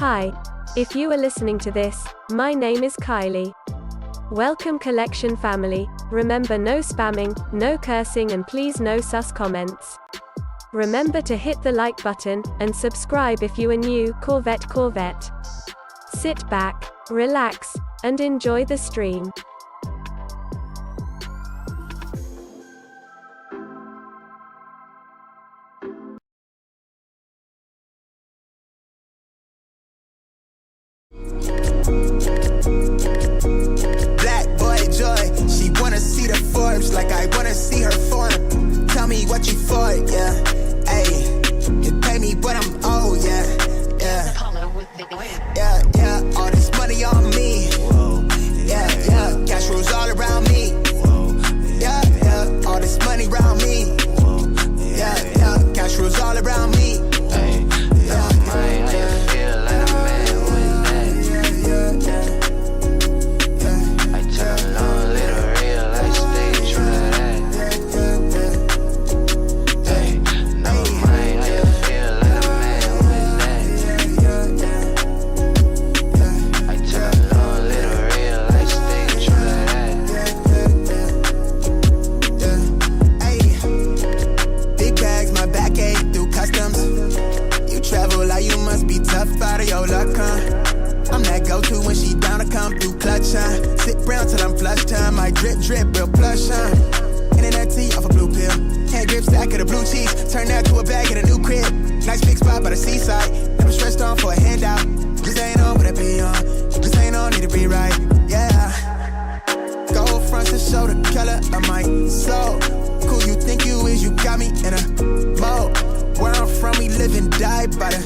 Hi. If you are listening to this, my name is Kylie. Welcome collection family. Remember, no spamming, no cursing, and please no sus comments. Remember to hit the like button, and subscribe if you are new. Corvette. Sit back, relax, and enjoy the stream. Black boy joy, she wanna see the Forbes like I wanna see her form. Tell me what you for, yeah. Ayy, you pay me but I'm old, yeah. Yeah, all this money on me. Yeah, cash rules all around me. Yeah, all this money around me. Yeah, cash rules all around me. Out of your luck, huh? I'm that go-to when she down to come through clutch, huh? Sit brown till I'm flush time. My drip, real plush, huh? Internet tea off a blue pill. Hand grip stack of the blue cheese. Turn that to a bag in a new crib. Nice big spot by the seaside. Never stressed on for a handout. Just ain't on what I be on. Just ain't on, need to be right, yeah. Gold fronts to show the color of my soul. Cool you think you is, you got me in a mode. Where I'm from, we live and die by the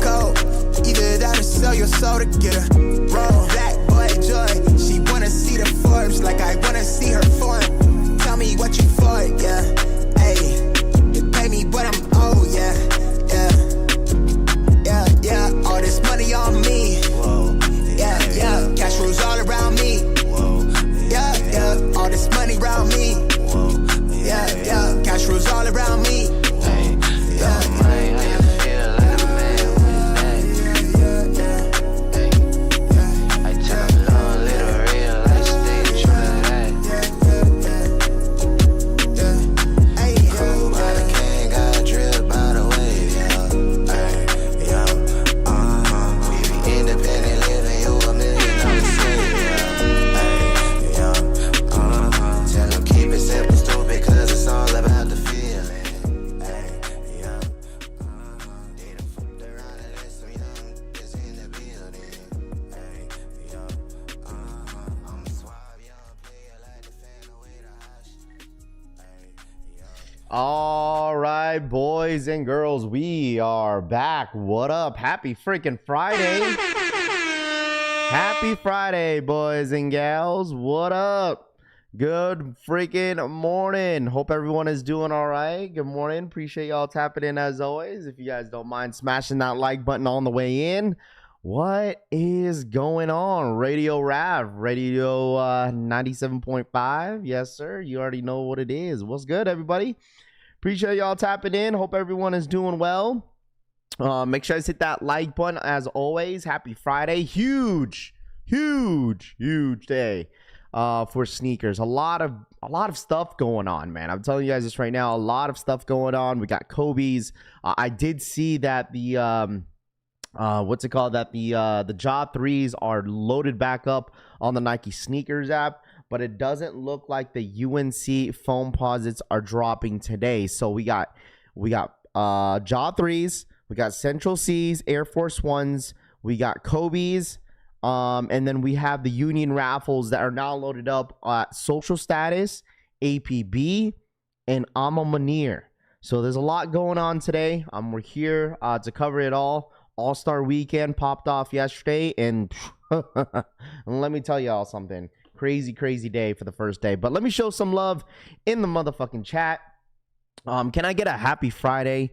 code. Either that or sell your soul to get a roll. Black boy joy, she wanna see the Forbes like I wanna see her form. Tell me what you for, yeah. Ayy, you pay me but I'm old, yeah. Yeah, all this money on me. Yeah, cash rules all around me. Yeah, all this money around me. Yeah, cash rules all around me. All right, boys and girls, we are back. What up? Happy freaking Friday. Happy Friday, boys and gals. What up? Good freaking morning. Hope everyone is doing all right. Good morning. Appreciate y'all tapping in as always. If you guys don't mind smashing that like button on the way in. What is going on? Radio Rav, Radio 97.5. Yes, sir. You already know what it is. What's good, everybody? Appreciate y'all tapping in. Hope everyone is doing well. Make sure you hit that like button as always. Happy Friday. Huge day for sneakers. A lot of stuff going on, man. I'm telling you guys this right now. A lot of stuff going on. We got Kobe's. I did see that the the Jaw 3s are loaded back up on the Nike sneakers app, but it doesn't look like the UNC foam posits are dropping today. So we got Jaw 3s, we got Central C's, Air Force 1s, we got Kobe's, and then we have the Union raffles that are now loaded up at Social Status, APB, and Alma Munir. So there's a lot going on today. We're here to cover it all. All-Star Weekend popped off yesterday, and let me tell y'all something. Crazy day for the first day. But let me show some love in the motherfucking chat. Can I get a happy Friday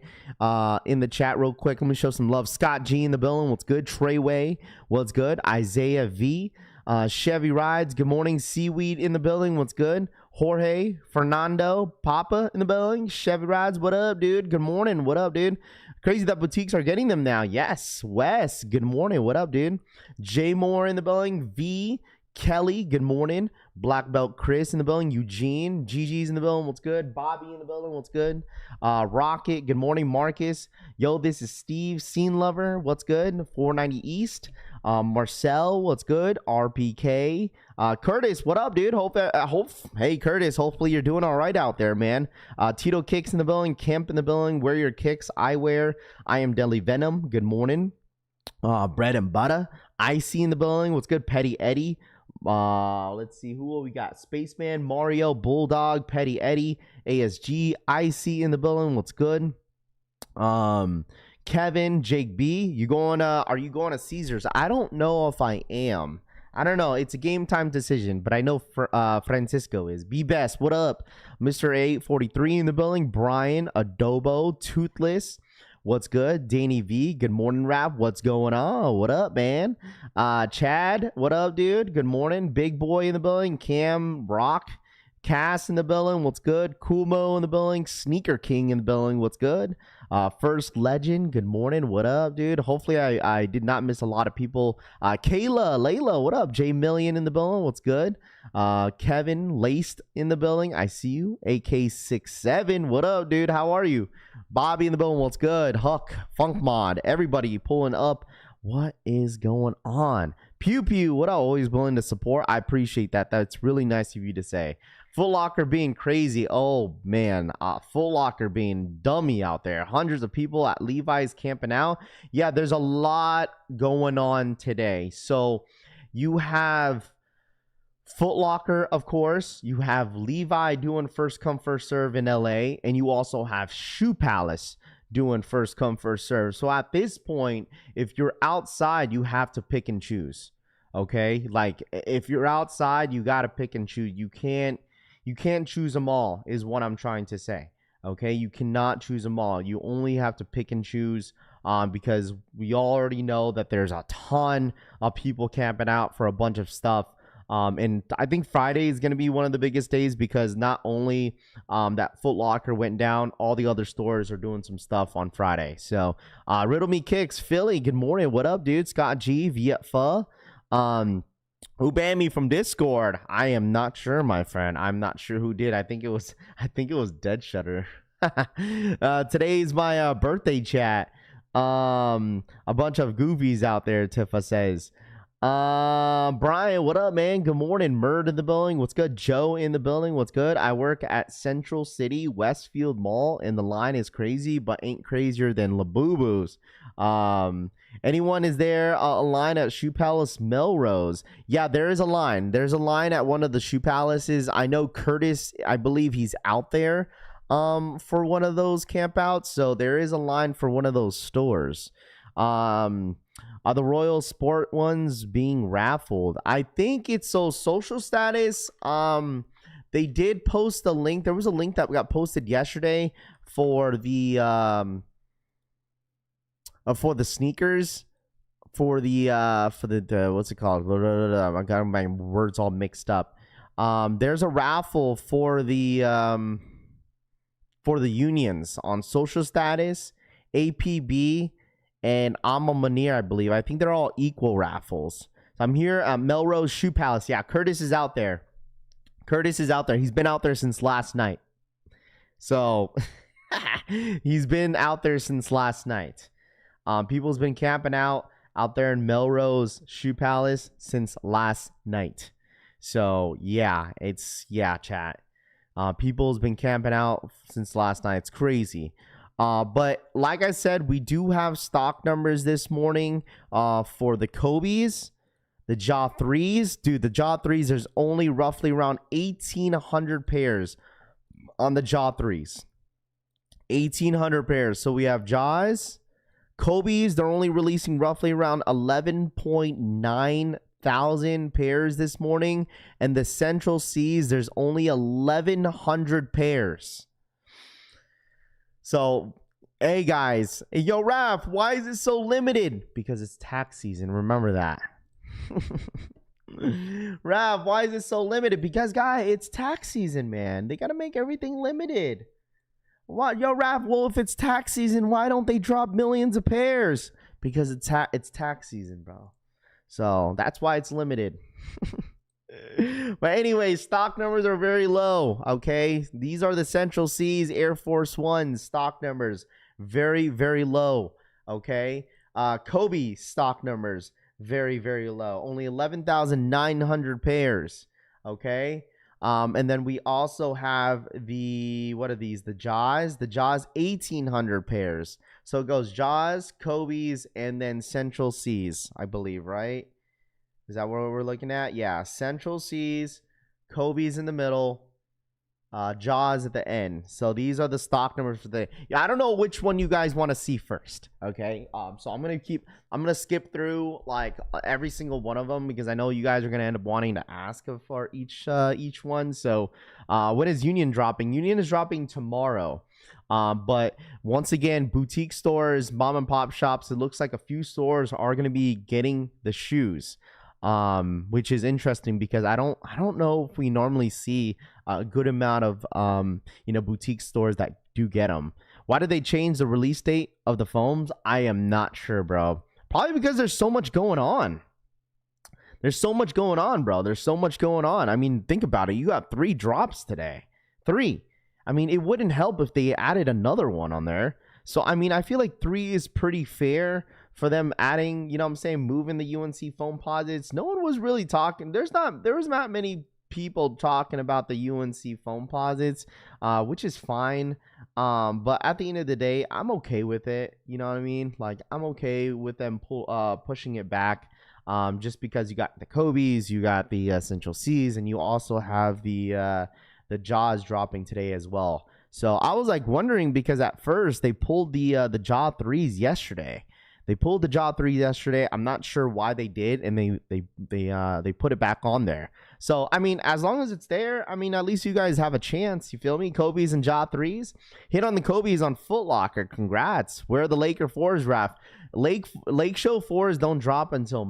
in the chat real quick? Let me show some love. Scott G in the building. What's good? Treyway. What's good? Isaiah V. Chevy Rides. Good morning. Seaweed in the building. What's good? Jorge, Fernando, Papa in the building. Chevy Rides, what up, dude? Good morning. What up, dude? Crazy that boutiques are getting them now. Yes. Wes, good morning. What up, dude? Jay Moore in the building. V. Kelly, good morning. Black Belt Chris in the building. Eugene, Gigi's in the building. What's good? Bobby in the building. What's good? Rocket, good morning. Marcus, yo, this is Steve, Scene Lover. What's good? 490 East. Marcel, what's good? RPK. Curtis, what up, dude? Hey, Curtis, hopefully you're doing all right out there, man. Tito Kicks in the building. Kemp in the building. Wear your kicks. I am Deli Venom. Good morning. Bread and Butter. Icy in the building. What's good? Petty Eddie. Let's see who we got. Spaceman, Mario, Bulldog, Petty Eddie, ASG, Icy in the building. What's good? Kevin, Jake B, are you going to Caesars? I don't know if I am. I don't know. It's a game time decision, but I know Francisco is. Be best. What up? Mr. 843 in the building. Brian, Adobo, Toothless. What's good? Danny V, good morning, Rap. What's going on? What up, man? Chad, what up, dude? Good morning. Big Boy in the building. Cam, Rock, Cass in the building. What's good? Kumo in the building. Sneaker King in the building. What's good? First Legend, good morning. What up, dude? Hopefully I did not miss a lot of people. Layla, what up? J Million in the building. What's good? Kevin Laced in the building. I see you. AK67, what up, dude? How are you? Bobby in the building. What's good? Huck, Funk Mod, everybody pulling up. What is going on? Pew Pew, what up? Always willing to support. I appreciate that. That's really nice of you to say. Full Locker being crazy. Oh, man. Full Locker being dummy out there. Hundreds of people at Levi's camping out. Yeah, there's a lot going on today. So you have Foot Locker, of course. You have Levi doing first come, first serve in LA. And you also have Shoe Palace doing first come, first serve. So at this point, if you're outside, you have to pick and choose. Okay? Like, if you're outside, you got to pick and choose. You can't choose them all, is what I'm trying to say. Okay? You cannot choose them all. You only have to pick and choose because we already know that there's a ton of people camping out for a bunch of stuff. And I think Friday is going to be one of the biggest days because not only that Foot Locker went down, all the other stores are doing some stuff on Friday. So, Riddle Me Kicks, Philly, good morning. What up, dude? Scott G, Viet Pho. Who banned me from Discord? I am not sure, my friend. I'm not sure who did. I think it was Dead Shutter. Today's my birthday chat. A bunch of goofies out there, Tifa says. Brian, what up, man? Good morning. Murd in the building. What's good? Joe in the building. What's good? I work at Central City Westfield Mall, and the line is crazy, but ain't crazier than Labubu's. Anyone is there a line at Shoe Palace Melrose? Yeah, there is a line. There's a line at one of the Shoe Palaces. I know Curtis, I believe he's out there for one of those campouts, so there is a line for one of those stores. Are the Royal Sport ones being raffled? I think it's social status. They did post a link. There was a link that got posted yesterday for the sneakers, for the what's it called? I got my words all mixed up. There's a raffle for the unions on social status, APB, and Alma Munir, I believe. I think they're all equal raffles. So I'm here at Melrose Shoe Palace. Yeah, Curtis is out there. He's been out there since last night. So he's been out there since last night. People's been camping out there in Melrose Shoe Palace since last night. So yeah, chat. People's been camping out since last night. It's crazy. But like I said, we do have stock numbers this morning for the Kobe's, the Jaw 3s. Dude, the Jaw 3s, there's only roughly around 1,800 pairs on the Jaw 3s. 1,800 pairs. So we have Jaws. Kobe's, they're only releasing roughly around 11.9 thousand pairs this morning. And the Central C's, there's only 1,100 pairs. So, hey guys, yo Raph, why is it so limited? Because it's tax season, remember that. Rav, why is it so limited? Because, guy, it's tax season, man. They got to make everything limited. What? Yo, Rav, well, if it's tax season, why don't they drop millions of pairs? Because it's tax season, bro. So that's why it's limited. But anyway, stock numbers are very low, okay? These are the Central Seas Air Force One stock numbers. Very, very low, okay? Kobe stock numbers, very, very low. Only 11,900 pairs, okay? And then we also have the, what are these? The Jaws. The Jaws, 1,800 pairs. So it goes Jaws, Kobe's, and then Central Seas, I believe, right? Is that what we're looking at? Yeah, Central Seas, Kobe's in the middle, Jaws at the end. So these are the stock numbers for the. Yeah, I don't know which one you guys want to see first. Okay, so I'm gonna skip through like every single one of them because I know you guys are gonna end up wanting to ask for each one. So when is Union dropping? Union is dropping tomorrow. But once again, boutique stores, mom and pop shops, it looks like a few stores are gonna be getting the shoes. Which is interesting because I don't know if we normally see a good amount of boutique stores that do get them. Why did they change the release date of the foams? I am not sure, bro. Probably because there's so much going on. There's so much going on, bro. There's so much going on. I mean, think about it. You got 3 drops today. 3. I mean, it wouldn't help if they added another one on there. So, I mean, I feel like 3 is pretty fair for them adding, you know what I'm saying, moving the UNC foam posits. No one was really talking. There was not many people talking about the UNC foam posits, which is fine. But at the end of the day, I'm okay with it. You know what I mean? Like, I'm okay with them pushing it back. Just because you got the Kobe's, you got the Central Seas, and you also have the Jaws dropping today as well. So I was like wondering because at first they pulled the Jaw 3s yesterday. They pulled the Jaw 3 yesterday. I'm not sure why they did, and they put it back on there. So I mean, as long as it's there, I mean, at least you guys have a chance. You feel me? Kobe's and Jaw 3s. Hit on the Kobe's on Foot Locker. Congrats. Where are the Laker 4s, Raph? Lake Show 4s don't drop until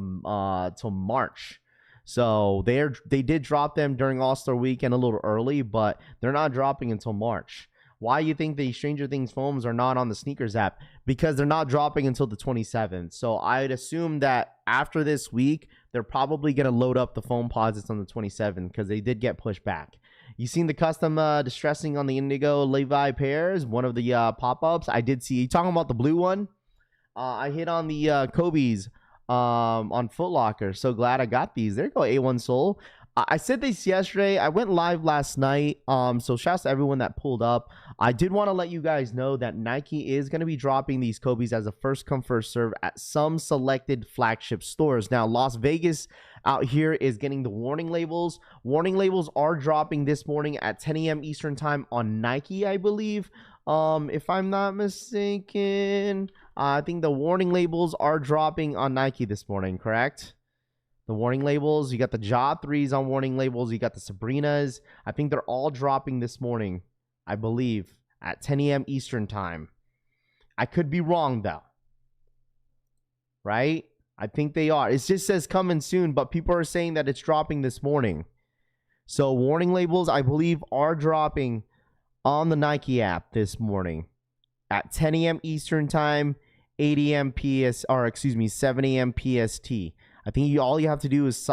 March. So they did drop them during All-Star Weekend a little early, but they're not dropping until March. Why you think the Stranger Things foams are not on the sneakers app? Because they're not dropping until the 27th. So I'd assume that after this week, they're probably going to load up the foam posits on the 27th because they did get pushed back. You seen the custom distressing on the Indigo Levi pairs? One of the pop-ups. I did see. You talking about the blue one? I hit on the Kobe's on Foot Locker. So glad I got these. There you go, A1 Soul. I said this yesterday. I went live last night. So shouts to everyone that pulled up. I did want to let you guys know that Nike is going to be dropping these Kobe's as a first come first serve at some selected flagship stores. Now, Las Vegas out here is getting the warning labels. Warning labels are dropping this morning at 10 a.m. Eastern time on Nike, I believe. If I'm not mistaken, I think the warning labels are dropping on Nike this morning, correct? The warning labels, you got the Jaw 3s on warning labels, you got the Sabrinas. I think they're all dropping this morning, I believe, at 10 a.m. Eastern time. I could be wrong, though. Right? I think they are. It just says coming soon, but people are saying that it's dropping this morning. So warning labels, I believe, are dropping on the Nike app this morning at 10 a.m. Eastern time, 8 a.m. 7 a.m. PST. I think all you have to do is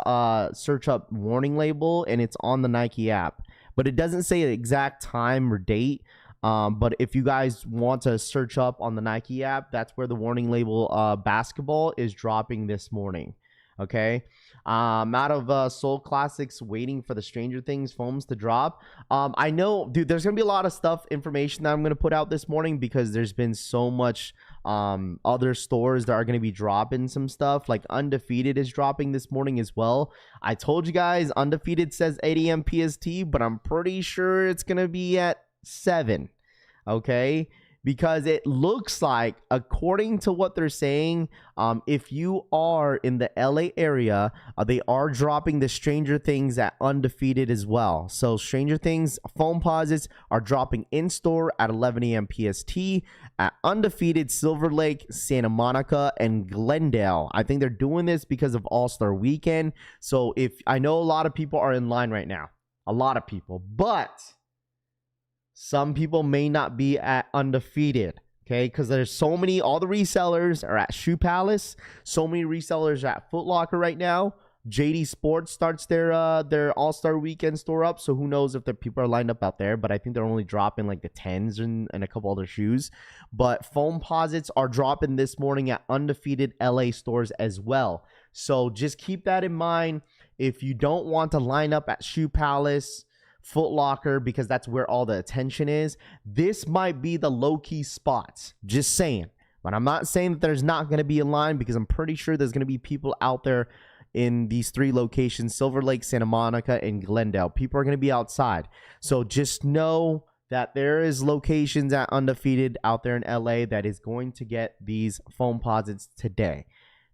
search up warning label, and it's on the Nike app. But it doesn't say the exact time or date. But if you guys want to search up on the Nike app, that's where the warning label basketball is dropping this morning. Okay. Out of Soul Classics waiting for the Stranger Things foams to drop. I know, dude, there's going to be a lot of information that I'm going to put out this morning because there's been so much other stores that are going to be dropping some stuff. Like Undefeated is dropping this morning as well. I told you guys Undefeated says 8 a.m. PST, but I'm pretty sure it's going to be at 7. Okay. because it looks like, according to what they're saying, if you are in the LA area, they are dropping the Stranger Things at Undefeated as well. So Stranger Things foam posits are dropping in store at 11 a.m. PST at Undefeated, Silver Lake, Santa Monica, and Glendale. I think they're doing this because of All-Star Weekend. So if I know a lot of people are in line right now, a lot of people, but some people may not be at Undefeated, okay? Because there's so many, all the resellers are at Shoe Palace. So many resellers are at Foot Locker right now. JD Sports starts their All-Star Weekend store up. So who knows if the people are lined up out there. But I think they're only dropping like the 10s and a couple other shoes. But foam posits are dropping this morning at Undefeated LA stores as well. So just keep that in mind. If you don't want to line up at Shoe Palace, Foot Locker, because that's where all the attention is, this might be the low-key spots. Just saying. But I'm not saying that there's not going to be a line, because I'm pretty sure there's going to be people out there in these 3 locations, Silver Lake, Santa Monica, and Glendale. People are going to be outside. So just know that there is locations at Undefeated out there in LA that is going to get these foam posits today.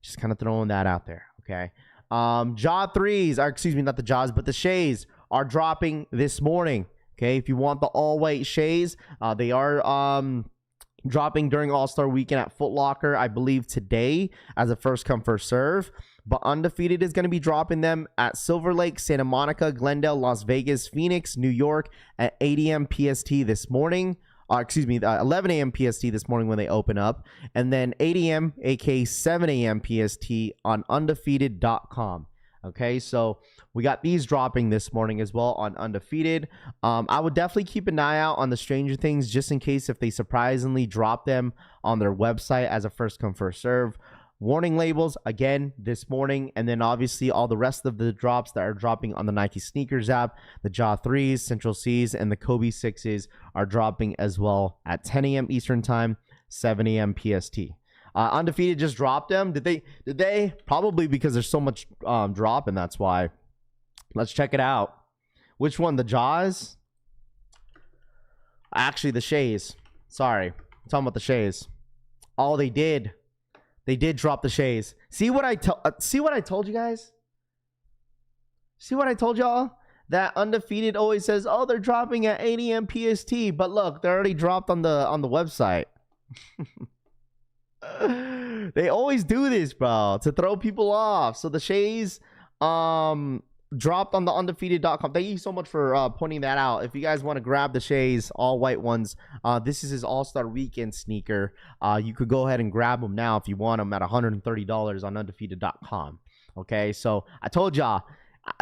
Just kind of throwing that out there, okay? Jaw 3s, or excuse me, not the Jaws, but the Shays are dropping this morning. Okay, if you want the all-white Shays, they are dropping during All-Star Weekend at Foot Locker, I believe today, as a first come first serve. But Undefeated is going to be dropping them at Silver Lake, Santa Monica, Glendale, Las Vegas, Phoenix, New York at 8 a.m. PST this morning. 11 a.m. PST this morning when they open up. And then 8 a.m., aka 7 a.m. PST on undefeated.com. Okay, so we got these dropping this morning as well on Undefeated. I would definitely keep an eye out on the Stranger Things just in case if they surprisingly drop them on their website as a first come first serve. Warning labels again this morning, and then obviously all the rest of the drops that are dropping on the Nike sneakers app, the Jaw 3s, Central C's, and the Kobe 6s are dropping as well at 10 a.m. Eastern Time, 7 a.m. PST. Undefeated just dropped them. Did they? Probably because there's so much drop, and that's why. Let's check it out. Which one? The Jaws? Actually, the Shays. Sorry. I'm talking about the Shays. Oh, they did. They did drop the Shays. See what I told you guys? See what I told y'all? That Undefeated always says, "Oh, they're dropping at 8 a.m. PST," but look, they're already dropped on the website. They always do this, bro, to throw people off. So the Shays dropped on the undefeated.com. Thank you so much for pointing that out. If you guys want to grab the Shays, all white ones, this is his All-Star Weekend sneaker. You could go ahead and grab them now if you want them at $130 on undefeated.com. Okay, so I told y'all,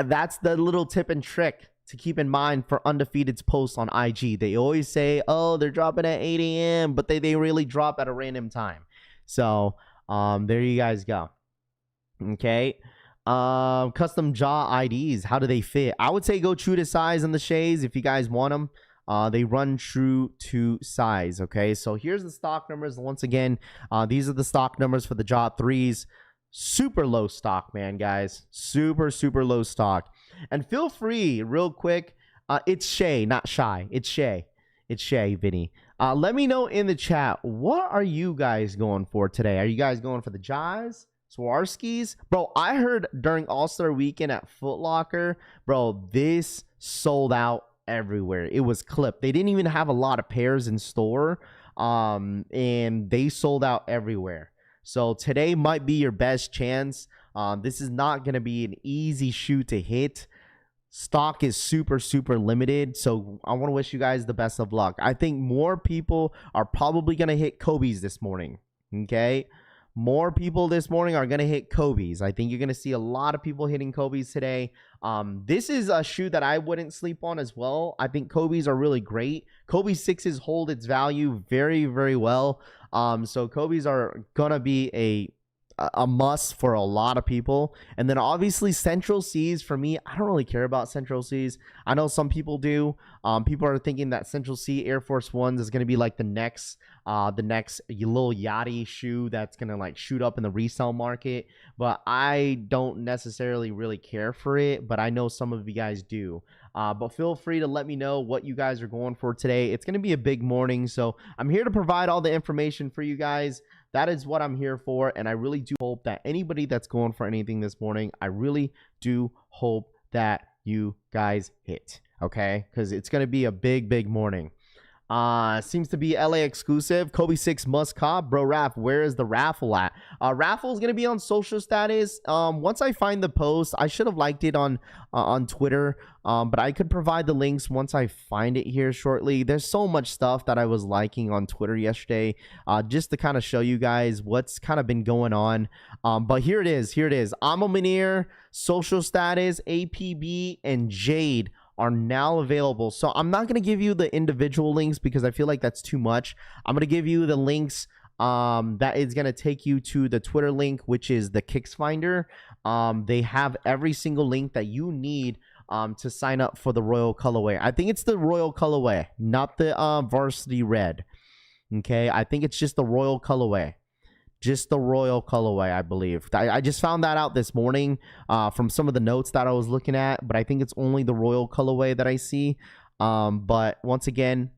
that's the little tip and trick to keep in mind for Undefeated's posts on IG. They always say, oh, they're dropping at 8 a.m., but they really drop at a random time. So there you guys go. Okay. Custom jaw IDs, how do they fit? I would say go true to size on the Shays if you guys want them. They run true to size. Okay, so here's the stock numbers. Once again, these are the stock numbers for the Jaw 3s. Super low stock, man, guys. Super low stock. And feel free, real quick, it's Shay, not Shy. It's Shay. It's Shay, Vinny. Let me know in the chat, what are you guys going for today? Are you guys going for the Jaws? Swarovskis? Bro, I heard during All-Star Weekend at Foot Locker, bro, this sold out everywhere. It was clipped. They didn't even have a lot of pairs in store, and they sold out everywhere. So today might be your best chance. This is not going to be an easy shoe to hit. Stock is super limited, so I want to wish you guys the best of luck. I think more people are probably going to hit Kobe's this morning, okay? More people this morning are going to hit Kobe's. I think you're going to see a lot of people hitting Kobe's today. This is a shoe that I wouldn't sleep on as well. I think Kobe's are really great. Kobe 6s hold its value very well. So Kobe's are going to be a must for a lot of people. And then obviously Central Seas, for me, I don't really care about Central Seas. I know some people do. People are thinking that Central Sea Air Force Ones is going to be like the next little yachty shoe that's going to like shoot up in the resale market. But I don't necessarily really care for it, but I know some of you guys do. But feel free to let me know what you guys are going for today. It's going to be a big morning, so I'm here to provide all the information for you guys. That is what I'm here for, and I really do hope that anybody that's going for anything this morning, I really do hope that you guys hit, okay? Because it's going to be a big morning. Seems to be LA exclusive. Kobe 6 must cop. Bro, Raph, where is the raffle at? Raffle is going to be on social status. Once I find the post, I should have liked it on Twitter. But I could provide the links once I find it here shortly. There's so much stuff that I was liking on Twitter yesterday, just to kind of show you guys what's kind of been going on. But here it is. Amamanir, social status, APB, and Jade are now available. So I'm not going to give you the individual links because I feel like that's too much. I'm going to give you the links that is going to take you to the Twitter link, which is the Kicks Finder. They have every single link that you need to sign up for the Royal Colorway. I think it's the Royal Colorway, not the Varsity Red. Okay, I think it's just the Royal Colorway. Just the Royal Colorway, I believe. I just found that out this morning from some of the notes that I was looking at, but I think it's only the Royal Colorway that I see. But once again,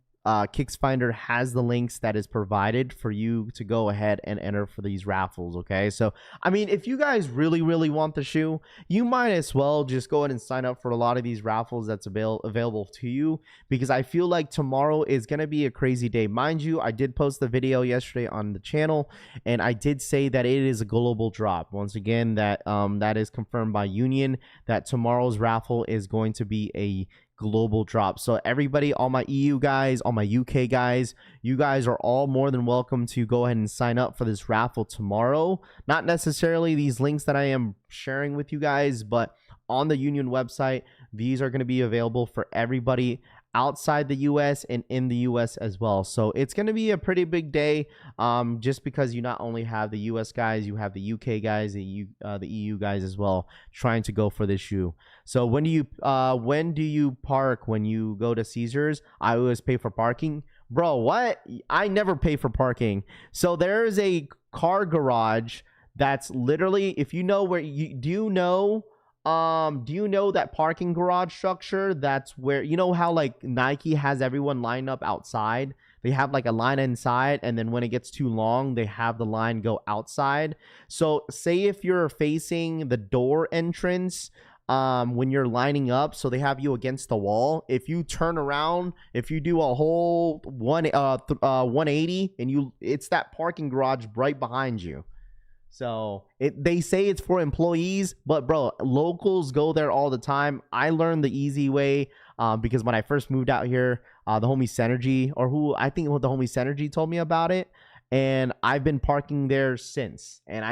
Kicks Finder has the links that is provided for you to go ahead and enter for these raffles, okay? So, I mean, if you guys really want the shoe, you might as well just go ahead and sign up for a lot of these raffles that's available to you, because I feel like tomorrow is going to be a crazy day. Mind you, I did post the video yesterday on the channel, and I did say that it is a global drop. Once again, that is confirmed by Union, that tomorrow's raffle is going to be a global drop. So everybody, all my EU guys, all my UK guys, you guys are all more than welcome to go ahead and sign up for this raffle tomorrow. Not necessarily these links that I am sharing with you guys, but on the Union website, these are going to be available for everybody outside the US and in the US as well. So it's going to be a pretty big day, just because you not only have the US guys, you have the UK guys, the EU guys as well trying to go for this shoe. So when do you park when you go to Caesars? I always pay for parking. Bro, what? I never pay for parking. So there's a car garage that's literally, if you know where do you know that parking garage structure? That's where, you know how like Nike has everyone lined up outside? They have like a line inside, and then when it gets too long, they have the line go outside. So say if you're facing the door entrance, when you're lining up, so they have you against the wall. If you turn around, if you do a whole 180, and it's that parking garage right behind you. So they say it's for employees, but bro, locals go there all the time. I learned the easy way because when I first moved out here, the homie Synergy, the homie Synergy told me about it, and I've been parking there since. And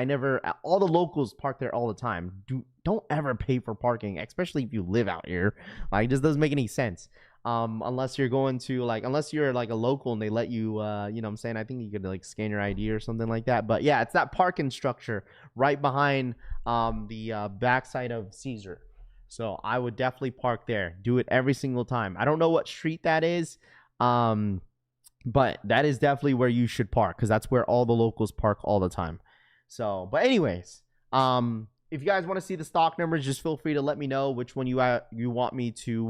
all the locals park there all the time. Don't ever pay for parking, especially if you live out here. Like, it just doesn't make any sense. Unless you're going to unless you're like a local and they let you, you know what I'm saying? I think you could like scan your ID or something like that. But yeah, it's that parking structure right behind the backside of Caesar. So I would definitely park there. Do it every single time. I don't know what street that is, but that is definitely where you should park, because that's where all the locals park all the time. So, but anyways, if you guys want to see the stock numbers, just feel free to let me know which one you want me to,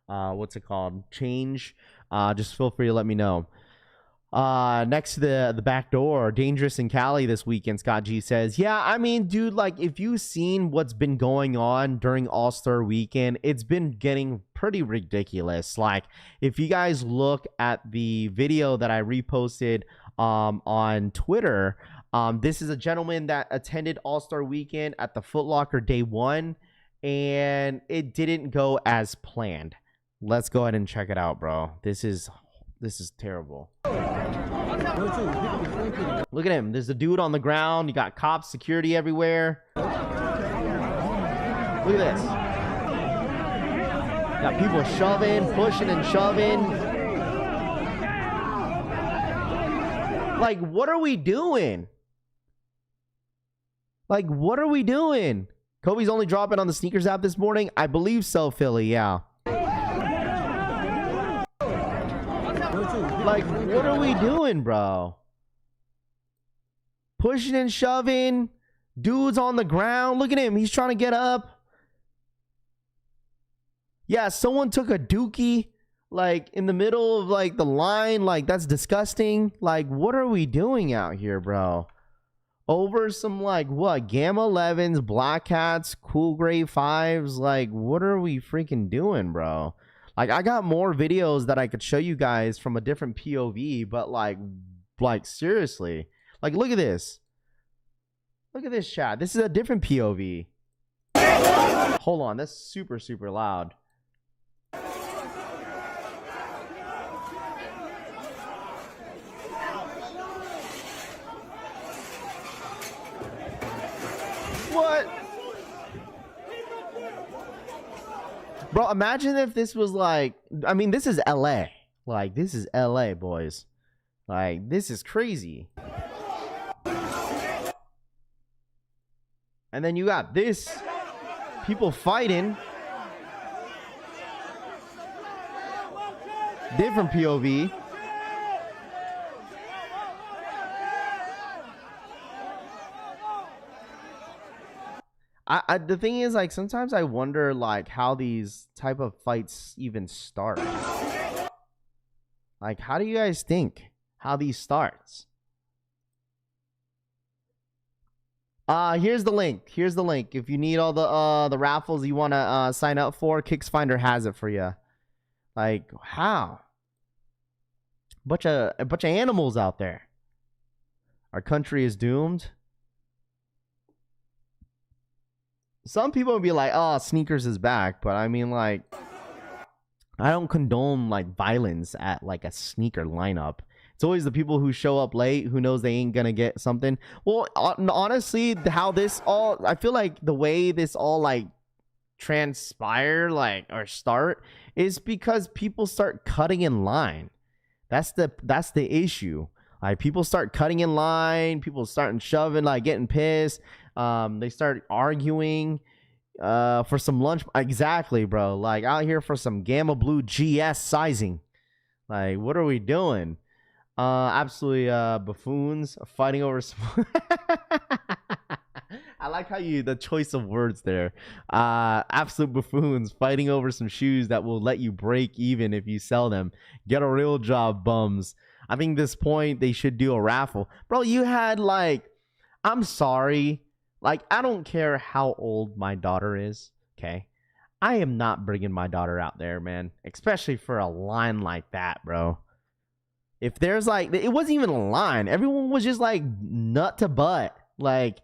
what's it called? Change. Just feel free to let me know. Next to the back door, Dangerous in Cali this weekend, Scott G says, yeah, I mean, dude, like, if you've seen what's been going on during All-Star weekend, it's been getting pretty ridiculous. Like, if you guys look at the video that I reposted on Twitter, this is a gentleman that attended All-Star weekend at the Foot Locker day one, and it didn't go as planned. Let's go ahead and check it out, bro. This is terrible. Look at him. There's a dude on the ground. You got cops, security everywhere. Look at this. Got people shoving, pushing and shoving. Like, what are we doing? Like, what are we doing? Kobe's only dropping on the sneakers app this morning. I believe so, Philly. Yeah. Like, what are we doing, bro? Pushing and shoving. Dude's on the ground. Look at him. He's trying to get up. Yeah, someone took a dookie, like, in the middle of, like, the line. Like, that's disgusting. Like, what are we doing out here, bro? Over some, like, what? Gamma 11s, Black Hats, Cool Gray 5s. Like, what are we freaking doing, bro? Like, I got more videos that I could show you guys from a different POV, but, like, seriously. Like, look at this. Look at this, chat. This is a different POV. Hold on. That's super, super loud. What? Bro, imagine if this was like, I mean, this is LA. Like, this is LA, boys. Like, this is crazy. And then you got this. People fighting. Different POV. The thing is, like, sometimes I wonder, like, how these type of fights even start. Like, how do you guys think how these starts? Here's the link. Here's the link. If you need all the raffles you want to sign up for, Kicksfinder has it for you. Like, how? A bunch of animals out there. Our country is doomed. Some people would be like, oh, sneakers is back. But I mean, like, I don't condone, like, violence at, like, a sneaker lineup. It's always the people who show up late, who knows they ain't gonna get something. Well, honestly, how this all, I feel like the way this all, like, transpire, like, or start is because people start cutting in line. That's the issue. Like, people start cutting in line, people starting shoving, like, getting pissed. They start arguing for some lunch. Exactly, bro. Like, out here for some Gamma Blue GS sizing. Like, what are we doing? Absolutely buffoons fighting over some I like how the choice of words there. Absolute buffoons fighting over some shoes that will let you break even if you sell them. Get a real job, bums. I think this point they should do a raffle. Bro, you had, like, I'm sorry. Like, I don't care how old my daughter is, okay? I am not bringing my daughter out there, man. Especially for a line like that, bro. If there's, like, it wasn't even a line. Everyone was just, like, nut to butt. Like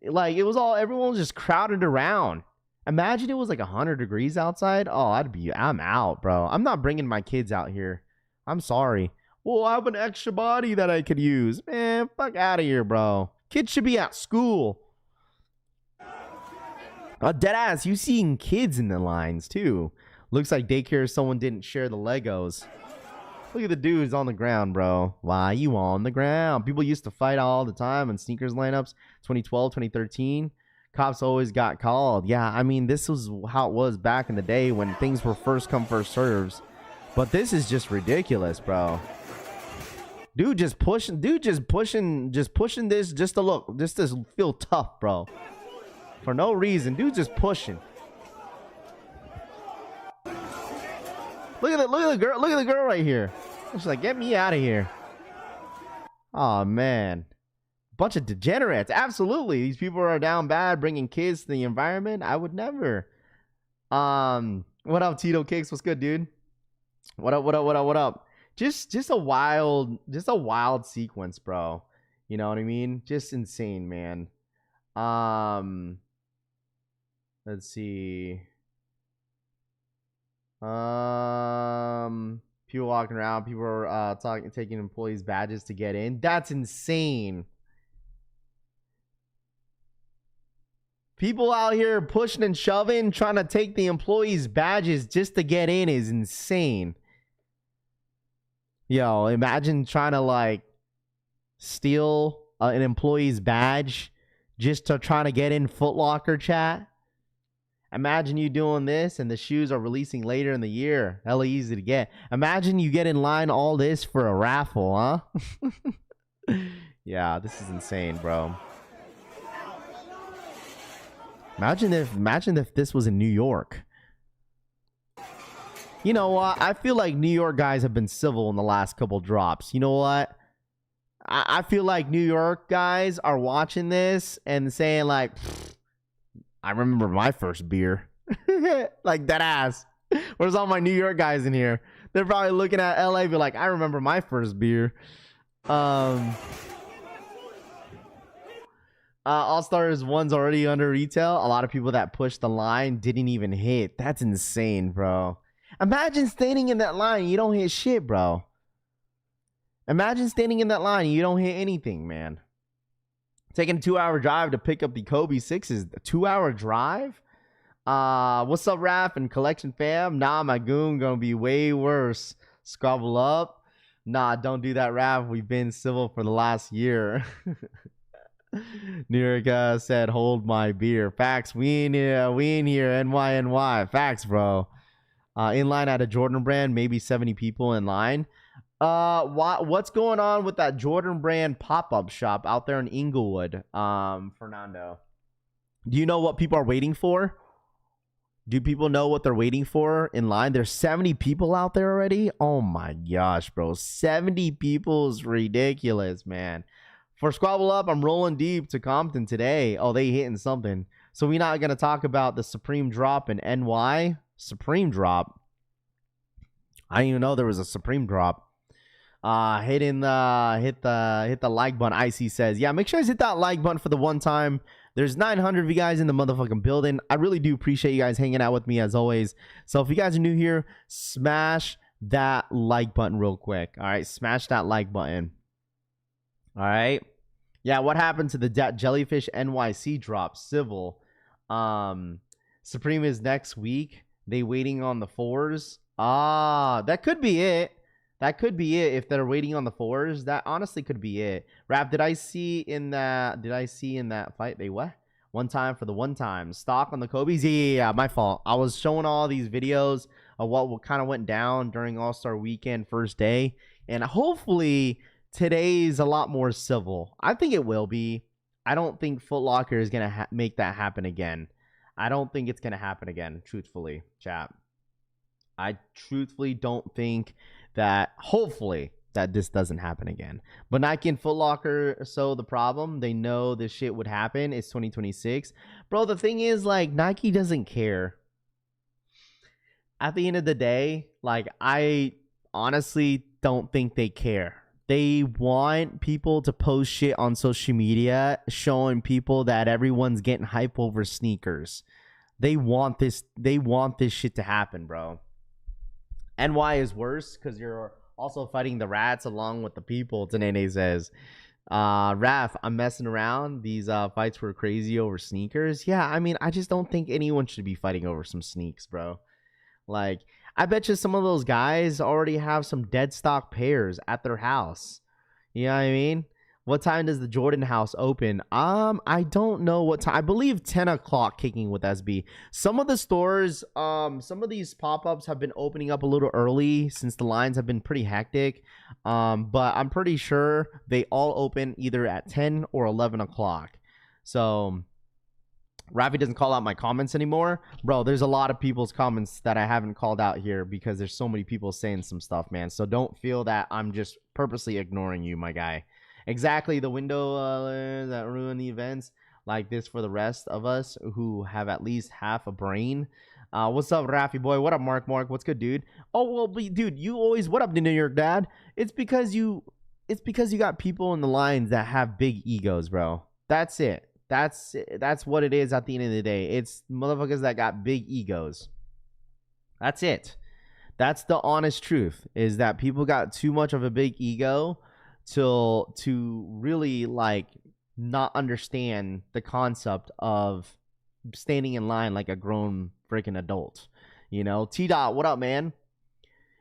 it was all, everyone was just crowded around. Imagine it was, like, 100 degrees outside. Oh, I'm out, bro. I'm not bringing my kids out here. I'm sorry. Well, I have an extra body that I could use. Man, fuck out of here, bro. Kids should be at school. Deadass, you seeing kids in the lines, too. Looks like daycare someone didn't share the Legos. Look at the dudes on the ground, bro. Why you on the ground? People used to fight all the time in sneakers lineups. 2012, 2013. Cops always got called. Yeah, I mean, this was how it was back in the day when things were first come, first serves. But this is just ridiculous, bro. Dude just pushing this just to look, just to feel tough, bro. For no reason. Dude just pushing. Look at the girl. Look at the girl right here. She's like, get me out of here. Oh, man. Bunch of degenerates. Absolutely. These people are down bad, bringing kids to the environment. I would never. What up, Tito Kicks? What's good, dude? What up? Just a wild sequence, bro. You know what I mean? Just insane, man. Let's see. People walking around, people are taking employees' badges to get in. That's insane. People out here pushing and shoving, trying to take the employees' badges just to get in is insane. Yo, imagine trying to, like, steal an employee's badge just to trying to get in Foot Locker, chat. Imagine you doing this and the shoes are releasing later in the year. Hella easy to get. Imagine you get in line all this for a raffle, huh? Yeah, this is insane, bro. Imagine if this was in New York. You know what? I feel like New York guys have been civil in the last couple drops. You know what? I feel like New York guys are watching this and saying like, I remember my first beer. Like that ass. Where's all my New York guys in here? They're probably looking at LA be like, I remember my first beer. All-Stars 1's already under retail. A lot of people that pushed the line didn't even hit. That's insane, bro. Imagine standing in that line and you don't hit shit, bro. Imagine standing in that line and you don't hit anything, man. Taking a 2-hour drive to pick up the Kobe 6s. A 2-hour drive? What's up, Raph and Collection fam? Nah, my goon gonna be way worse. Scrabble up. Nah, don't do that, Raph. We've been civil for the last year. New York said, hold my beer. Facts. We in here, NY. Facts, bro. In line at a Jordan brand, maybe 70 people in line. What's going on with that Jordan brand pop-up shop out there in Inglewood, Fernando? Do you know what people are waiting for? Do people know what they're waiting for in line? There's 70 people out there already. Oh my gosh, bro. 70 people is ridiculous, man. For Squabble Up, I'm rolling deep to Compton today. Oh, they hitting something. So we're not going to talk about the Supreme drop in NY. Supreme drop. I didn't even know there was a Supreme drop. Hit the like button. IC says, yeah, make sure you hit that like button for the one time. There's 900 of you guys in the motherfucking building. I really do appreciate you guys hanging out with me as always. So if you guys are new here, smash that like button real quick. All right, smash that like button. All right. Yeah, what happened to the Jellyfish NYC drop? Civil. Supreme is next week. They waiting on the 4s. That could be it. That could be it if they're waiting on the 4s. That honestly could be it. Rap, did I see in that fight they what? One time for the one time. Stock on the Kobe's? Yeah, my fault. I was showing all these videos of what kind of went down during All-Star Weekend first day. And hopefully today's a lot more civil. I think it will be. I don't think Foot Locker is going to make that happen again. I don't think it's going to happen again, truthfully, chat. I truthfully don't think that, hopefully, that this doesn't happen again. But Nike and Foot Locker, so the problem, they know this shit would happen. It's 2026. Bro, the thing is, like, Nike doesn't care. At the end of the day, like, I honestly don't think they care. They want people to post shit on social media showing people that everyone's getting hype over sneakers. They want this shit to happen, bro. NY is worse because you're also fighting the rats along with the people, Tanene says. Raph, I'm messing around. These fights were crazy over sneakers. Yeah, I mean, I just don't think anyone should be fighting over some sneaks, bro. Like, I bet you some of those guys already have some dead stock pairs at their house. You know what I mean? What time does the Jordan house open? I don't know what time. I believe 10 o'clock kicking with SB. Some of the stores, some of these pop-ups have been opening up a little early since the lines have been pretty hectic. But I'm pretty sure they all open either at 10 or 11 o'clock. So Rafi doesn't call out my comments anymore. Bro, there's a lot of people's comments that I haven't called out here because there's so many people saying some stuff, man. So don't feel that I'm just purposely ignoring you, my guy. Exactly, the window that ruin the events like this for the rest of us who have at least half a brain. What's up, Rafi boy? What up, Mark? What's good, dude? Oh, well, dude, you always, what up, New York dad? It's because you got people in the lines that have big egos, bro. That's it. That's what it is at the end of the day. It's motherfuckers that got big egos. That's it. That's the honest truth, is that people got too much of a big ego to really, like, not understand the concept of standing in line like a grown freaking adult. You know, T-Dot, what up, man?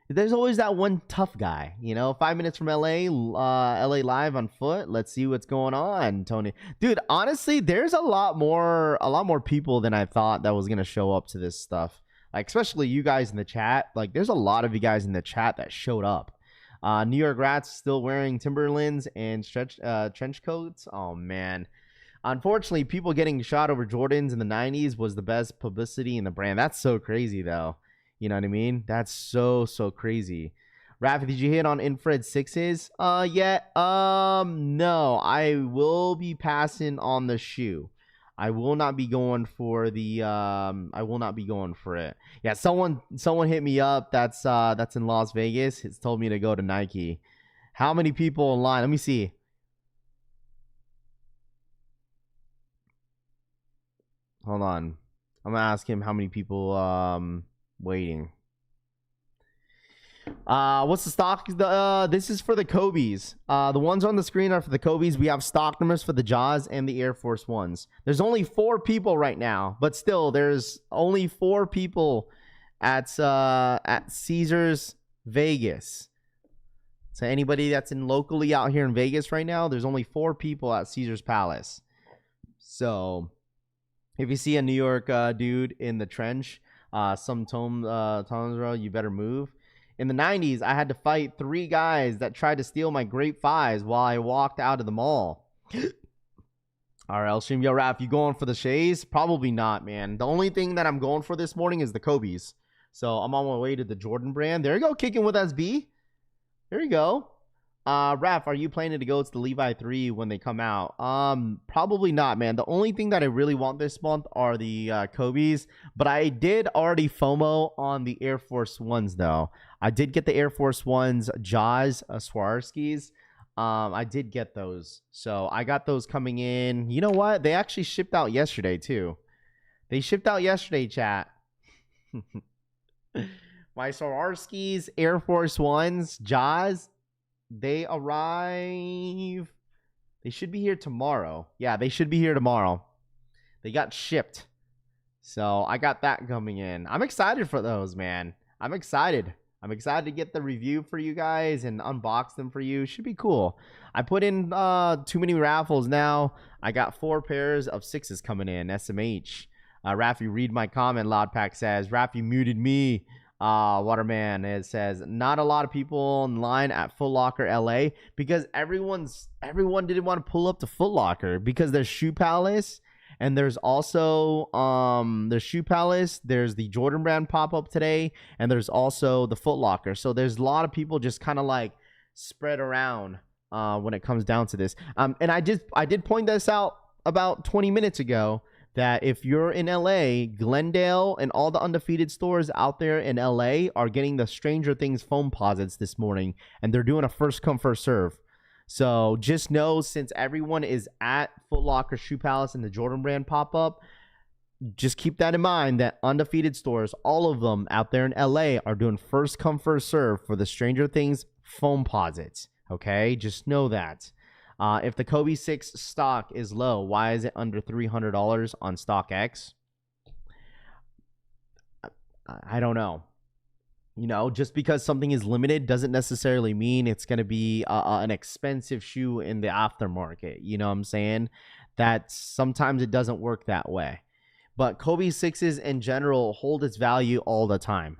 There's always that one tough guy, you know. 5 minutes from LA, LA live on foot. Let's see what's going on, Tony. Dude, honestly, there's a lot more people than I thought that was gonna show up to this stuff. Like, especially you guys in the chat. Like, there's a lot of you guys in the chat that showed up. New York Rats still wearing Timberlands and trench coats. Oh man. Unfortunately, people getting shot over Jordans in the 90s was the best publicity in the brand. That's so crazy, though. You know what I mean? That's so crazy. Rafi, did you hit on infrared sixes? Yet? No. I will be passing on the shoe. I will not be going for the I will not be going for it. Yeah, someone hit me up. That's in Las Vegas. It's told me to go to Nike. How many people online? Let me see. Hold on. I'm gonna ask him how many people waiting. What's the stock? This is for the Kobe's. The ones on the screen are for the Kobe's. We have stock numbers for the Jaws and the Air Force Ones. There's only 4 people right now, but still, there's only 4 people at Caesars Vegas. So anybody that's locally out here in Vegas right now, there's only 4 people at Caesars Palace. So if you see a New York dude in the trench, some Tomsra, you better move. In the 90s, I had to fight 3 guys that tried to steal my grape 5s while I walked out of the mall. All right, I'll stream. Yo, Raph, you going for the Shays? Probably not, man. The only thing that I'm going for this morning is the Kobe's. So I'm on my way to the Jordan brand. There you go, kicking with SB. There you go. Raph, are you planning to go to the Levi 3 when they come out? Probably not, man. The only thing that I really want this month are the Kobe's, but I did already FOMO on the Air Force Ones, though. I did get the Air Force Ones Jaws Swarovskis. I did get those. So I got those coming in. You know what? They actually shipped out yesterday, too. They shipped out yesterday, chat. My Swarovskis Air Force Ones Jaws, they arrive. They should be here tomorrow. Yeah, they should be here tomorrow. They got shipped. So I got that coming in. I'm excited for those, man. I'm excited. I'm excited to get the review for you guys and unbox them for you. Should be cool. I put in too many raffles now. I got 4 pairs of 6s coming in. SMH. Rafi, read my comment. Loudpack says, Rafi muted me. Waterman, it says, not a lot of people online at Foot Locker LA because everyone didn't want to pull up to Foot Locker because there's Shoe Palace. And there's also there's Shoe Palace, there's the Jordan brand pop-up today, and there's also the Foot Locker. So there's a lot of people just kind of like spread around when it comes down to this. And I did point this out about 20 minutes ago that if you're in LA, Glendale and all the undefeated stores out there in LA are getting the Stranger Things foam posits this morning, and they're doing a first come first serve. So just know, since everyone is at Foot Locker, Shoe Palace, and the Jordan brand pop-up, just keep that in mind that undefeated stores, all of them out there in LA, are doing first come, first serve for the Stranger Things foam posits. Okay? Just know that. If the Kobe 6 stock is low, why is it under $300 on StockX? I don't know. You know, just because something is limited doesn't necessarily mean it's going to be an expensive shoe in the aftermarket. You know what I'm saying? That sometimes it doesn't work that way. But Kobe 6s in general hold its value all the time.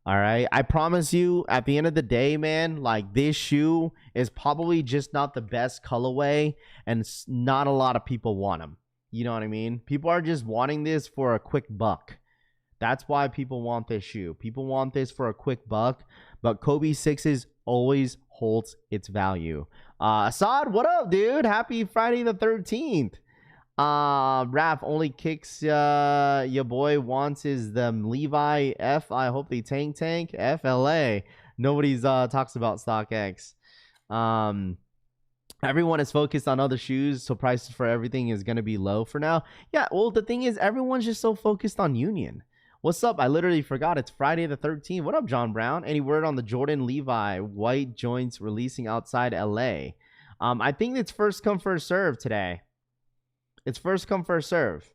All right. I promise you, at the end of the day, man, like, this shoe is probably just not the best colorway, and not a lot of people want them. You know what I mean? People are just wanting this for a quick buck. That's why people want this shoe. People want this for a quick buck, but Kobe 6s always holds its value. Assad, what up, dude? Happy Friday the 13th. Raph, only kicks your boy wants is them Levi F. I hope they tank FLA. Nobody's talks about StockX. Everyone is focused on other shoes, so prices for everything is going to be low for now. Yeah, well, the thing is, everyone's just so focused on Union. What's up? I literally forgot. It's Friday the 13th. What up, John Brown? Any word on the Jordan Levi white joints releasing outside LA? I think it's first come, first serve today. It's first come, first serve.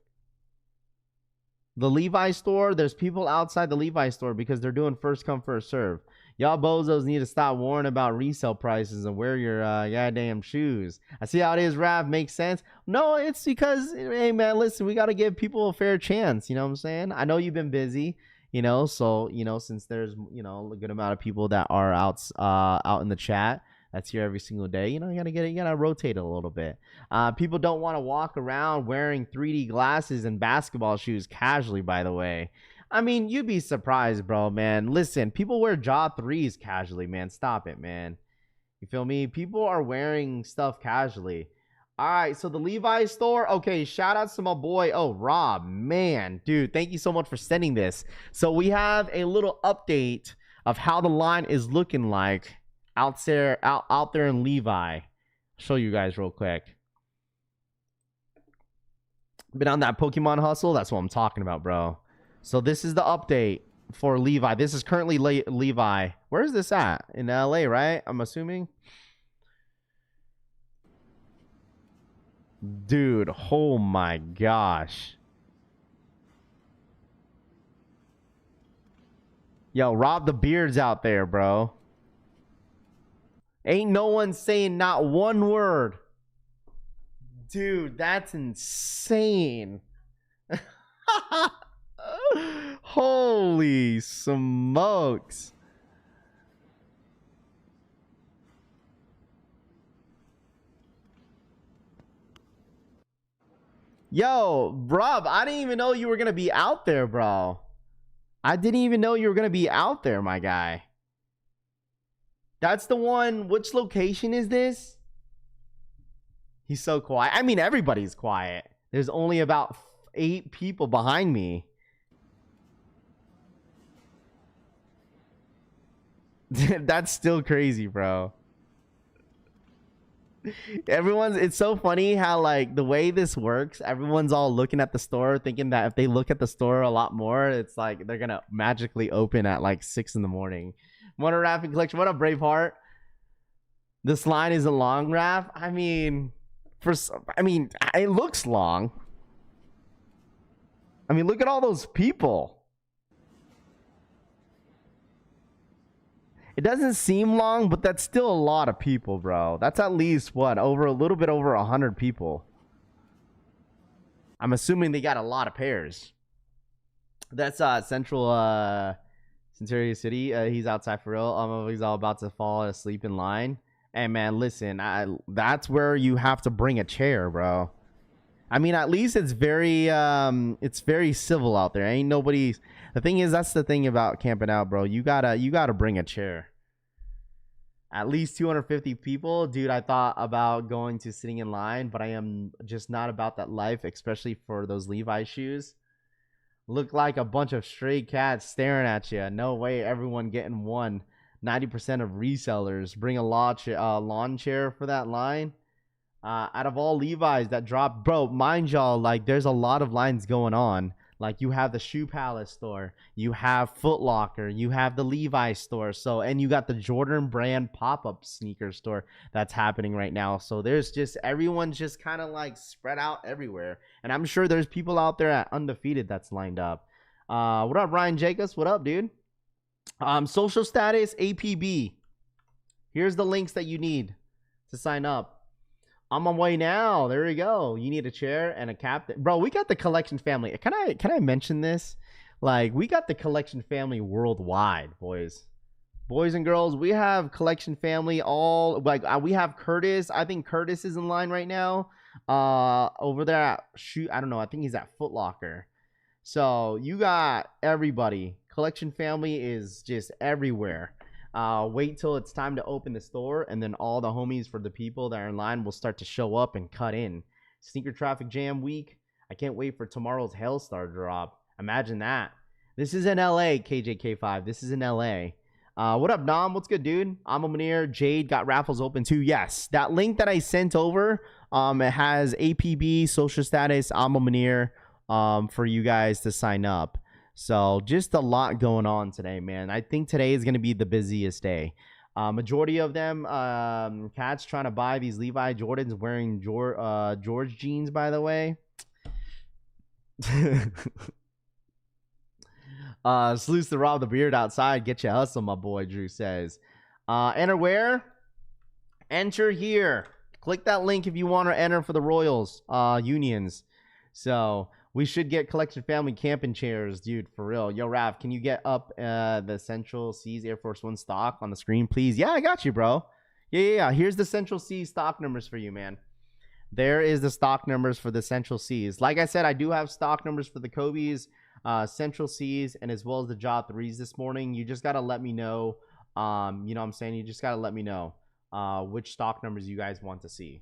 The Levi store, there's people outside the Levi store because they're doing first come, first serve. Y'all bozos need to stop worrying about resale prices and wear your goddamn shoes. I see how it is, Raph. Makes sense. No, it's because, hey, man, listen, we got to give people a fair chance. You know what I'm saying? I know you've been busy, so, since there's, a good amount of people that are out in the chat that's here every single day, you gotta rotate it a little bit. People don't want to walk around wearing 3D glasses and basketball shoes casually, by the way. I mean, you'd be surprised, bro, man. Listen, people wear Jaw 3s casually, man. Stop it, man. You feel me? People are wearing stuff casually. All right, so the Levi's store. Okay, shout out to my boy, Rob. Man, dude, thank you so much for sending this. So we have a little update of how the line is looking like out there in Levi. I'll show you guys real quick. Been on that Pokemon hustle? That's what I'm talking about, bro. So this is the update for Levi. This is currently Levi. Where is this at? In LA, right? I'm assuming. Dude, oh my gosh. Yo, Rob the Beard's out there, bro. Ain't no one saying not one word. Dude, that's insane. Holy smokes. Yo, Rob, I didn't even know you were going to be out there, bro. I didn't even know you were going to be out there, my guy. That's the one. Which location is this? He's so quiet. I mean, everybody's quiet. There's only about 8 people behind me. That's still crazy, bro. It's so funny how, like, the way this works, everyone's all looking at the store thinking that if they look at the store a lot more, it's like they're gonna magically open at like 6 in the morning. What a Rapping Collection. What up, Braveheart? This line isn't long, Raph. I mean, it looks long. I mean, look at all those people. It doesn't seem long, but that's still a lot of people, bro. That's at least, what, a little bit over 100 people. I'm assuming they got a lot of pairs. That's Central Centuria City. He's outside for real. He's all about to fall asleep in line. And man, listen, that's where you have to bring a chair, bro. I mean, at least it's very civil out there. Ain't nobody's. The thing is, that's the thing about camping out, bro. You gotta bring a chair. At least 250 people, dude. I thought about going to sitting in line, but I am just not about that life, especially for those Levi shoes. Look like a bunch of stray cats staring at you. No way, everyone getting one. 90% of resellers bring a lawn chair for that line. Out of all Levi's that dropped, bro, mind y'all, like, there's a lot of lines going on. Like, you have the Shoe Palace store, you have Foot Locker, you have the Levi store, and you got the Jordan brand pop-up sneaker store that's happening right now. So there's just, everyone's just kind of like spread out everywhere. And I'm sure there's people out there at Undefeated that's lined up. What up, Ryan Jacobs? What up, dude? Social status, APB. Here's the links that you need to sign up. I'm on my way now. There we go. You need a chair and a captain. Bro, we got the collection family. Can I mention this? Like, we got the collection family worldwide, boys. Boys and girls, we have collection family all, like, we have Curtis. I think Curtis is in line right now. Over there at I don't know. I think he's at Foot Locker. So you got everybody. Collection family is just everywhere. Wait till it's time to open the store, and then all the homies for the people that are in line will start to show up and cut in. Sneaker Traffic Jam Week. I can't wait for tomorrow's Hellstar drop. Imagine that. This is in LA, KJK5. This is in LA. What up, Nam? What's good, dude? I'm Munir. Jade got raffles open too. Yes, that link that I sent over, it has APB, social status, I'm Munir, for you guys to sign up. So just a lot going on today, man. I think today is going to be the busiest day. Majority of them, cats trying to buy these Levi Jordans wearing George jeans, by the way. Salutes to Rob the Beard outside. Get your hustle, my boy, Drew says. Enter where? Enter here. Click that link if you want to enter for the Royals unions. So we should get Collection Family camping chairs, dude, for real. Yo, Rav, can you get up the Central Seas Air Force One stock on the screen, please? Yeah, I got you, bro. Yeah. Here's the Central Seas stock numbers for you, man. There is the stock numbers for the Central Seas. Like I said, I do have stock numbers for the Kobe's, Central Seas, and as well as the Jaw 3s this morning. You just got to let me know. You know what I'm saying? You just got to let me know which stock numbers you guys want to see.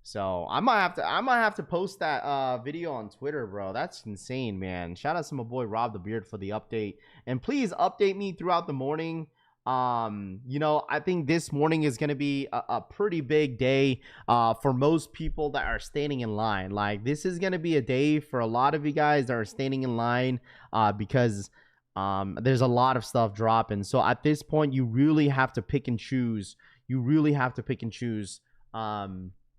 So I might have to post that video on Twitter, bro. That's insane, man. Shout out to my boy Rob the Beard for the update. And please update me throughout the morning. You know, I think this morning is going to be a pretty big day for most people that are standing in line. Like, this is going to be a day for a lot of you guys that are standing in line because there's a lot of stuff dropping. So at this point, you really have to pick and choose.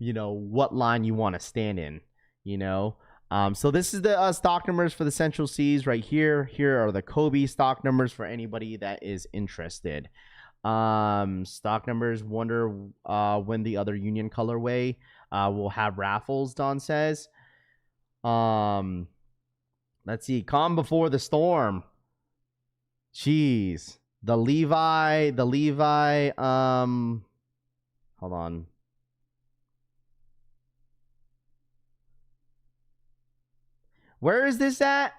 You know, what line you want to stand in, you know. So this is the stock numbers for the Central Seas right here. Here are the Kobe stock numbers for anybody that is interested. Stock numbers, wonder when the other Union colorway will have raffles, Don says. Let's see. Calm before the storm. Jeez. The Levi, hold on. Where is this at?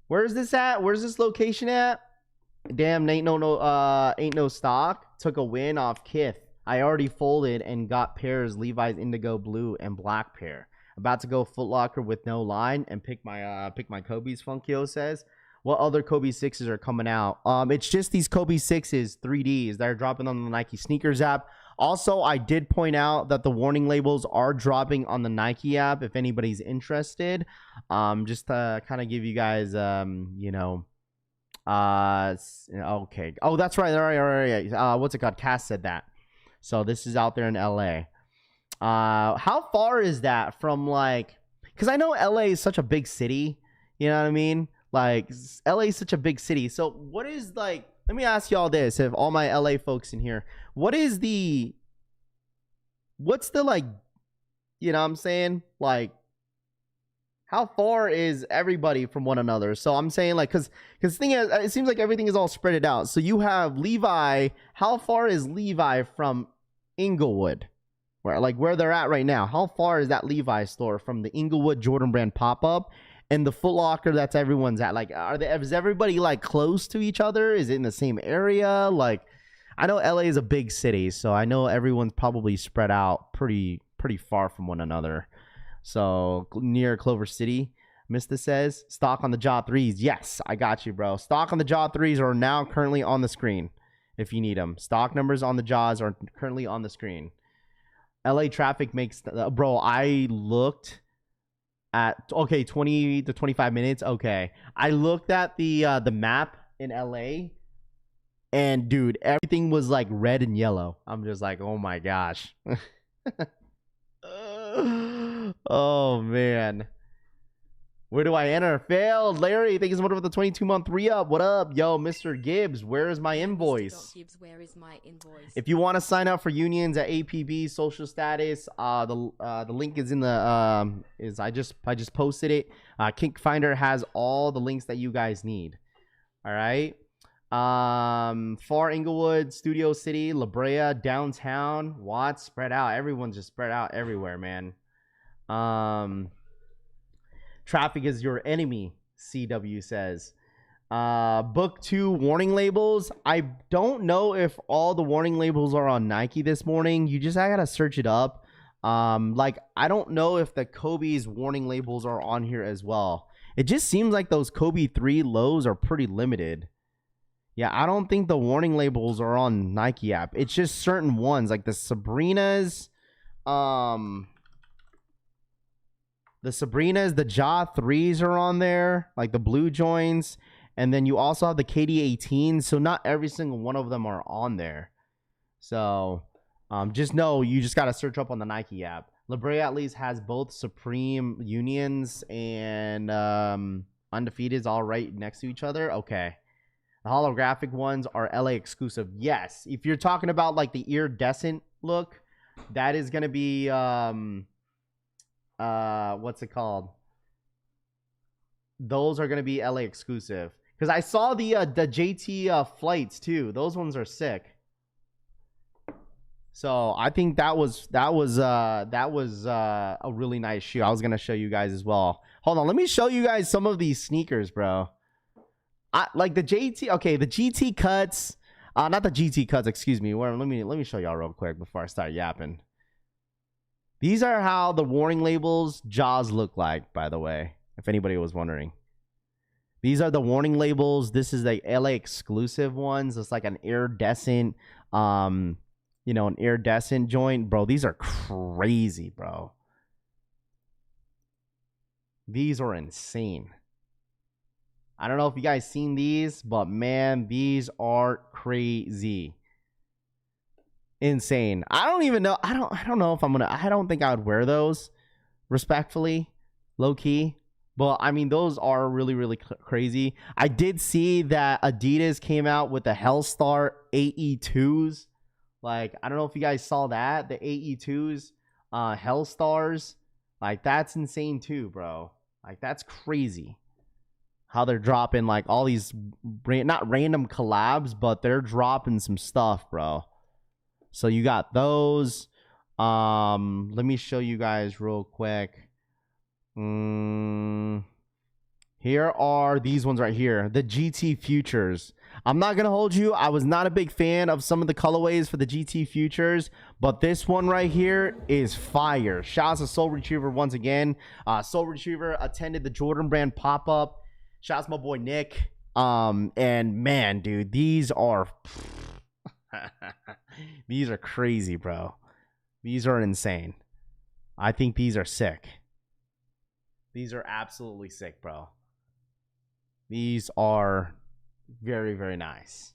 Where is this at? Where's this location at? Damn, ain't no stock. Took a win off Kith. I already folded and got pairs Levi's Indigo Blue and Black pair. About to go Foot Locker with no line and pick my Kobe's. Funkio says. What other Kobe 6s are coming out? It's just these Kobe 6s 3Ds that are dropping on the Nike sneakers app. Also, I did point out that the warning labels are dropping on the Nike app if anybody's interested. Just to kind of give you guys, you know, okay. Oh, that's right. All right. What's it called? Cass said that. So this is out there in LA. How far is that from, like, because I know LA is such a big city. You know what I mean? Like, LA is such a big city. So what is, like, let me ask y'all this, if all my LA folks in here, what's the, like, you know what I'm saying? Like, how far is everybody from one another? So I'm saying, like, because the thing is, it seems like everything is all spread out. So you have Levi. How far is Levi from Inglewood? Where they're at right now? How far is that Levi store from the Inglewood Jordan Brand pop-up? And the Foot Locker that's everyone's at, like, is everybody, like, close to each other? Is it in the same area? Like, I know LA is a big city, so I know everyone's probably spread out pretty far from one another. So near Clover City, Mista says, stock on the Jaw 3s. Yes, I got you, bro. Stock on the Jaw 3s are now currently on the screen if you need them. Stock numbers on the Jaws are currently on the screen. LA traffic makes, bro, I looked at 20 to 25 minutes. Okay, I looked at the map in LA, and dude, everything was like red and yellow. I'm just like, oh my gosh. Oh man, where do I enter? Failed. Larry, thank you so much for the 22-month re-up. What up, yo, Mr. Gibbs? Where is my invoice? Gibbs, where is my invoice? If you want to sign up for unions at APB social status, the link is in the I just posted it. Kink Finder has all the links that you guys need. All right. Far Inglewood, Studio City, La Brea, downtown, Watts, spread out. Everyone's just spread out everywhere, man. Traffic is your enemy, CW says. Book 2 warning labels. I don't know if all the warning labels are on Nike this morning. I gotta search it up. Like, I don't know if the Kobe's warning labels are on here as well. It just seems like those Kobe 3 lows are pretty limited. Yeah, I don't think the warning labels are on Nike app. It's just certain ones, like the Sabrinas, the Jaw 3s are on there, like the blue joints. And then you also have the KD 18s. So not every single one of them are on there. So just know you just got to search up on the Nike app. La Brea at least has both Supreme Unions and Undefeateds all right next to each other. Okay. The holographic ones are LA exclusive. Yes. If you're talking about like the iridescent look, that is going to be what's it called? Those are going to be LA exclusive. Cuz I saw the JT flights too. Those ones are sick. So I think that was a really nice shoe. I was gonna show you guys as well. Hold on, let me show you guys some of these sneakers, bro. I like the JT. Okay, the GT cuts. Not the GT cuts. Excuse me. Let me show y'all real quick before I start yapping. These are how the warning labels Jaws look like, by the way. If anybody was wondering, these are the warning labels. This is the LA exclusive ones. It's like an iridescent you know, an iridescent joint. Bro, these are crazy, bro. These are insane. I don't know if you guys seen these, but man, these are crazy. Insane. I don't even know. I don't know if I don't think I would wear those, respectfully, low key. But I mean, those are really, really crazy. I did see that Adidas came out with the Hellstar AE2s. Like, I don't know if you guys saw that. The AE2s, Hellstars. Like, that's insane too, bro. Like, that's crazy. How they're dropping, like, all these, not random collabs, but they're dropping some stuff, bro. So, you got those. Let me show you guys real quick. Here are these ones right here. The GT Futures. I'm not going to hold you. I was not a big fan of some of the colorways for the GT Futures, but this one right here is fire. Shout out to Soul Retriever once again. Soul Retriever attended the Jordan Brand pop-up. Shout out to my boy Nick. And man, dude, these are these are crazy, bro. These are insane. I think these are sick. These are absolutely sick, bro. These are very, very nice.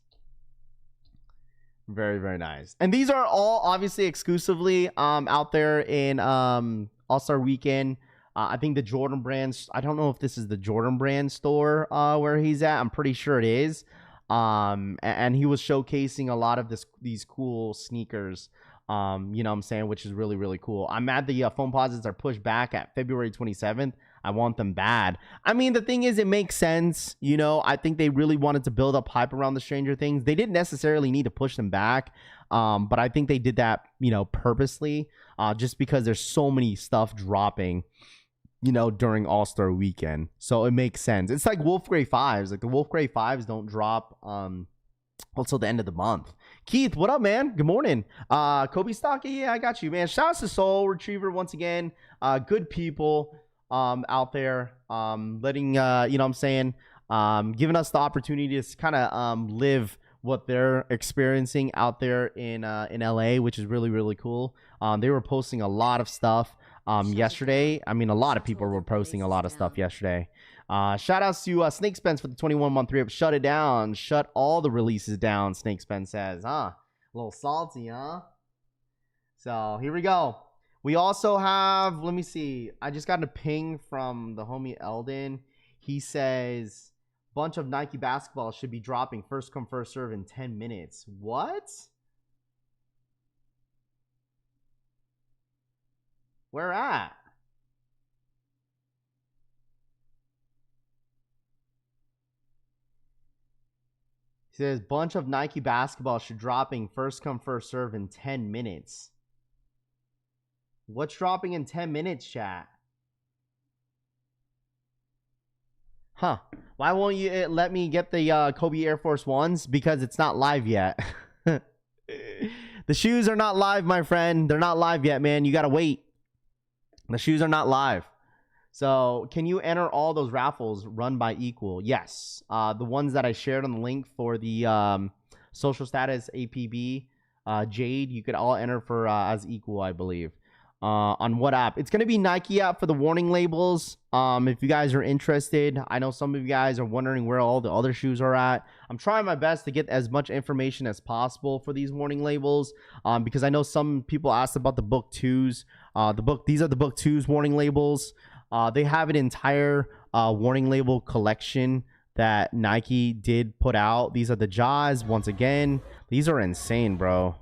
Very, very nice. And these are all obviously exclusively out there in All-Star Weekend. I think the Jordan Brand, I don't know if this is the Jordan Brand store where he's at. I'm pretty sure it is. And he was showcasing a lot of these cool sneakers. You know what I'm saying, which is really, really cool. I'm mad the phone posits are pushed back at February 27th. I want them bad. I mean, the thing is, it makes sense. You know, I think they really wanted to build up hype around the Stranger Things. They didn't necessarily need to push them back. But I think they did that, you know, purposely, just because there's so many stuff dropping, you know, during All-Star Weekend. So it makes sense. It's like Wolf Grey 5s. Like the Wolf Grey 5s don't drop until the end of the month. Keith, what up, man? Good morning. Kobe Stock, yeah, I got you, man. Shout out to Soul Retriever once again. Good people out there, letting you know what I'm saying, giving us the opportunity to kind of live what they're experiencing out there in LA, which is really, really cool. They were posting a lot of stuff yesterday. I mean, a lot of people were posting a lot of stuff yesterday. Shout outs to Snake Spence for the 21-month re-up. Shut it down. Shut all the releases down, Snake Spence says. A little salty, huh? So here we go. We also have, let me see. I just got a ping from the homie Eldon. He says, bunch of Nike basketball should be dropping first come, first serve in 10 minutes. What? Where at? He says, bunch of Nike basketball should dropping first come, first serve in 10 minutes. What's dropping in 10 minutes, chat? Huh. Why won't you let me get the Kobe Air Force Ones? Because it's not live yet. The shoes are not live, my friend. They're not live yet, man. You got to wait. The shoes are not live. So can you enter all those raffles run by Equal? Yes. The ones that I shared on the link for the social status APB, Jade, you could all enter for as Equal, I believe. On what app? It's gonna be Nike app for the warning labels. If you guys are interested, I know some of you guys are wondering where all the other shoes are at. I'm trying my best to get as much information as possible for these warning labels. Because I know some people asked about the book 2s. These are the book 2s warning labels. They have an entire warning label collection that Nike did put out. These are the Jaws. Once again, these are insane, bro.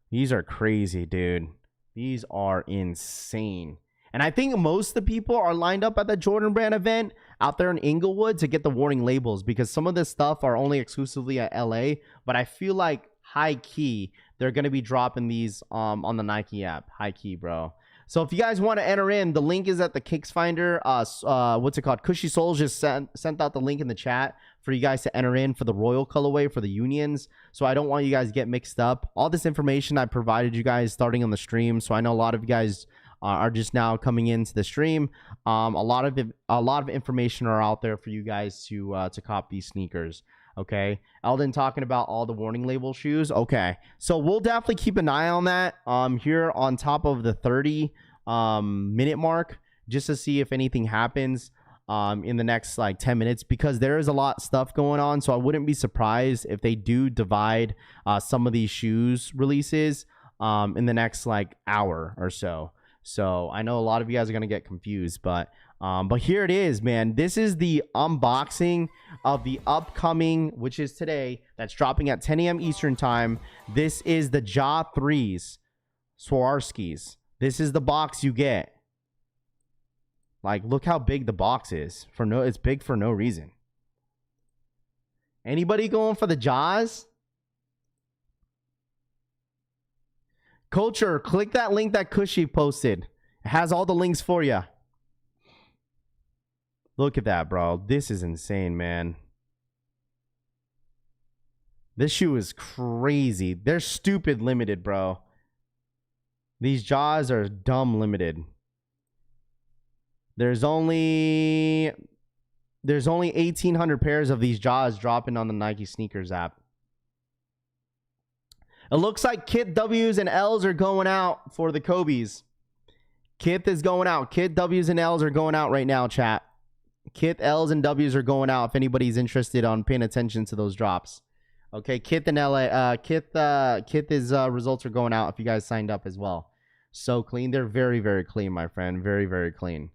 These are crazy, dude. These are insane. And I think most of the people are lined up at the Jordan Brand event out there in Inglewood to get the warning labels, because some of this stuff are only exclusively at LA. But I feel like high key, they're going to be dropping these on the Nike app. High key, bro. So if you guys want to enter in, the link is at the Kicks Finder. What's it called? Cushy Souls just sent out the link in the chat for you guys to enter in for the Royal colorway for the Unions. So I don't want you guys to get mixed up. All this information I provided you guys starting on the stream. So I know a lot of you guys are just now coming into the stream. A lot of information are out there for you guys to cop these sneakers. Okay, Eldon talking about all the warning label shoes. Okay, so we'll definitely keep an eye on that here on top of the 30 minute mark, just to see if anything happens in the next like 10 minutes, because there is a lot of stuff going on. So I wouldn't be surprised if they do divide some of these shoes releases in the next like hour or so. So I know a lot of you guys are gonna get confused, but here it is, man. This is the unboxing of the upcoming, which is today, that's dropping at 10 a.m. Eastern time. This is the Ja 3s Swarovskis. This is the box you get. Like, look how big the box is. It's big for no reason. Anybody going for the Jaws? Culture, click that link that Cushy posted. It has all the links for you. Look at that, bro. This is insane, man. This shoe is crazy. They're stupid limited, bro. These Jaws are dumb limited. There's only 1,800 pairs of these Jaws dropping on the Nike sneakers app. It looks like Kit W's and L's are going out for the Kobe's. Kit is going out. Kit W's and L's are going out right now, chat. Kit L's and W's are going out if anybody's interested on paying attention to those drops. Okay, Kit and LA, Kit is results are going out if you guys signed up as well. So clean. They're very, very clean, my friend. Very, very clean.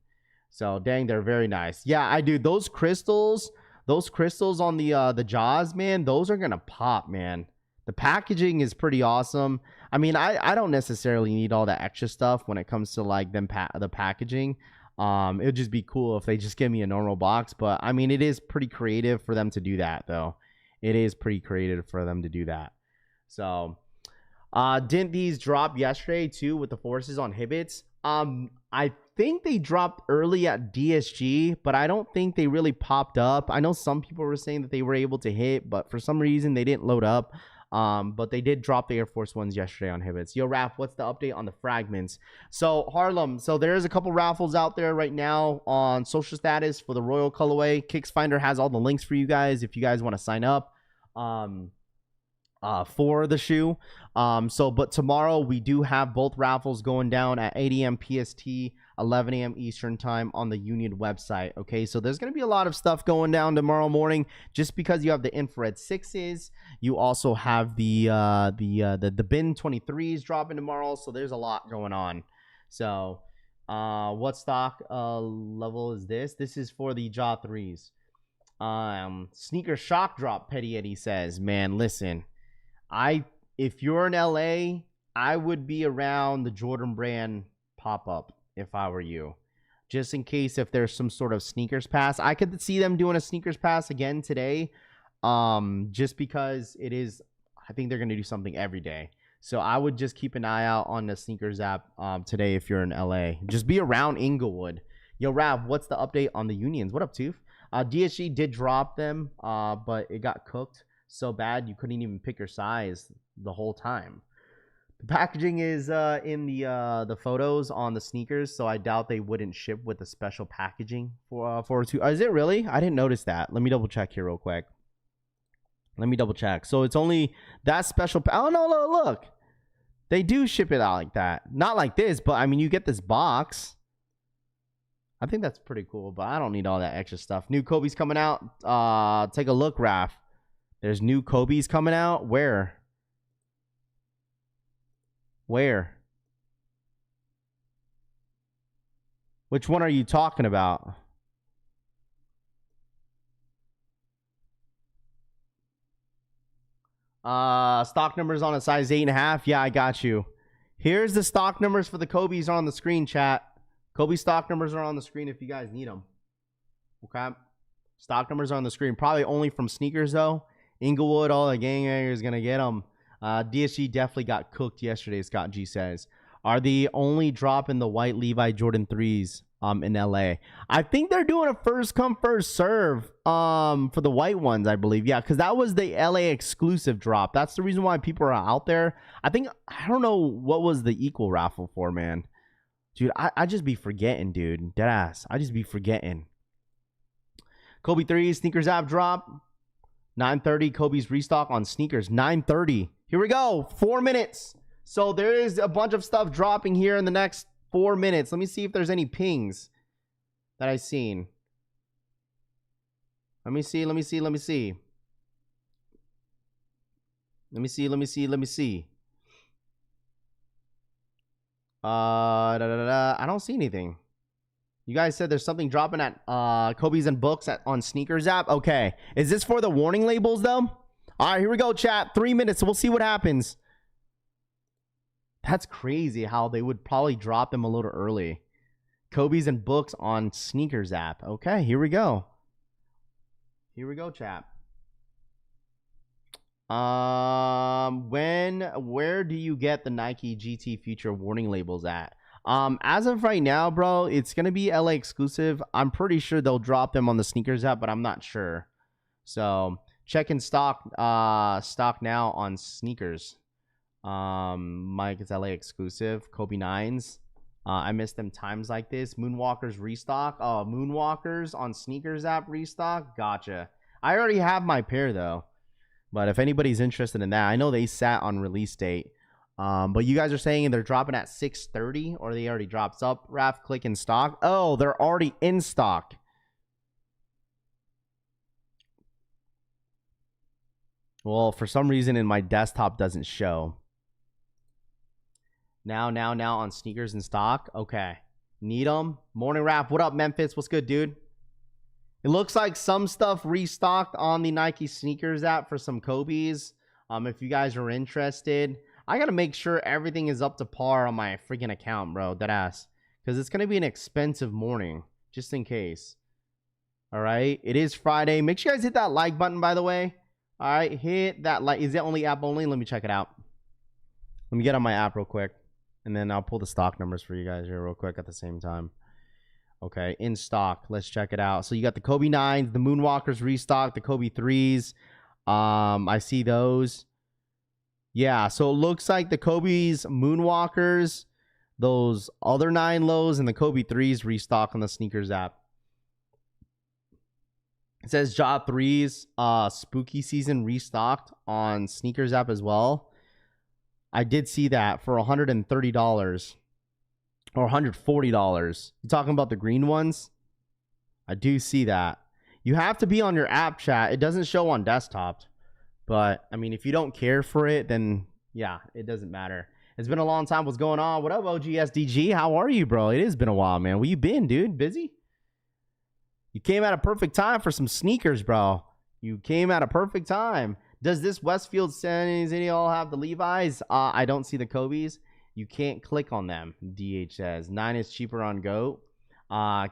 So dang, they're very nice. Yeah, I do. Those crystals on the Jaws, man, those are gonna pop, man. The packaging is pretty awesome. I mean, I don't necessarily need all that extra stuff when it comes to like the packaging. It would just be cool if they just give me a normal box. But I mean, it is pretty creative for them to do that, though. It is pretty creative for them to do that. So, didn't these drop yesterday too with the forces on Hibbits? I think they dropped early at DSG, but I don't think they really popped up. I know some people were saying that they were able to hit, but for some reason they didn't load up. But they did drop the Air Force Ones yesterday on Hibbits. Yo, Raph, what's the update on the fragments? So, Harlem, so there's a couple raffles out there right now on social status for the Royal colorway. Kicks Finder has all the links for you guys if you guys want to sign up for the shoe. But tomorrow we do have both raffles going down at 8 a.m. PST, 11 a.m. Eastern time on the Union website. Okay, so there's going to be a lot of stuff going down tomorrow morning, just because you have the infrared 6s. You also have the bin 23s dropping tomorrow. So there's a lot going on. So what stock level is this? This is for the Ja 3s. Sneaker shock drop, Petty Eddie says, man, listen, if you're in LA, I would be around the Jordan Brand pop-up if I were you, just in case if there's some sort of sneakers pass. I could see them doing a sneakers pass again today, just because it is, I think they're going to do something every day. So I would just keep an eye out on the sneakers app today if you're in LA. Just be around Inglewood. Yo, Rav, what's the update on the Unions? What up, Toof? DSG did drop them, but it got cooked so bad you couldn't even pick your size the whole time. The packaging is in the photos on the sneakers, so I doubt they wouldn't ship with the special packaging for two. Is it really? I didn't notice that. Let me double check here real quick. Let me double check. So it's only that special. Oh no, look. They do ship it out like that. Not like this, but I mean, you get this box. I think that's pretty cool, but I don't need all that extra stuff. New Kobe's coming out. Take a look, Raph. There's new Kobe's coming out. Where? Where? Which one are you talking about? Stock numbers on a size 8.5. Yeah, I got you. Here's the stock numbers for the Kobe's on the screen, chat. Kobe stock numbers are on the screen if you guys need them. Okay. Stock numbers are on the screen. Probably only from sneakers, though. Inglewood, all the gang is going to get them. DSG definitely got cooked yesterday, Scott G says. Are the only drop in the white Levi Jordan 3s in LA? I think they're doing a first come, first serve for the white ones, I believe. Yeah, because that was the LA exclusive drop. That's the reason why people are out there. I don't know what was the equal raffle for, man. Dude, I just be forgetting, dude. Deadass. I just be forgetting. Kobe 3s, sneakers app drop. 9:30, Kobe's restock on sneakers. 9:30. Here we go. 4 minutes. So there is a bunch of stuff dropping here in the next 4 minutes. Let me see if there's any pings that I've seen. Let me see. I don't see anything. You guys said there's something dropping at Kobe's and Books on sneakers app. Okay. Is this for the warning labels, though? All right, here we go, chat. 3 minutes. We'll see what happens. That's crazy how they would probably drop them a little early. Kobe's and Books on sneakers app. Okay, here we go. Here we go, chat. Where do you get the Nike GT Future warning labels at? As of right now, bro, it's gonna be LA exclusive. I'm pretty sure they'll drop them on the sneakers app, but I'm not sure. So check in stock now on sneakers. Mike, it's LA exclusive. Kobe 9s. I miss them times like this. Moonwalkers restock. Oh, Moonwalkers on sneakers app restock. Gotcha. I already have my pair though. But if anybody's interested in that, I know they sat on release date. But you guys are saying they're dropping at 6:30 or they already dropped up. Raph, click in stock. Oh, they're already in stock. Well, for some reason in my desktop doesn't show. Now on sneakers in stock. Okay. Need them. Morning Raph. What up, Memphis? What's good, dude? It looks like some stuff restocked on the Nike sneakers app for some Kobe's. If you guys are interested, I got to make sure everything is up to par on my freaking account, bro. Deadass. Because it's going to be an expensive morning, just in case. All right. It is Friday. Make sure you guys hit that like button, by the way. All right. Hit that like. Is it only app only? Let me check it out. Let me get on my app real quick. And then I'll pull the stock numbers for you guys here real quick at the same time. Okay, in stock. Let's check it out. So you got the Kobe 9s, the Moonwalkers restock, the Kobe 3s. I see those. Yeah, so it looks like the Kobe's Moonwalkers, those other 9 lows, and the Kobe 3s restock on the sneakers app. It says Job 3s, spooky season restocked on sneakers app as well. I did see that for $130 or $140. You talking about the green ones? I do see that. You have to be on your app, chat. It doesn't show on desktop. But, I mean, if you don't care for it, then, yeah, it doesn't matter. It's been a long time. What's going on? What up, OGSDG? How are you, bro? It has been a while, man. Where you been, dude? Busy? You came at a perfect time for some sneakers, bro. You came at a perfect time. Does this Westfield City all have the Levi's? I don't see the Kobe's. You can't click on them, DH says. 9 is cheaper on GOAT.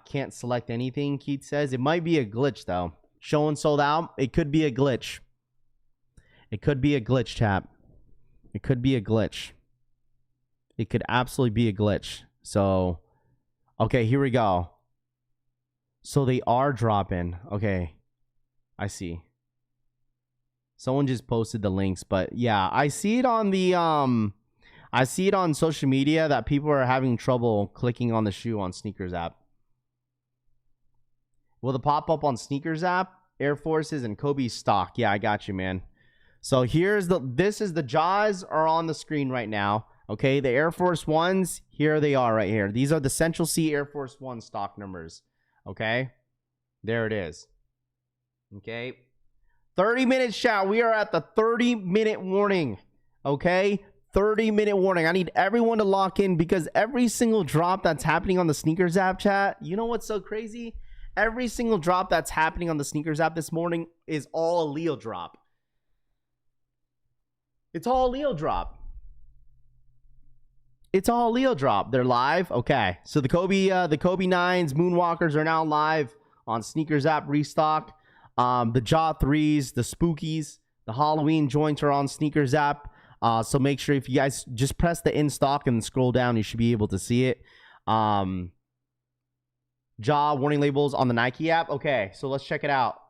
Can't select anything, Keith says. It might be a glitch, though. Showing sold out. It could be a glitch. It could be a glitch, chap. It could be a glitch. It could absolutely be a glitch. So, okay, here we go. So they are dropping. Okay, I see. Someone just posted the links, but yeah, I see it on the I see it on social media that people are having trouble clicking on the shoe on sneakers app. Will the pop up on sneakers app? Air Forces and Kobe stock. Yeah, I got you, man. So this is the Jaws are on the screen right now. Okay, the Air Force Ones, here they are right here. These are the Central C Air Force One stock numbers. Okay, there it is. Okay, 30 minutes, chat. We are at the 30-minute warning. Okay, 30-minute warning. I need everyone to lock in because every single drop that's happening on the Sneakers app, chat, you know what's so crazy? Every single drop that's happening on the Sneakers app this morning is all a Leo drop. It's all a Leo drop. It's all a Leo drop. They're live. Okay. So the Kobe 9s, Moonwalkers are now live on Sneakers app restock. The Jaw 3s, the Spookies, the Halloween joints are on Sneakers app. So make sure if you guys just press the in stock and scroll down, you should be able to see it. Jaw warning labels on the Nike app. Okay, so let's check it out.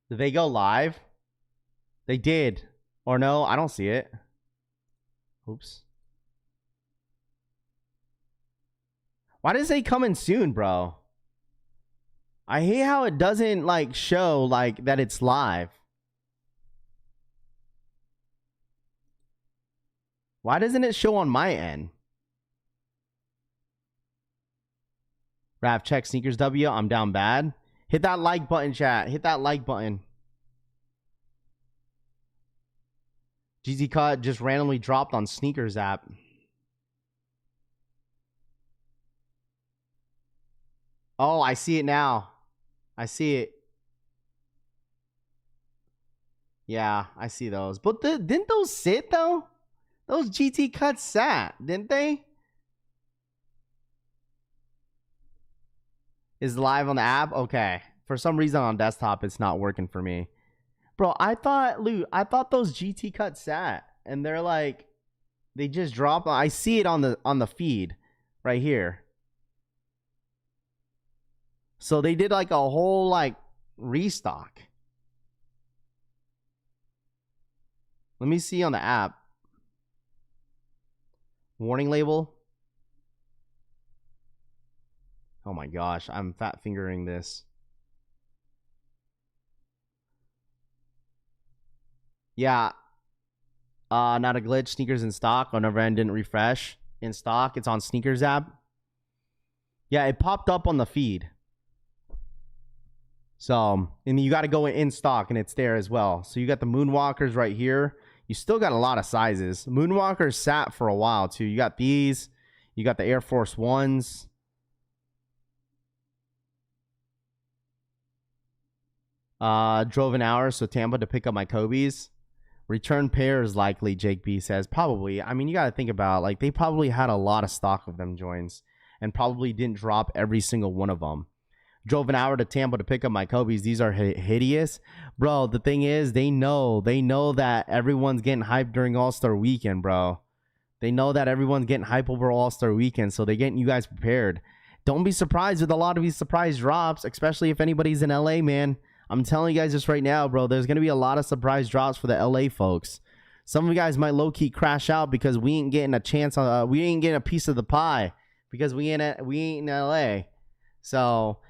Did they go live? They did. Or no, I don't see it. Oops. Why does it say coming soon, bro? I hate how it doesn't like show like that it's live. Why doesn't it show on my end? Raph, check Sneakers W. I'm down bad. Hit that like button, chat. Hit that like button. GZ Cut just randomly dropped on Sneakers app. Oh, I see it now. I see it. Yeah, I see those. But didn't those sit, though? Those GT cuts sat, didn't they? Is live on the app? Okay. For some reason on desktop, it's not working for me. Bro, I thought those GT cuts sat. And they're like, they just dropped. I see it on the feed right here. So they did like a whole like restock. Let me see on the app. Warning label. Oh my gosh, I'm fat fingering this. Yeah. Not a glitch. Sneakers in stock. Oh, never end didn't refresh. In stock. It's on Sneakers app. Yeah, it popped up on the feed. So, and you got to go in stock and it's there as well. So you got the Moonwalkers right here. You still got a lot of sizes. Moonwalkers sat for a while too. You got these. You got the Air Force Ones. Drove an hour, so Tampa to pick up my Kobe's. Return pair is likely, Jake B says. Probably. I mean, you got to think about, like, they probably had a lot of stock of them joints and probably didn't drop every single one of them. Drove an hour to Tampa to pick up my Kobe's. These are hideous. Bro, the thing is, they know that everyone's getting hyped during All-Star Weekend, bro. They know that everyone's getting hyped over All-Star Weekend, so they're getting you guys prepared. Don't be surprised with a lot of these surprise drops, especially if anybody's in LA, man. I'm telling you guys this right now, bro. There's going to be a lot of surprise drops for the LA folks. Some of you guys might low-key crash out because we ain't getting a chance. We ain't getting a piece of the pie because we ain't in LA. So,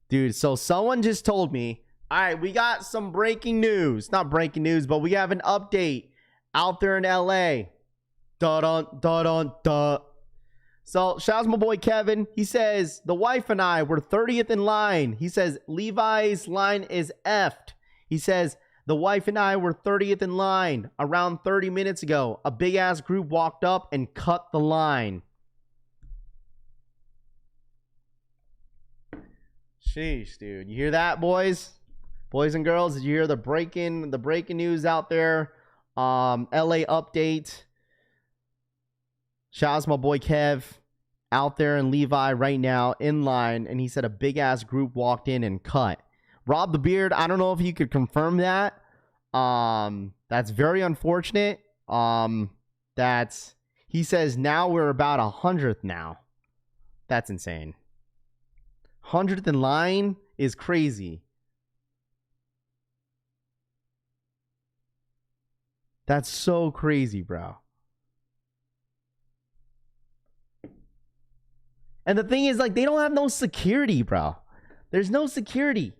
dude, so someone just told me, all right, we got some breaking news. Not breaking news, but we have an update out there in LA. Da-dun. So, shout out to my boy Kevin. He says, the wife and I were 30th in line. He says, Levi's line is effed. He says, the wife and I were 30th in line. Around 30 minutes ago, a big-ass group walked up and cut the line. Sheesh, dude. You hear that, boys? Boys and girls, did you hear the breaking news out there? LA update. Shout out to my boy Kev out there in Levi right now in line. And he said a big ass group walked in and cut. Rob the Beard, I don't know if you could confirm that. That's very unfortunate. He says now we're about 100th now. That's insane. 100th in line is crazy. That's so crazy, bro. And the thing is, like, they don't have no security, bro. There's no security.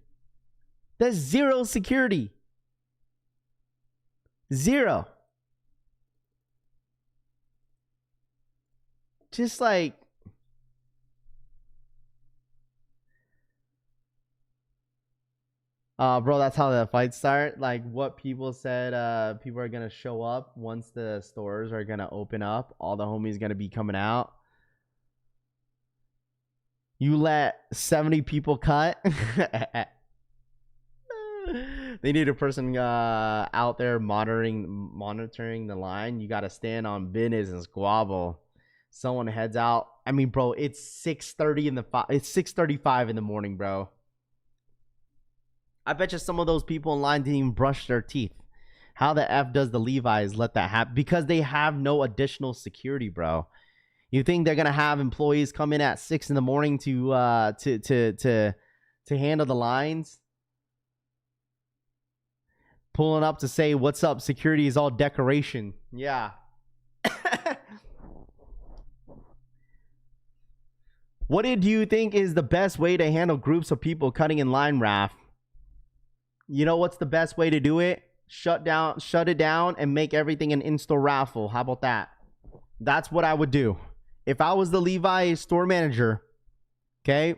There's zero security. Zero. Just like, bro, that's how the fights start. Like what people said, people are gonna show up once the stores are gonna open up. All the homies gonna be coming out. You let 70 people cut. They need a person out there monitoring the line. You got to stand on business and squabble. Someone heads out. I mean, bro, it's 6:30 it's 6:35 in the morning, bro. I bet you some of those people in line didn't even brush their teeth. How the F does the Levi's let that happen? Because they have no additional security, bro. You think they're gonna have employees come in at 6 in the morning to handle the lines? Pulling up to say, what's up? Security is all decoration. Yeah. What did you think is the best way to handle groups of people cutting in line, Raph? You know what's the best way to do it? Shut it down, and make everything an in-store raffle. How about that? That's what I would do. If I was the Levi store manager, okay?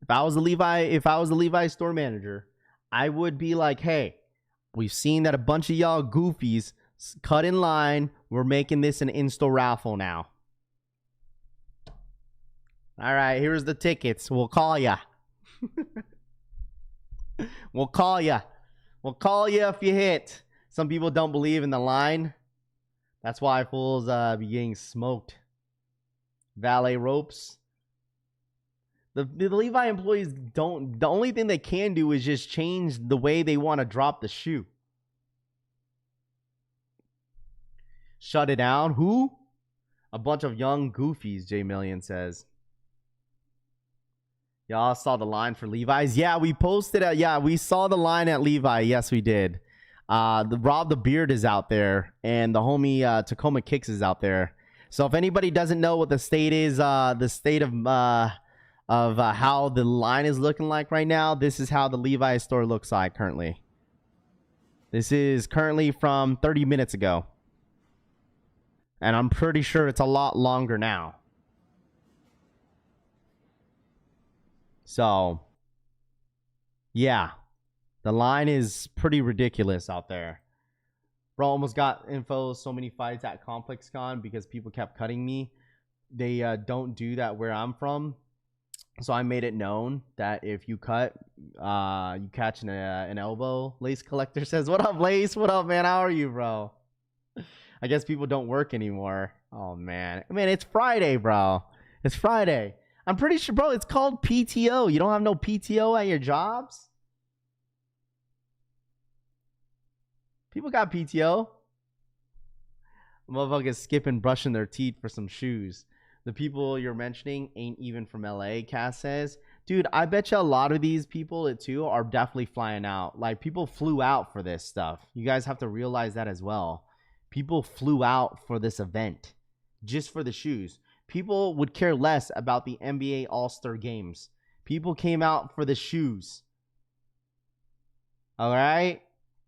If I was the Levi store manager, I would be like, hey, we've seen that a bunch of y'all goofies cut in line. We're making this an in-store raffle now. All right, here's the tickets. We'll call ya. We'll call ya. We'll call you if you hit. Some people don't believe in the line. That's why fools be getting smoked. Valet ropes. The Levi employees don't. The only thing they can do is just change the way they want to drop the shoe. Shut it down. Who? A bunch of young goofies, J Million says. Y'all saw the line for Levi's? Yeah, we posted it. Yeah, we saw the line at Levi. Yes, we did. The Rob the Beard is out there, and the homie Tacoma Kicks is out there. So if anybody doesn't know what the state is, the state of how the line is looking like right now, this is how the Levi store looks like currently. This is currently from 30 minutes ago. And I'm pretty sure it's a lot longer now. So, yeah. The line is pretty ridiculous out there. Bro, almost got info so many fights at ComplexCon because people kept cutting me. They don't do that where I'm from. So I made it known that if you cut, you catch an elbow. Lace Collector says, what up, Lace? What up, man? How are you, bro? I guess people don't work anymore. Oh, man. Man, it's Friday, bro. It's Friday. I'm pretty sure, bro, it's called PTO. You don't have no PTO at your jobs? People got PTO. Motherfuckers skipping brushing their teeth for some shoes. The people you're mentioning ain't even from LA, Cass says. Dude, I bet you a lot of these people too are definitely flying out. Like, people flew out for this stuff. You guys have to realize that as well. People flew out for this event just for the shoes. People would care less about the NBA All-Star games. People came out for the shoes. All right?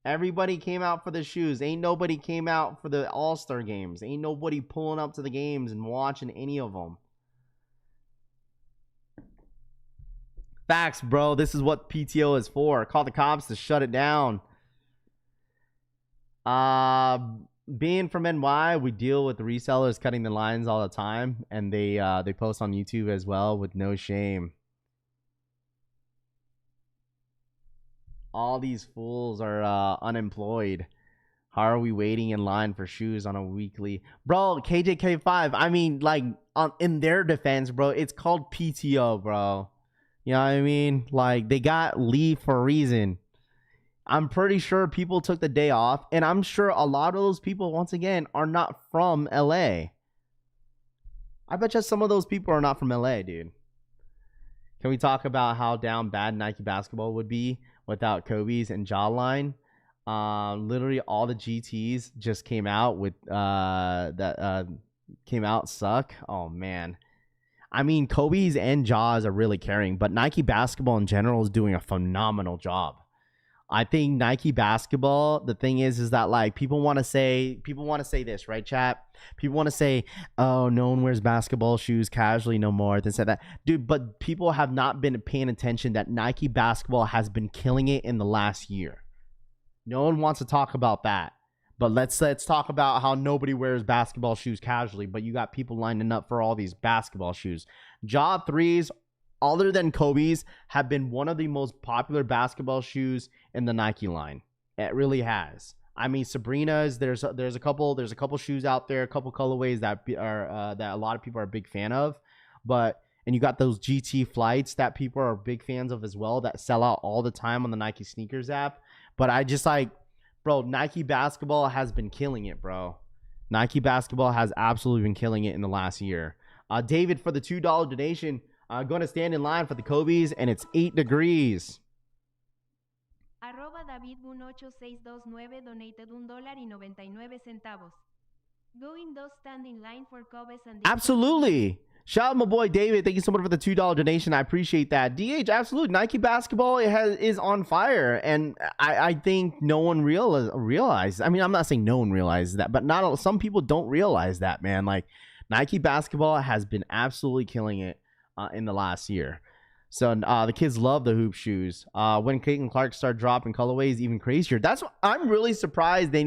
Everybody came out for the shoes. Ain't nobody came out for the All-Star games. Ain't nobody pulling up to the games and watching any of them. Facts, bro. This is what PTO is for. Call the cops to shut it down. Being from NY, we deal with resellers cutting the lines all the time, and they post on YouTube as well with no shame. All these fools are unemployed. How are we waiting in line for shoes on a weekly? Bro, KJK5, I mean, like, in their defense, bro, it's called PTO, bro. You know what I mean? Like, they got leave for a reason. I'm pretty sure people took the day off, and I'm sure a lot of those people, once again, are not from LA. I bet you some of those people are not from LA, dude. Can we talk about how down bad Nike basketball would be without Kobe's and Jawline? Literally all the GTs just came out with came out suck. Oh man. I mean, Kobe's and Jaws are really carrying, but Nike basketball in general is doing a phenomenal job. I think Nike basketball, the thing is that like people want to say this, right, chat? People want to say, oh, no one wears basketball shoes casually no more. This and that. Dude, but people have not been paying attention that Nike basketball has been killing it in the last year. No one wants to talk about that. But let's talk about how nobody wears basketball shoes casually, but you got people lining up for all these basketball shoes. Ja 3s, other than Kobe's, have been one of the most popular basketball shoes in the Nike line. It really has. I mean, Sabrina's. There's a couple shoes out there, a couple colorways that are that a lot of people are a big fan of. And you got those GT flights that people are big fans of as well, that sell out all the time on the Nike sneakers app. But I just like, bro, Nike basketball has been killing it, bro. Nike basketball has absolutely been killing it in the last year. David, for the $2 donation. Going to stand in line for the Kobe's, and it's 8 degrees. @David18629 donated $1.99. Going those stand in line for Kobe's and Absolutely. Shout out my boy David. Thank you so much for the $2 donation. I appreciate that. DH, absolutely. Nike basketball is on fire, and I think no one realized. I mean, I'm not saying no one realizes that, but some people don't realize that, man. Like, Nike basketball has been absolutely killing it in the last year. So the kids love the hoop shoes. When Caitlin Clark started dropping colorways, even crazier. I'm really surprised they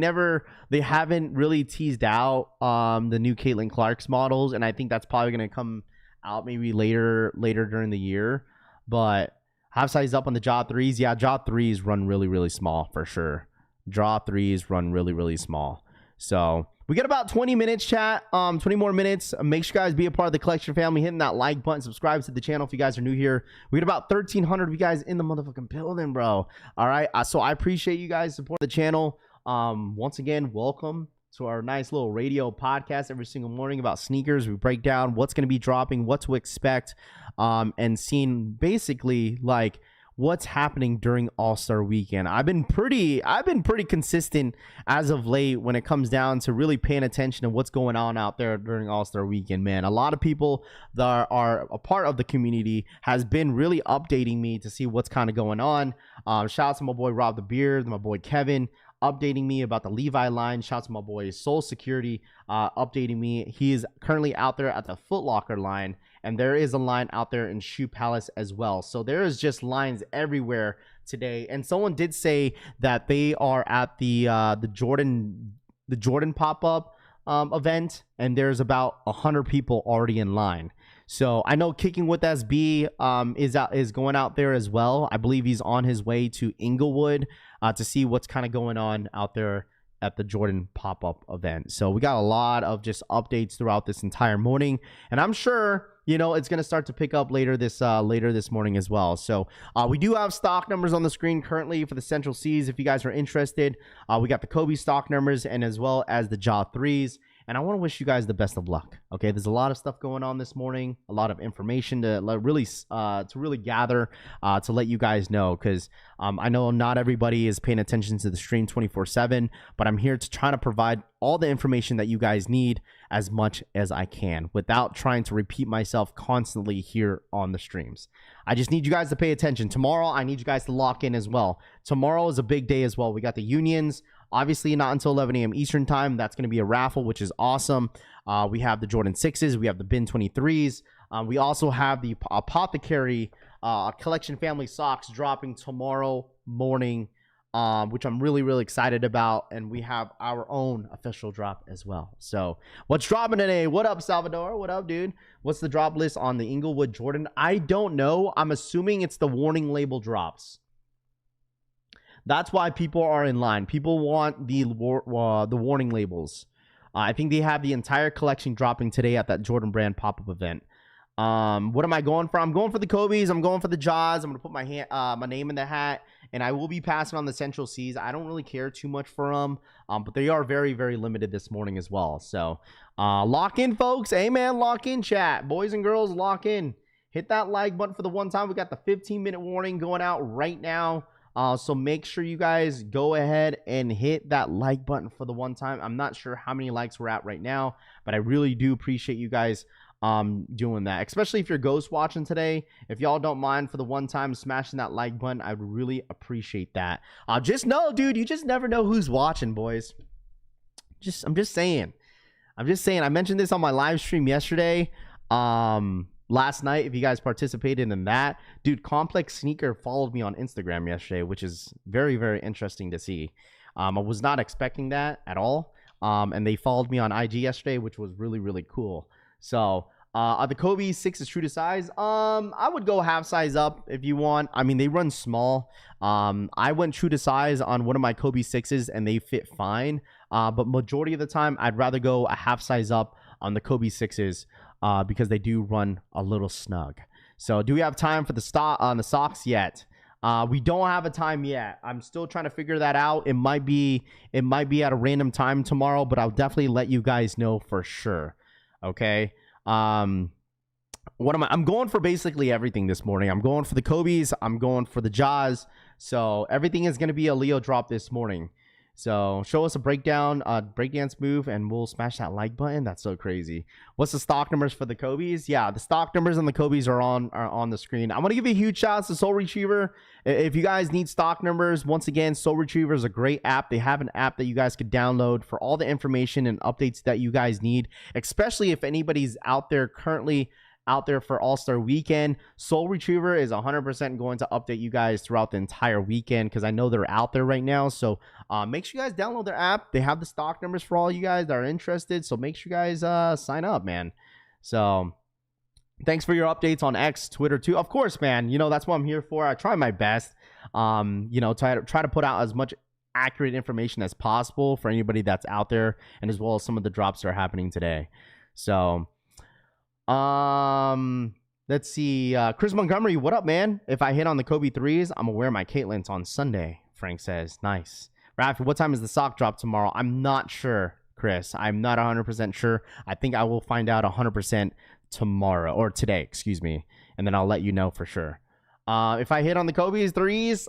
haven't really teased out the new Caitlin Clark's models, and I think that's probably going to come out maybe later during the year. But half size up on the Ja 3s. Yeah, Ja 3s run really, really small for sure. Ja 3s run really, really small. So we got about 20 minutes, chat. 20 more minutes. Make sure you guys be a part of the collection family. Hitting that like button. Subscribe to the channel if you guys are new here. We got about 1,300 of you guys in the motherfucking building, bro. All right. So I appreciate you guys supporting the channel. Once again, welcome to our nice little radio podcast every single morning about sneakers. We break down what's going to be dropping, what to expect, and seeing basically like what's happening during All-Star Weekend. I've been pretty consistent as of late when it comes down to really paying attention to what's going on out there during All-Star Weekend, man. A lot of people that are a part of the community has been really updating me to see what's kind of going on. Shout out to my boy Rob the Beard, my boy Kevin, updating me about the Levi line. Shout out to my boy Soul Security, updating me. He is currently out there at the Foot Locker line, and there is a line out there in Shoe Palace as well. So there is just lines everywhere today. And someone did say that they are at the Jordan pop-up event, and there's about 100 people already in line. So I know Kicking with SB is going out there as well. I believe he's on his way to Inglewood to see what's kind of going on out there at the Jordan pop-up event. So we got a lot of just updates throughout this entire morning, and I'm sure it's going to start to pick up later this morning as well. So we do have stock numbers on the screen currently for the Central C's if you guys are interested. We got the Kobe stock numbers and as well as the Ja 3s. And I want to wish you guys the best of luck. Okay, there's a lot of stuff going on this morning, a lot of information to really gather to let you guys know, because I know not everybody is paying attention to the stream 24/7, but I'm here to try to provide all the information that you guys need as much as I can without trying to repeat myself constantly here on the streams. I just need you guys to pay attention. Tomorrow, I need you guys to lock in as well. Tomorrow is a big day as well. We got the unions. Obviously, not until 11 a.m. Eastern time. That's going to be a raffle, which is awesome. We have the Jordan 6s. We have the Bin 23s. We also have the Apothecary Collection Family Socks dropping tomorrow morning, which I'm really, really excited about. And we have our own official drop as well. So what's dropping today? What up, Salvador? What up, dude? What's the drop list on the Inglewood Jordan? I don't know. I'm assuming it's the warning label drops. That's why people are in line. People want the warning labels. I think they have the entire collection dropping today at that Jordan Brand pop-up event. What am I going for? I'm going for the Kobe's. I'm going for the Jaws. I'm going to put my name in the hat, and I will be passing on the Central C's. I don't really care too much for them, but they are very, very limited this morning as well. So lock in, folks. Amen. Lock in, chat. Boys and girls, lock in. Hit that like button for the one time. We got the 15-minute warning going out right now. So make sure you guys go ahead and hit that like button for the one time. I'm not sure how many likes we're at right now, but I really do appreciate you guys doing that, especially if you're ghost watching today. If y'all don't mind, for the one time smashing that like button, I'd really appreciate that. Just know, dude, you just never know who's watching, boys. I'm just saying. I mentioned this on my live stream yesterday. Last night, if you guys participated in that, dude, Complex Sneaker followed me on Instagram yesterday, which is very, very interesting to see. I was not expecting that at all. And they followed me on IG yesterday, which was really, really cool. So, are the Kobe 6s true to size? I would go half size up if you want. I mean, they run small. I went true to size on one of my Kobe 6s and they fit fine. But majority of the time, I'd rather go a half size up on the Kobe 6s. Because they do run a little snug. So do we have time for the socks yet? We don't have a time yet. I'm still trying to figure that out. It might be at a random time tomorrow, but I'll definitely let you guys know for sure. Okay. I'm going for basically everything this morning. I'm going for the Kobe's. I'm going for the Jaws. So everything is going to be a Leo drop this morning. So show us a breakdance move, and we'll smash that like button. That's so crazy. What's the stock numbers for the Kobe's? Yeah, the stock numbers on the Kobe's are on the screen. I want to give you a huge shout out to Soul Retriever. If you guys need stock numbers, once again, Soul Retriever is a great app. They have an app that you guys could download for all the information and updates that you guys need, especially if anybody's currently out there for All-Star Weekend. Soul Retriever is 100% going to update you guys throughout the entire weekend because I know they're out there right now. So make sure you guys download their app. They have the stock numbers for all you guys that are interested. So make sure you guys sign up, man. So thanks for your updates on X, Twitter too. Of course, man. You know, that's what I'm here for. I try my best. You know, try to put out as much accurate information as possible for anybody that's out there, and as well as some of the drops that are happening today. So let's see. Chris Montgomery, what up, man? If I hit on the Kobe 3s, I'm gonna wear my Caitlin's on Sunday. Frank says, nice. Raffle, what time is the sock drop tomorrow? I'm not sure, Chris. I'm not 100% sure. I think I will find out 100% tomorrow, or today, excuse me, and then I'll let you know for sure. If I hit on the Kobe's 3s,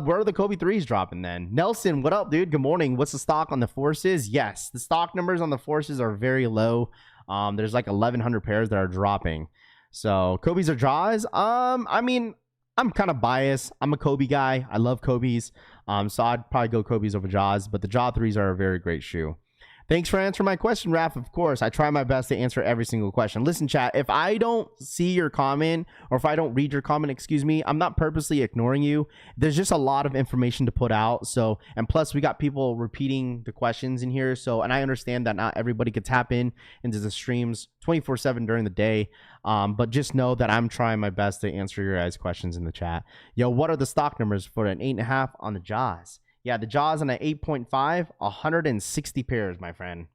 where are the Kobe 3s dropping then? Nelson, what up, dude? Good morning. What's the stock on the Forces? Yes, the stock numbers on the Forces are very low. There's like 1,100 pairs that are dropping. So Kobe's or Jaws? I mean, I'm kind of biased. I'm a Kobe guy. I love Kobe's. So I'd probably go Kobe's over Jaws, but the Jaw 3s are a very great shoe. Thanks for answering my question, Raph. Of course, I try my best to answer every single question. Listen, chat, if I don't see your comment, or if I don't read your comment, excuse me, I'm not purposely ignoring you. There's just a lot of information to put out. So, and plus we got people repeating the questions in here. So, and I understand that not everybody could tap into the streams 24/7 during the day. But just know that I'm trying my best to answer your guys' questions in the chat. Yo, what are the stock numbers for an 8.5 on the Jaws? Yeah, the Jaws on an 8.5, 160 pairs, my friend.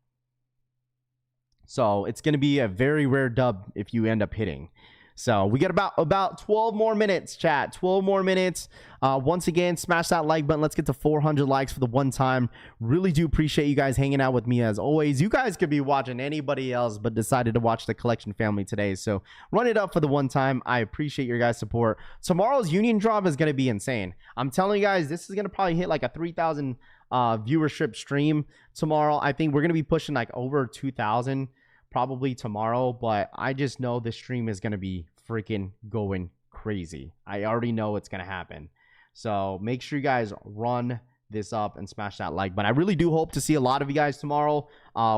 So it's going to be a very rare dub if you end up hitting. So we get about 12 more minutes, chat. 12 more minutes. Once again, smash that like button. Let's get to 400 likes for the one time. Really do appreciate you guys hanging out with me as always. You guys could be watching anybody else, but decided to watch the collection family today. So run it up for the one time. I appreciate your guys' support. Tomorrow's Union drop is going to be insane. I'm telling you guys, this is going to probably hit like a 3,000 viewership stream tomorrow. I think we're going to be pushing like over 2,000 probably tomorrow, but I just know this stream is going to be freaking going crazy. I already know it's going to happen. So make sure you guys run this up and smash that like button. I really do hope to see a lot of you guys tomorrow.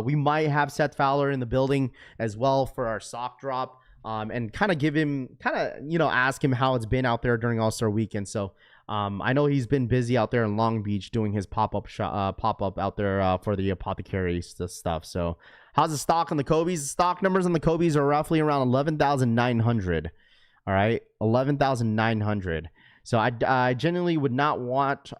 We might have Seth Fowler in the building as well for our sock drop, and kind of give him, ask him how it's been out there during All-Star Weekend. So I know he's been busy out there in Long Beach doing his pop-up out there for the Apothecary stuff. So how's the stock on the Kobe's? The stock numbers on the Kobe's are roughly around 11,900. All right, 11,900. So I genuinely would not watch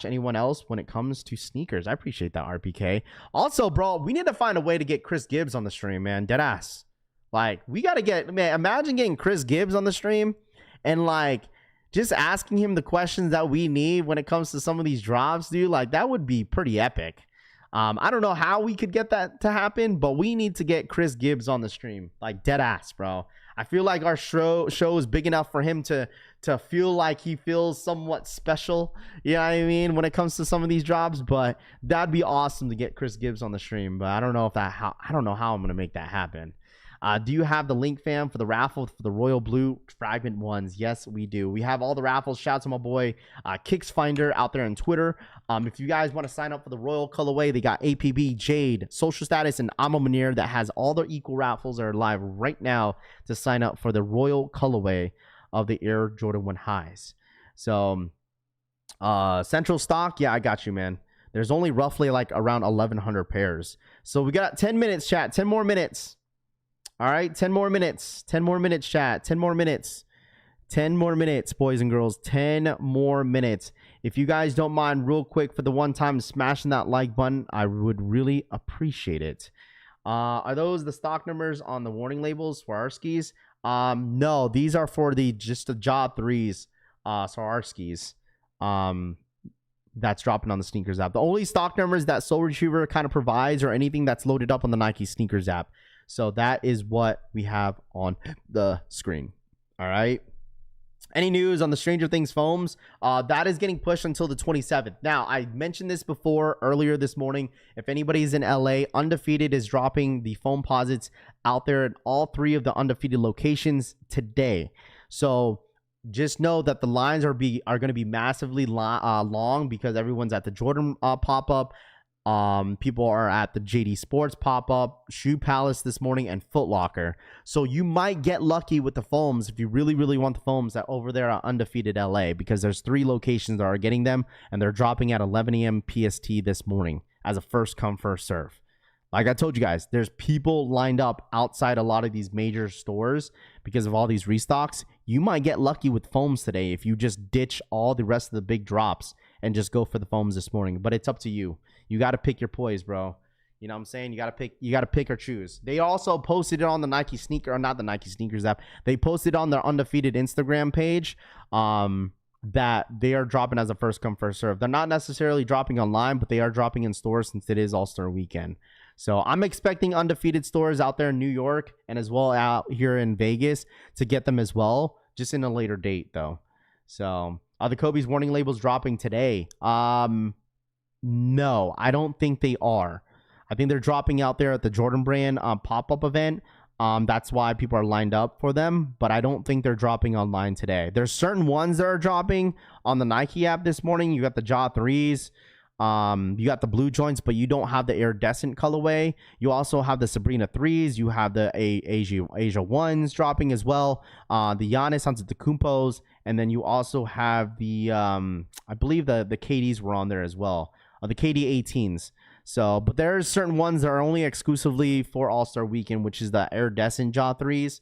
anyone else when it comes to sneakers. I appreciate that, RPK. Also, bro, we need to find a way to get Chris Gibbs on the stream, man. Deadass. Like, we got to get, man, imagine getting Chris Gibbs on the stream and like just asking him the questions that we need when it comes to some of these drops, dude. Like, that would be pretty epic. I don't know how we could get that to happen, but we need to get Chris Gibbs on the stream. Like, dead ass, bro. I feel like our show is big enough for him to feel like he feels somewhat special. You know what I mean? When it comes to some of these drops, but that'd be awesome to get Chris Gibbs on the stream. But I don't know how I'm gonna make that happen. Do you have the link, fam, for the raffle for the Royal Blue Fragment ones? Yes, we do. We have all the raffles. Shout out to my boy Kicksfinder out there on Twitter. If you guys want to sign up for the Royal colorway, they got APB, Jade, Social Status, and Alma Munir that has all their equal raffles that are live right now to sign up for the Royal colorway of the Air Jordan 1 highs. So, central stock, yeah, I got you, man. There's only roughly like around 1,100 pairs. So we got 10 minutes, chat. 10 more minutes. All right, 10 more minutes. 10 more minutes, chat. 10 more minutes. 10 more minutes, boys and girls. 10 more minutes. If you guys don't mind, real quick, for the one time smashing that like button, I would really appreciate it. Are those the stock numbers on the warning labels for our skis? No, these are for just the job 3s. So our skis. That's dropping on the sneakers app. The only stock numbers that Soul Retriever kind of provides or anything that's loaded up on the Nike sneakers app. So that is what we have on the screen. All right. Any news on the Stranger Things foams? That is getting pushed until the 27th. Now, I mentioned this before earlier this morning. If anybody's in LA, Undefeated is dropping the foam posits out there at all 3 of the Undefeated locations today. So just know that the lines are going to be massively long because everyone's at the Jordan pop-up. People are at the JD Sports pop-up, Shoe Palace this morning, and Foot Locker. So you might get lucky with the foams if you really, really want the foams that over there are Undefeated LA, because there's 3 locations that are getting them, and they're dropping at 11 a.m. PST this morning as a first come, first serve. Like I told you guys, there's people lined up outside a lot of these major stores because of all these restocks. You might get lucky with foams today if you just ditch all the rest of the big drops and just go for the foams this morning. But it's up to you. You got to pick your poise, bro. You know what I'm saying? You got to pick or choose. They also posted it on the Nike sneaker, or not the Nike sneakers app. They posted on their Undefeated Instagram page that they are dropping as a first come, first serve. They're not necessarily dropping online, but they are dropping in stores since it is All-Star weekend. So I'm expecting Undefeated stores out there in New York and as well out here in Vegas to get them as well, just in a later date though. So are the Kobe's warning labels dropping today? No, I don't think they are. I think they're dropping out there at the Jordan Brand pop-up event. That's why people are lined up for them, but I don't think they're dropping online today. There's certain ones that are dropping on the Nike app this morning. You got the Jaw 3s. You got the blue joints, but you don't have the iridescent colorway. You also have the Sabrina 3s. You have the Asia 1s dropping as well. The Giannis Antetokounmpos, and then you also have the I believe the KDs were on there as well. The KD 18s. So, but there's certain ones that are only exclusively for All-Star Weekend, which is the iridescent Jaw 3s.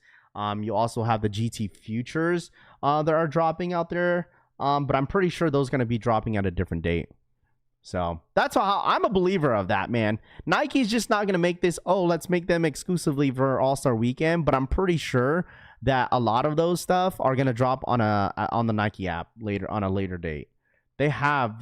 You also have the GT Futures that are dropping out there. But I'm pretty sure those are going to be dropping at a different date. So that's how I'm a believer of that, man. Nike's just not going to make this, oh, let's make them exclusively for All-Star Weekend. But I'm pretty sure that a lot of those stuff are going to drop on the Nike app later on a later date. They have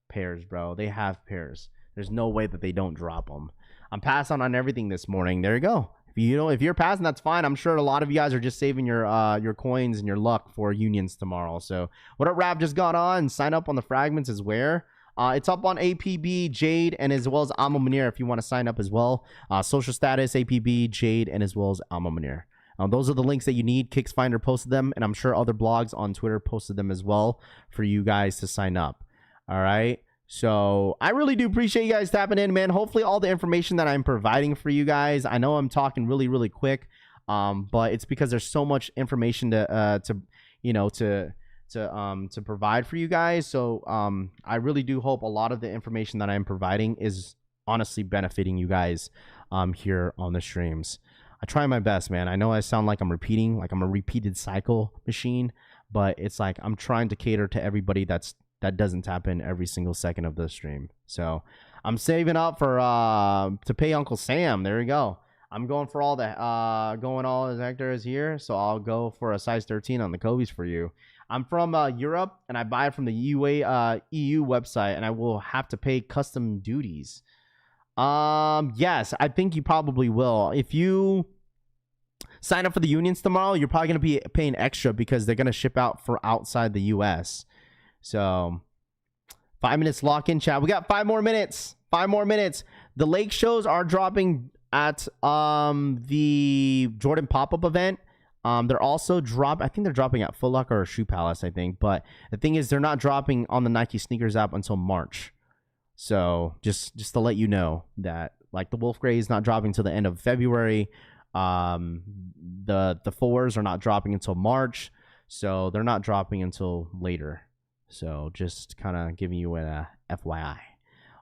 pairs, bro. They have pairs. There's no way that they don't drop them. I'm passing on everything this morning. There you go. If you're passing, that's fine. I'm sure a lot of you guys are just saving your coins and your luck for unions tomorrow. So what up, Rap just got on? Sign up on the Fragments is where. It's up on APB, Jade, and as well as Alma Munir if you want to sign up as well. Social Status, APB, Jade, and as well as Alma Munir. Those are the links that you need. Kicksfinder posted them, and I'm sure other blogs on Twitter posted them as well for you guys to sign up. All right. So I really do appreciate you guys tapping in, man. Hopefully all the information that I'm providing for you guys, I know I'm talking really, really quick, but it's because there's so much information to provide for you guys. So I really do hope a lot of the information that I'm providing is honestly benefiting you guys here on the streams. I try my best, man. I know I sound like I'm repeating, like I'm a repeated cycle machine, but it's like I'm trying to cater to everybody that doesn't tap in every single second of the stream. So I'm saving up for to pay Uncle Sam. There we go. I'm going for all the going all his hectares here, so I'll go for a size 13 on the Kobe's for you. I'm from Europe, and I buy it from the EU website, and I will have to pay custom duties. Yes, I think you probably will. If you sign up for the unions tomorrow, you're probably going to be paying extra because they're going to ship out for outside the US. So 5 minutes lock in, chat. We got 5 more minutes. 5 more minutes. The lake shows are dropping at the Jordan pop-up event. They're also I think they're dropping at Foot Locker or Shoe Palace, I think. But the thing is, they're not dropping on the Nike sneakers app until March. So just to let you know that, like, the Wolf Gray is not dropping until the end of February. The fours are not dropping until March. So they're not dropping until later. So just kind of giving you a FYI.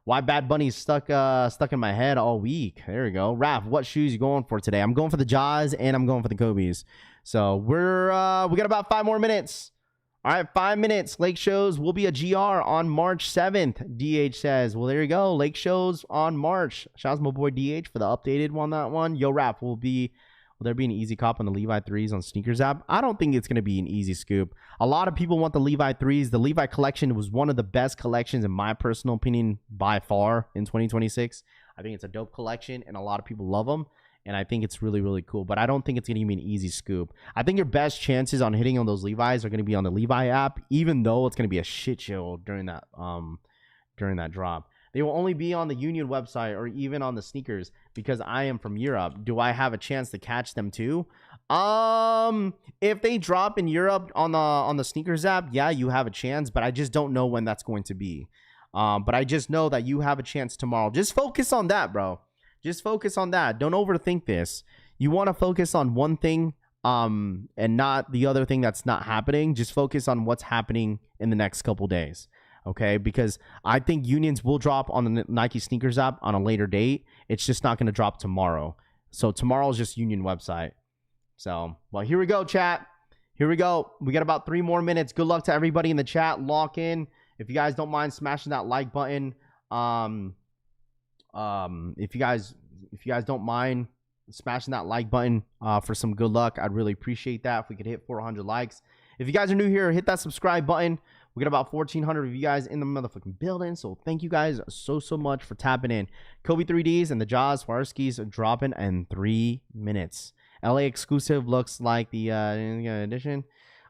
Why Bad Bunny's stuck in my head all week. There we go. Raph, what shoes you going for today? I'm going for the Jaws and I'm going for the Kobe's. So we got about 5 more minutes. All right, 5 minutes. Lake Shows will be a GR on March 7th. DH says, well, there you go. Lake Shows on March. Shout out to my boy DH for the updated one. That one. Yo, Raph, will there be an easy cop on the Levi 3s on Sneakers app? I don't think it's going to be an easy scoop. A lot of people want the Levi 3s. The Levi collection was one of the best collections, in my personal opinion, by far in 2026. I think it's a dope collection, and a lot of people love them. And I think it's really, really cool. But I don't think it's going to be an easy scoop. I think your best chances on hitting on those Levi's are going to be on the Levi app, even though it's going to be a shit show during that drop. They will only be on the Union website or even on the sneakers because I am from Europe. Do I have a chance to catch them too? If they drop in Europe on the sneakers app, yeah, you have a chance, but I just don't know when that's going to be. But I just know that you have a chance tomorrow. Just focus on that, bro. Just focus on that. Don't overthink this. You want to focus on one thing and not the other thing that's not happening. Just focus on what's happening in the next couple days. Okay, because I think Unions will drop on the Nike sneakers app on a later date. It's just not going to drop tomorrow. So tomorrow is just Union website. So, well, here we go, chat. Here we go. We got about 3 more minutes. Good luck to everybody in the chat. Lock in. If you guys don't mind smashing that like button. If you guys don't mind smashing that like button for some good luck, I'd really appreciate that if we could hit 400 likes. If you guys are new here, hit that subscribe button. We got about 1,400 of you guys in the motherfucking building. So thank you guys so much for tapping in. Kobe 3Ds and the Jaws Swarovskis are dropping in 3 minutes. LA exclusive looks like the edition.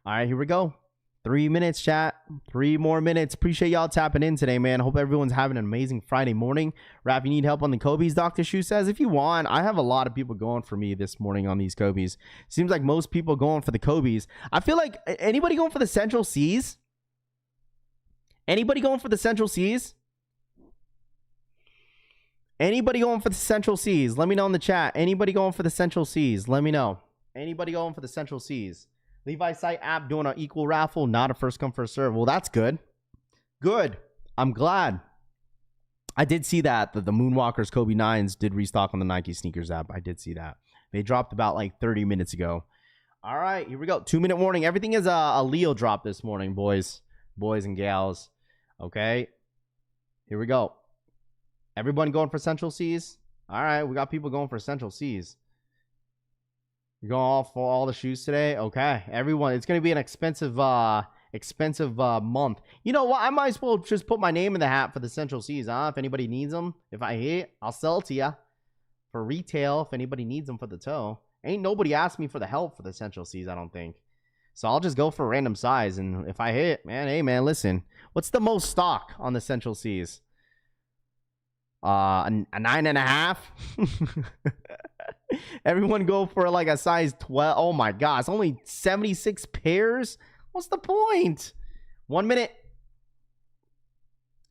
All right, here we go. 3 minutes, chat. 3 more minutes. Appreciate y'all tapping in today, man. Hope everyone's having an amazing Friday morning. Raph, you need help on the Kobe's? Dr. Shu says, if you want. I have a lot of people going for me this morning on these Kobe's. Seems like most people going for the Kobe's. I feel like anybody going for the Central Seas? Anybody going for the Central Seas? Anybody going for the Central Seas? Let me know in the chat. Anybody going for the Central Seas? Let me know. Anybody going for the Central Seas? Levi site app doing an equal raffle, not a first come first serve. Well, that's good. Good. I'm glad. I did see that the Moonwalkers Kobe 9s did restock on the Nike sneakers app. I did see that. They dropped about like 30 minutes ago. All right, here we go. 2-minute warning. Everything is a Leo drop this morning, boys and gals. Okay, here we go. Everyone going for Central Seas? All right, we got people going for Central Seas. You're going all for all the shoes today? Okay, everyone. It's going to be an expensive month. You know what? I might as well just put my name in the hat for the Central Seas, huh? If anybody needs them, if I hit, I'll sell it to you for retail. If anybody needs them for the toe. Ain't nobody asked me for the help for the Central Seas, I don't think. So I'll just go for a random size, and if I hit, man, hey, man, listen. What's the most stock on the Central Seas? A 9.5. Everyone go for like a size 12. Oh my gosh, only 76 pairs. What's the point? 1 minute.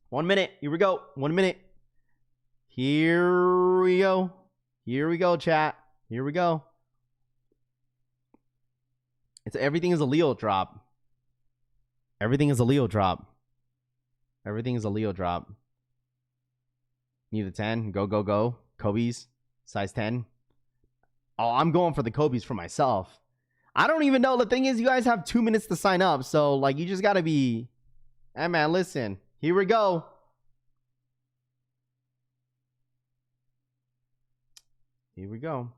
1 minute. Here we go. 1 minute. Here we go. Here we go, chat. Here we go. Everything is a Leo drop. Everything is a Leo drop. Everything is a Leo drop. Need a 10. Go, go, go. Kobe's. Size 10. Oh, I'm going for the Kobe's for myself. I don't even know. The thing is, you guys have 2 minutes to sign up. So, like, you just got to be... Hey, man, listen. Here we go. Here we go.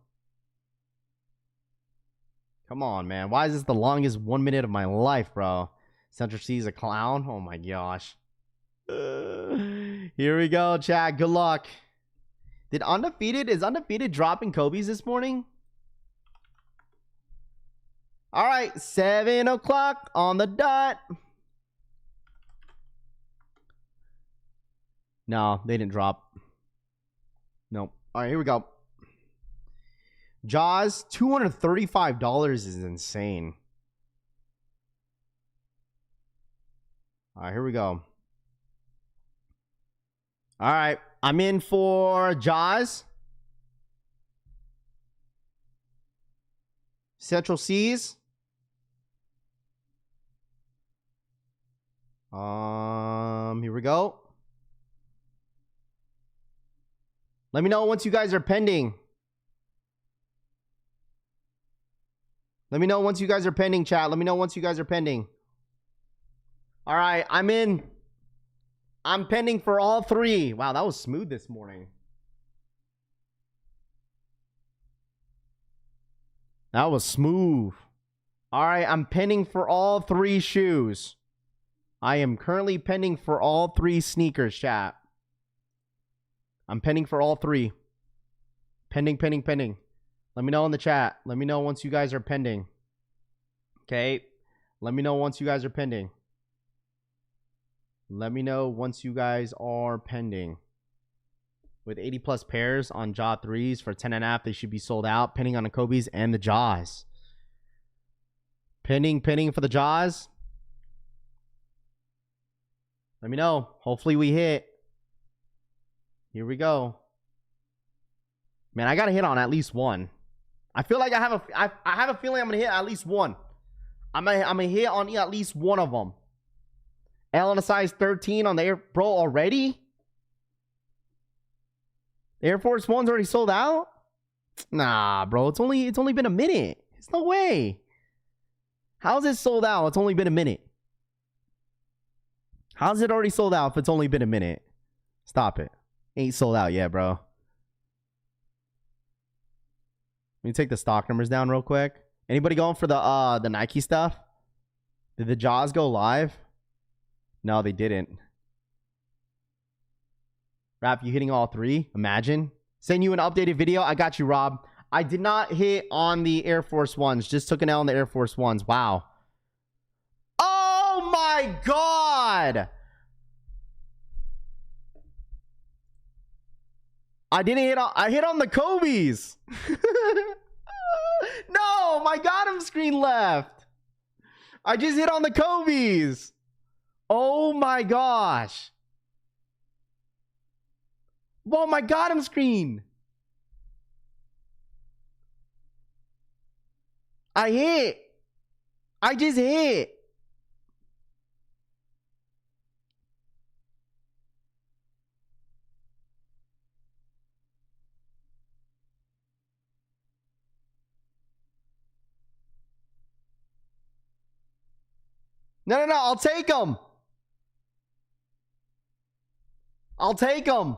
Come on, man. Why is this the longest 1 minute of my life, bro? Central Sea's a clown? Oh, my gosh. Here we go, chat. Good luck. Is Undefeated dropping Kobe's this morning? All right, 7 o'clock on the dot. No, they didn't drop. Nope. All right, here we go. Jaws, $235 is insane. All right, here we go. All right, I'm in for Jaws. Central Seas. Here we go. Let me know once you guys are pending. Let me know once you guys are pending, chat. Let me know once you guys are pending. All right, I'm in. I'm pending for all three. Wow, that was smooth this morning. That was smooth. All right, I'm pending for all three shoes. I am currently pending for all three sneakers, chat. I'm pending for all three. Pending. Let me know in the chat. Let me know once you guys are pending. Okay? Let me know once you guys are pending. Let me know once you guys are pending. With 80 plus pairs on Jaw 3s for 10.5, they should be sold out. Pending on the Kobe's and the Jaws. Pending for the Jaws. Let me know. Hopefully we hit. Here we go. Man, I got to hit on at least one. I feel like I have a feeling I'm going to hit at least one. I'm going to hit on at least one of them. L on a size 13 on the Air Bro already? Air Force One's already sold out? Nah, bro. It's only been a minute. It's no way. How's it sold out? It's only been a minute. How's it already sold out if it's only been a minute? Stop it. Ain't sold out yet, bro. Let me take the stock numbers down real quick. Anybody going for the Nike stuff? Did the Jaws go live? No, they didn't. Rap, you hitting all three? Imagine. Send you an updated video. I got you, Rob. I did not hit on the Air Force Ones. Just took an L on the Air Force Ones. Wow. Oh my God. I didn't hit on. I hit on the Kobe's. No, my Gotham screen left. I just hit on the Kobe's. Oh my gosh. Whoa, my Gotham screen. I hit. I just hit. No, I'll take them. I'll take them.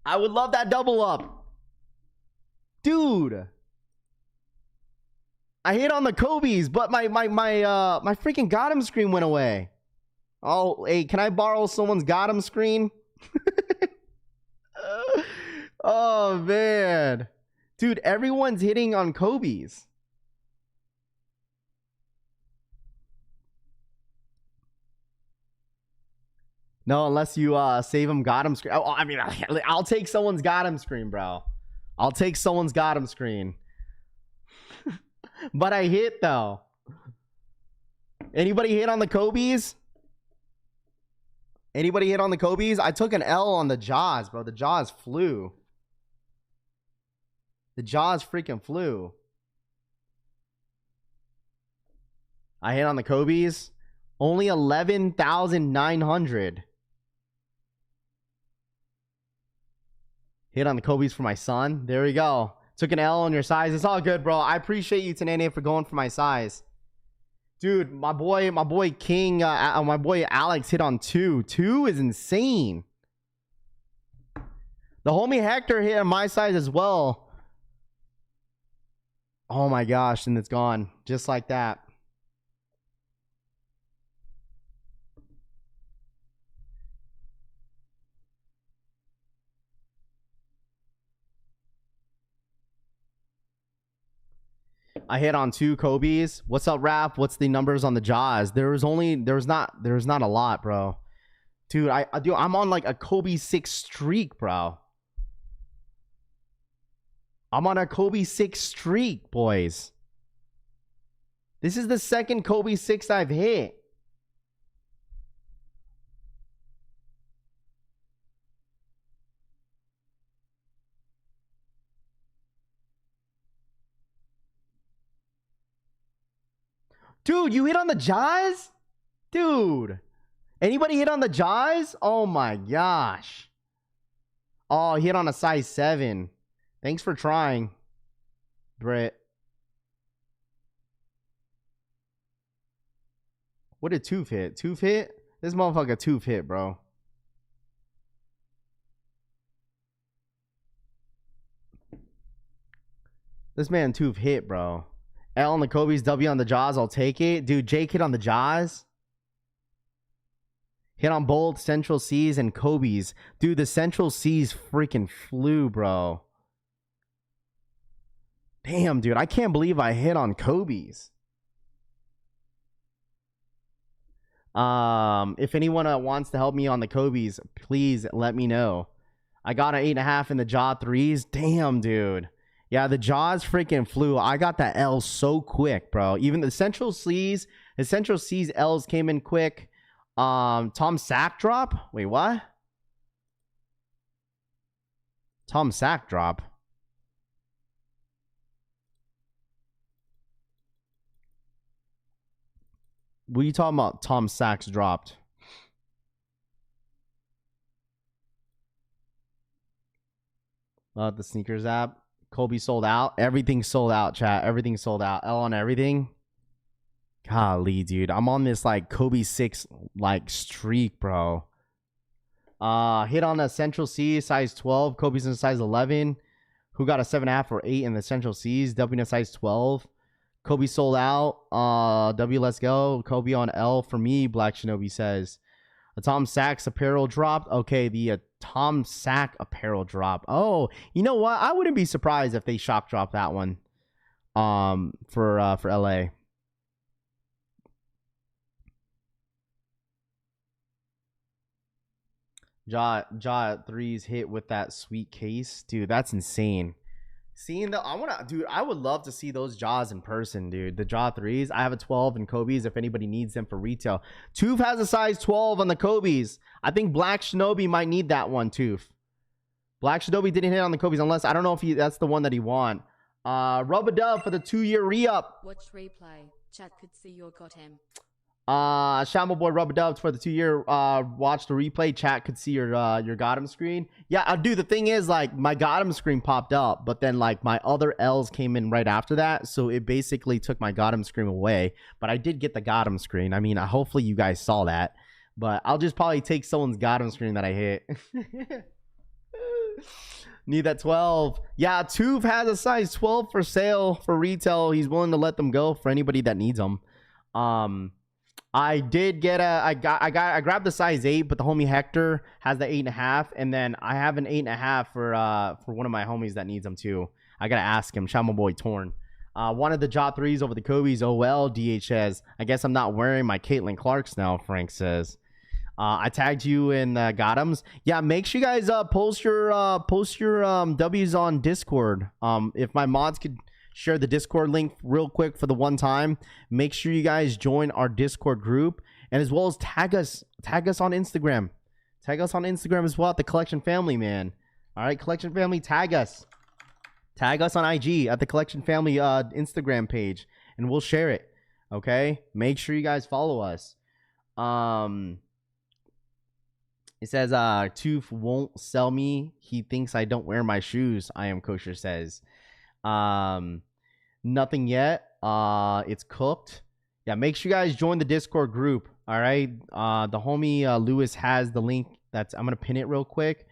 I would love that double up. Dude. I hit on the Kobe's, but my freaking Gotham screen went away. Oh, hey, can I borrow someone's Gotham screen? Oh, man. Dude, everyone's hitting on Kobe's. No, unless you save them Gotham screen. Oh, I mean, I'll take someone's Gotham screen, bro. I'll take someone's Gotham screen. But I hit, though. Anybody hit on the Kobe's? Anybody hit on the Kobe's? I took an L on the Jaws, bro. The Jaws flew. The Jaws freaking flew. I hit on the Kobe's. Only 11,900. Hit on the Kobe's for my son. There we go. Took an L on your size. It's all good, bro. I appreciate you, Tanene, for going for my size. Dude, my boy King, my boy Alex hit on 2. 2 is insane. The homie Hector hit on my size as well. Oh my gosh, and it's gone. Just like that. I hit on 2 Kobe's. What's up, Rap? What's the numbers on the Jaws? There's not a lot, bro. Dude, I'm on like a Kobe 6 streak, bro. I'm on a Kobe 6 streak, boys. This is the second Kobe 6 I've hit. Dude, you hit on the Jaws? Dude. Anybody hit on the Jaws? Oh my gosh. Oh, he hit on a size 7. Thanks for trying, Britt. What did Tooth hit? Tooth hit? This motherfucker Tooth hit, bro. This man Tooth hit, bro. L on the Kobe's, W on the Jaws. I'll take it. Dude, Jake hit on the Jaws. Hit on both Central C's and Kobe's. Dude, the Central C's freaking flew, bro. Damn, dude. I can't believe I hit on Kobe's. If anyone wants to help me on the Kobe's, please let me know. I got an 8.5 in the Jaw 3s. Damn, dude. Yeah, the Jaws freaking flew. I got that L so quick, bro. Even the Central C's L's came in quick. Tom Sack drop? Wait, what? Tom Sack drop. What are you talking about? Tom Sachs dropped. The sneakers app. Kobe sold out. Everything sold out, chat. Everything sold out. L on everything. Golly, dude. I'm on this like Kobe 6 like streak, bro. Hit on the Central C size 12. Kobe's in size 11. Who got a 7.5 or 8 in the Central C's? W in a size 12. Kobe sold out. W, let's go. Kobe on L for me, Black Shinobi says. A Tom Sachs apparel dropped. Okay, the Tom Sack apparel drop. Oh, you know what? I wouldn't be surprised if they shock drop that one. For LA. Jaw 3's hit with that sweet case. Dude, that's insane. Seeing the, I would love to see those Jaws in person, dude. The Jaw 3's. I have a 12 in Kobe's if anybody needs them for retail. Tooth has a size 12 on the Kobe's. I think Black Shinobi might need that one, Tooth. Black Shinobi didn't hit on the Kobe's unless, I don't know if that's the one that he want. Rub-a-dub for the 2-year re-up. Watch replay. Chat could see your got him. Shamble Boy Rub-a-Dub for the 2-year watch the replay. Chat could see your got him screen. Yeah, dude, the thing is, like, my got him screen popped up, but then like my other L's came in right after that, so it basically took my got him screen away. But I did get the got him screen. I mean, hopefully you guys saw that, but I'll just probably take someone's got him screen that I hit. Need that 12. Yeah, Tooth has a size 12 for sale for retail. He's willing to let them go for anybody that needs them. I did get I grabbed the size 8, but the homie Hector has the 8.5, and then I have an 8.5 for one of my homies that needs them too. I gotta ask him. Shama Boy Torn. Wanted the Jaw 3's over the Kobe's. Oh well, DHS. I guess I'm not wearing my Caitlin Clark's now, Frank says. I tagged you in Gotham's. Yeah, make sure you guys post your W's on Discord. If my mods could share the Discord link real quick for the one time. Make sure you guys join our Discord group, and as well as tag us on Instagram. Tag us on Instagram as well at the Collection Family, man. All right, Collection Family, tag us. Tag us on IG at the Collection Family Instagram page, and we'll share it. Okay, make sure you guys follow us. It says Tooth won't sell me. He thinks I don't wear my shoes. I am kosher says. Nothing yet. It's cooked. Yeah, make sure you guys join the Discord group. All right. The homie Lewis has the link. I'm gonna pin it real quick.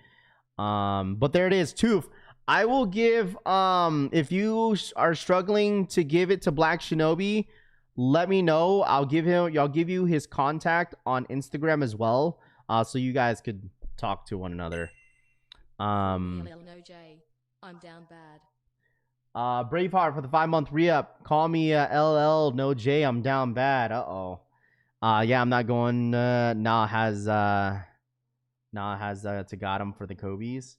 But there it is. Tooth. I will give if you are struggling to give it to Black Shinobi, let me know. I'll give you his contact on Instagram as well. So you guys could talk to one another. No J. I'm down bad. Braveheart for the 5-month re-up. Call me LL no J. I'm down bad. Yeah, I'm not going. Has to got him for the Kobe's.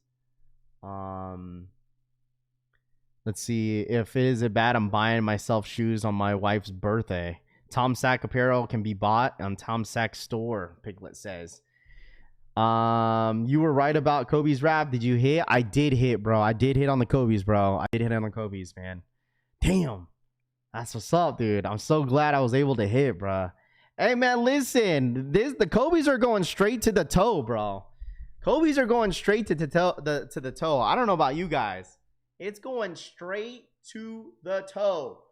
Let's see. If it is bad, I'm buying myself shoes on my wife's birthday. Tom Sack apparel can be bought on Tom Sack's store, Piglet says. You were right about Kobe's rap. Did you hit? I did hit, bro. I did hit on the Kobe's, bro. I did hit on the Kobe's, man. Damn. That's what's up, dude. I'm so glad I was able to hit, bro. Hey, man, listen. The Kobe's are going straight to the toe, bro. Kobe's are going straight to the toe. I don't know about you guys. It's going straight to the toe.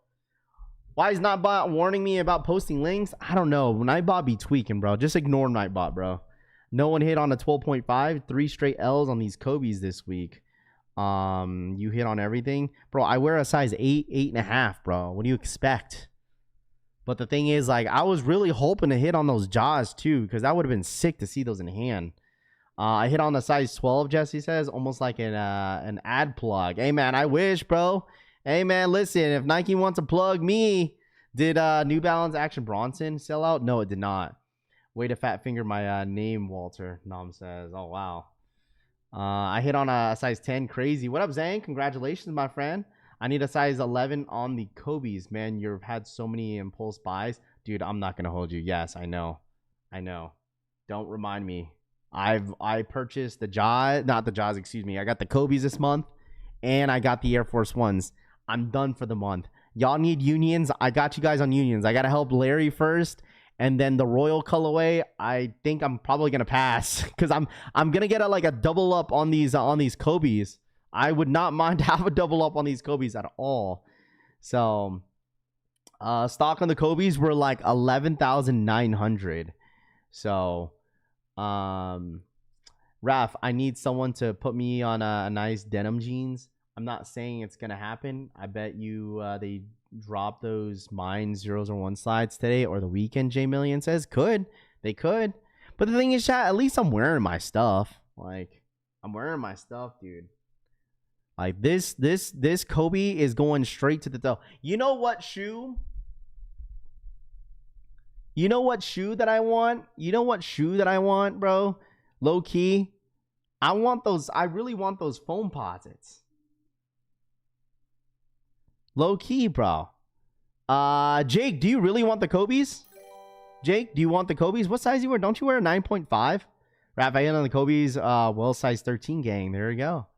Why is Nightbot warning me about posting links? I don't know. Nightbot be tweaking, bro. Just ignore Nightbot, bro. No one hit on a 12.5. 3 straight L's on these Kobe's this week. You hit on everything. Bro, I wear a size 8, 8.5, bro. What do you expect? But the thing is, like, I was really hoping to hit on those jaws, too, because that would have been sick to see those in hand. I hit on the size 12, Jesse says, almost like an ad plug. Hey, man, I wish, bro. Hey, man, listen, if Nike wants to plug me, did New Balance Action Bronson sell out? No, it did not. Way to fat finger my name, Walter, Nom says. Oh, wow. I hit on a size 10. Crazy. What up, Zane? Congratulations, my friend. I need a size 11 on the Kobe's. Man, you've had so many impulse buys. Dude, I'm not going to hold you. Yes, I know. I know. Don't remind me. I purchased the Jaws, not the Jaws, excuse me. I got the Kobe's this month, and I got the Air Force Ones. I'm done for the month. Y'all need unions. I got you guys on unions. I got to help Larry first, and then the Royal colorway. I think I'm probably gonna pass because I'm gonna get a double up on these Kobe's. I would not mind to have a double up on these Kobe's at all. So, stock on the Kobe's were like 11,900. So. Raph, I need someone to put me on a nice denim jeans. I'm not saying it's gonna happen. I bet you they drop those mine 0s or 1 slides today or the weekend. J Million says they could. But the thing is, chat, at least I'm wearing my stuff. Like, I'm wearing my stuff, dude. Like this Kobe is going straight to the toe. You know what shoe? You know what shoe that I want? You know what shoe that I want, bro? Low key. I really want those foam posits. Low key, bro. Jake, do you really want the Kobe's? Jake, do you want the Kobe's? What size you wear? Don't you wear a 9.5? Raphael on the Kobe's, well, size 13 gang. There you go.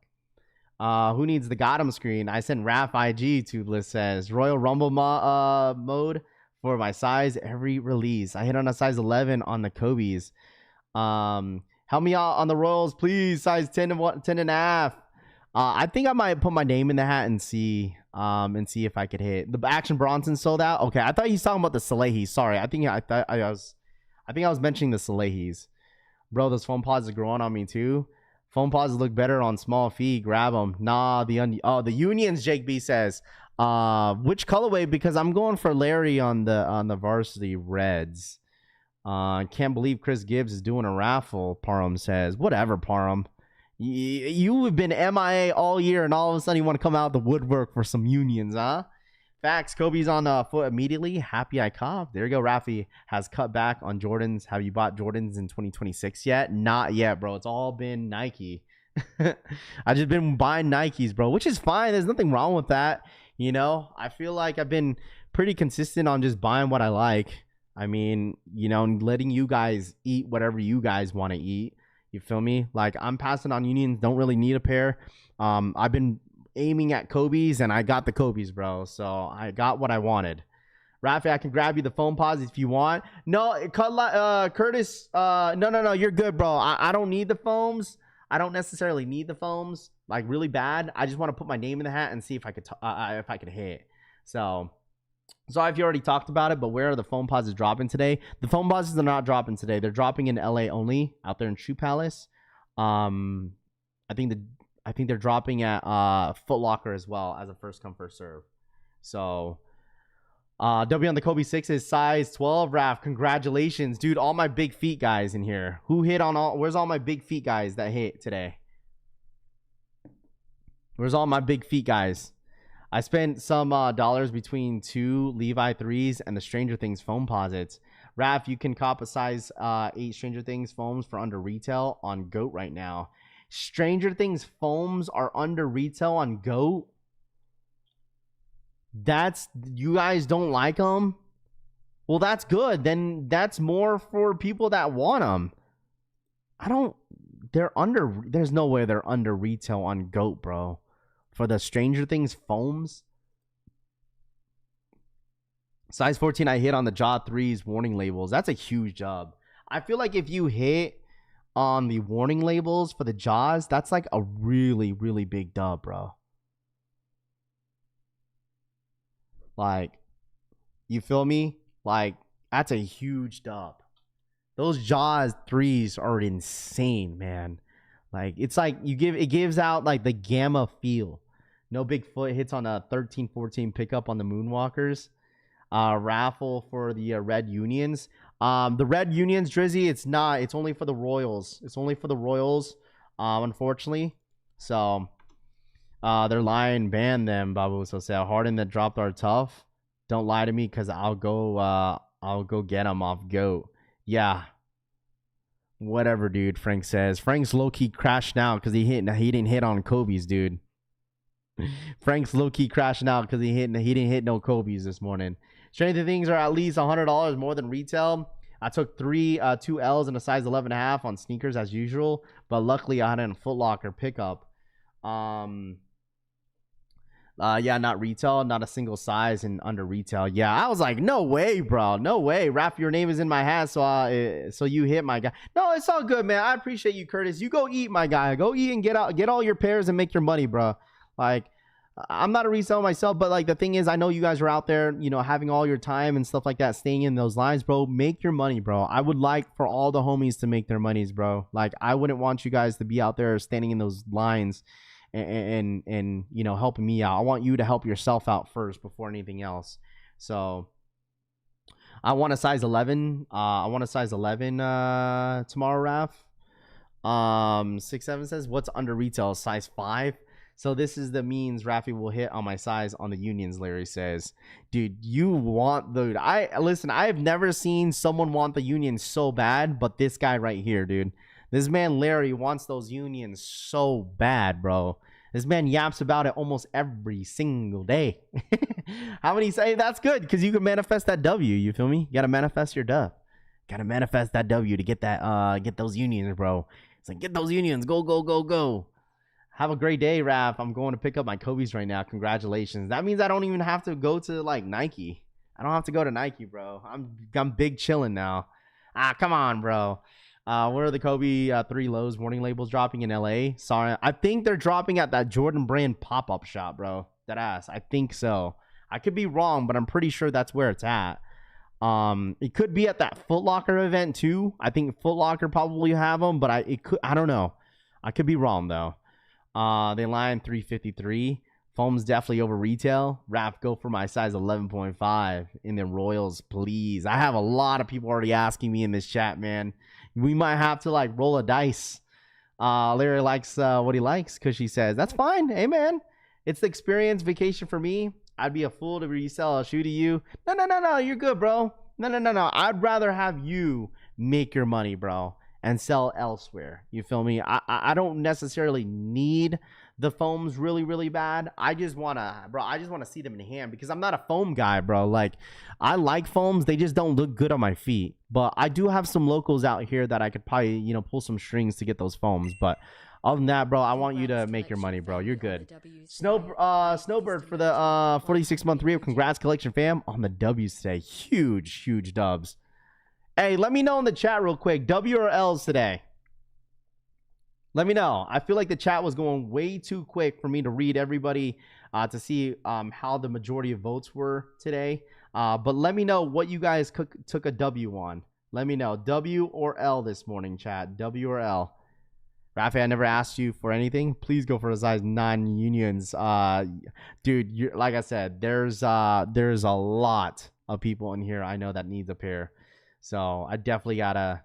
Who needs the Gotham screen? I sent Raph IG to list says Royal Rumble mode for my size every release. I hit on a size 11 on the Kobe's. Help me out on the Royals, please. Size 10 and a half. I think I might put my name in the hat and see if I could hit. The Action Bronson sold out. Okay, I thought he was talking about the Salehis. Sorry, I think I was mentioning the Salehis. Bro, those foam pods are growing on me too. Foam pods look better on small feet. Grab them. Nah, the Unions. Jake B says. Which colorway? Because I'm going for Larry on the varsity reds. Can't believe Chris Gibbs is doing a raffle. Parham says. Whatever, Parham. You have been MIA all year, and all of a sudden you want to come out the woodwork for some unions, huh? Facts. Kobe's on foot immediately. Happy I coughed. There you go. Rafi has cut back on Jordans. Have you bought Jordans in 2026 yet? Not yet, bro. It's all been Nike. I just been buying Nikes, bro, which is fine. There's nothing wrong with that. You know, I feel like I've been pretty consistent on just buying what I like. I mean, you know, letting you guys eat whatever you guys want to eat. You feel me? Like, I'm passing on unions. Don't really need a pair. I've been aiming at Kobe's, and I got the Kobe's, bro. So I got what I wanted. Rafi, I can grab you the foam pods if you want. No, Curtis. No. You're good, bro. I don't need the foams. I don't necessarily need the foams like really bad. I just want to put my name in the hat and see if I could hit. So sorry if you already talked about it, but where are the foam pods dropping today? The foam pods are not dropping today. They're dropping in LA only, out there in Shoe Palace. I think they're dropping at Foot Locker as well as a first come first serve. So W on the Kobe 6 is size 12. Raf, congratulations, dude. All my big feet guys in here. Who hit on all? Where's all my big feet guys that hit today? Where's all my big feet guys? I spent some dollars between 2 Levi 3s and the Stranger Things foam posits. Raf, you can cop a size 8 Stranger Things foams for under retail on GOAT right now. Stranger Things foams are under retail on GOAT. You guys don't like them? Well, that's good. Then that's more for people that want them. There's no way they're under retail on GOAT, bro. For the Stranger Things foams. Size 14, I hit on the Jaw 3's warning labels. That's a huge job. I feel like if you hit on the warning labels for the Jaws, that's like a really, really big dub, bro. Like, you feel me? Like, that's a huge dub. Those Jaws 3s are insane, man. Like, it's like it gives out like the Gamma feel. No Bigfoot hits on a 13-14 pickup on the Moonwalkers. Raffle for the Red Unions. The Red Unions, Drizzy, it's not. It's only for the Royals. It's only for the Royals, unfortunately. So, they're lying. Ban them, Babu. So say Harden that dropped are tough. Don't lie to me, cause I'll go get them off GOAT. Yeah. Whatever, dude. Frank says. Frank's low key crashed out because he didn't hit on Kobe's, dude. Frank's low key crashing out because he didn't hit no Kobe's this morning. Stranger Things are at least $100 more than retail. I took 2 L's and a size 11.5 on sneakers as usual, but luckily I had a Foot Locker pickup. Yeah, not retail, not a single size and under retail. Yeah, I was like, no way, bro, no way. Raph, your name is in my hat, so you hit my guy. No, it's all good, man. I appreciate you, Curtis. You go eat, my guy. Go eat and get all your pairs and make your money, bro. Like, I'm not a reseller myself, but like the thing is, I know you guys are out there, you know, having all your time and stuff like that, staying in those lines, bro. Make your money, bro. I would like for all the homies to make their monies, bro. Like, I wouldn't want you guys to be out there standing in those lines and you know, helping me out. I want you to help yourself out first before anything else. So I want a size 11. I want a size 11 tomorrow, Raph. 67 says, what's under retail? Size 5. So this is the means Rafi will hit on my size on the unions, Larry says. Dude, listen, I have never seen someone want the unions so bad, but this guy right here, dude. This man Larry wants those unions so bad, bro. This man yaps about it almost every single day. How many say that's good? Because you can manifest that W, you feel me? You gotta manifest your dub. Gotta manifest that W to get that get those unions, bro. It's like, get those unions, go, go, go, go. Have a great day, Raph. I'm going to pick up my Kobe's right now. Congratulations. That means I don't even have to go to like Nike. I don't have to go to Nike, bro. I'm big chilling now. Come on, bro. Where are the Kobe 3 lows warning labels dropping in LA? Sorry. I think they're dropping at that Jordan Brand pop-up shop, bro. That ass. I think so. I could be wrong, but I'm pretty sure that's where it's at. It could be at that Foot Locker event too. I think Foot Locker probably have them, but I don't know. I could be wrong though. They line 353. Foam's definitely over retail. Raph, go for my size 11.5 in the Royals, please. I have a lot of people already asking me in this chat, man. We might have to like roll a dice. Larry likes what he likes because she says, that's fine. Hey, man. It's the experience vacation for me. I'd be a fool to resell a shoe to you. No. You're good, bro. No. I'd rather have you make your money, bro, and sell elsewhere. You feel me? I don't necessarily need the foams really, really bad. I just want to see them in hand because I'm not a foam guy, bro. Like, I like foams. They just don't look good on my feet. But I do have some locals out here that I could probably, you know, pull some strings to get those foams. But other than that, bro, I want you to make your money, bro. You're good. Snowbird for the 46-month re-up. Congrats, collection fam, on the W's today. Huge dubs. Hey, let me know in the chat real quick. W or L's today? Let me know. I feel like the chat was going way too quick for me to read everybody to see how the majority of votes were today. But let me know what you guys took a W on. Let me know. W or L this morning, chat. W or L. Rafi, I never asked you for anything. Please go for a size 9 unions. Dude, like I said, there's a lot of people in here I know that needs a pair. So I definitely gotta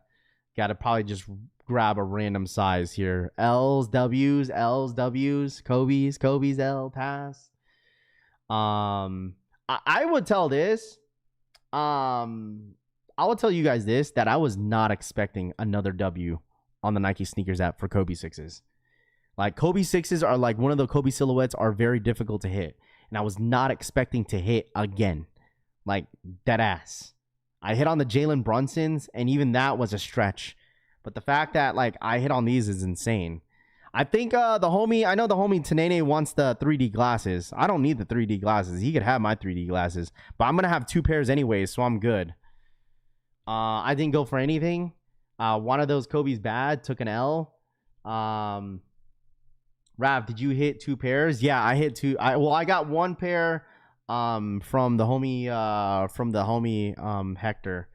probably just grab a random size here. L's, W's, Kobe's, L, pass. I would tell this. I will tell you guys this, that I was not expecting another W on the Nike sneakers app for Kobe 6s. Like, Kobe 6s are like, one of the Kobe silhouettes are very difficult to hit. and I was not expecting to hit again. Like, dead ass. I hit on the Jalen Brunsons, and even that was a stretch. But the fact that, like, I hit on these is insane. I think I know the homie Tanene wants the 3D glasses. I don't need the 3D glasses. He could have my 3D glasses. But I'm going to have 2 pairs anyways, so I'm good. I didn't go for anything. One of those Kobe's bad. Took an L. Rav, did you hit 2 pairs? Yeah, I hit 2. I got 1 pair from the homie Hector.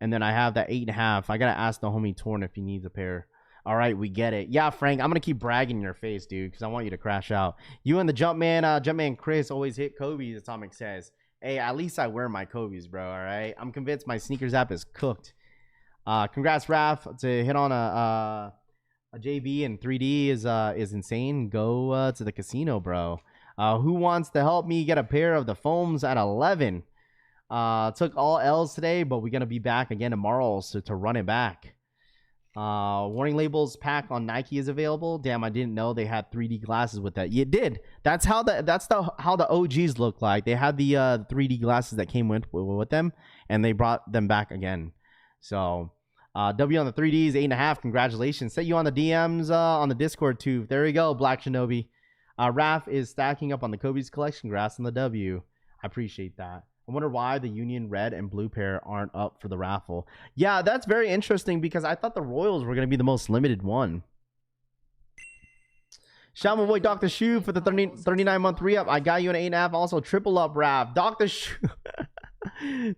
And then I have that 8.5. I got to ask the homie Torn if he needs a pair. All right, we get it. Yeah, Frank, I'm going to keep bragging in your face, dude, because I want you to crash out. You and the Jumpman Chris always hit Kobe's, Atomic says. Hey, at least I wear my Kobe's, bro, all right? I'm convinced my sneakers app is cooked. Congrats, Raph, to hit on a JB and 3D is insane. Go to the casino, bro. Who wants to help me get a pair of the foams at 11? Took all L's today, but we're going to be back again tomorrow to run it back. Warning labels pack on Nike is available. Damn, I didn't know they had 3D glasses with that. It did. That's how the OGs look like. They had the 3D glasses that came with them, and they brought them back again. So W on the 3Ds, 8.5. Congratulations. Set you on the DMs on the Discord too. There we go, Black Shinobi. Raph is stacking up on the Kobe's collection. Congrats on the W. I appreciate that. I wonder why the Union red and blue pair aren't up for the raffle. Yeah, that's very interesting because I thought the Royals were going to be the most limited one. Shaman Boy Dr. Shu for the 39-month re-up. I got you an 8.5. Also, triple up, Raph. Dr. Shu.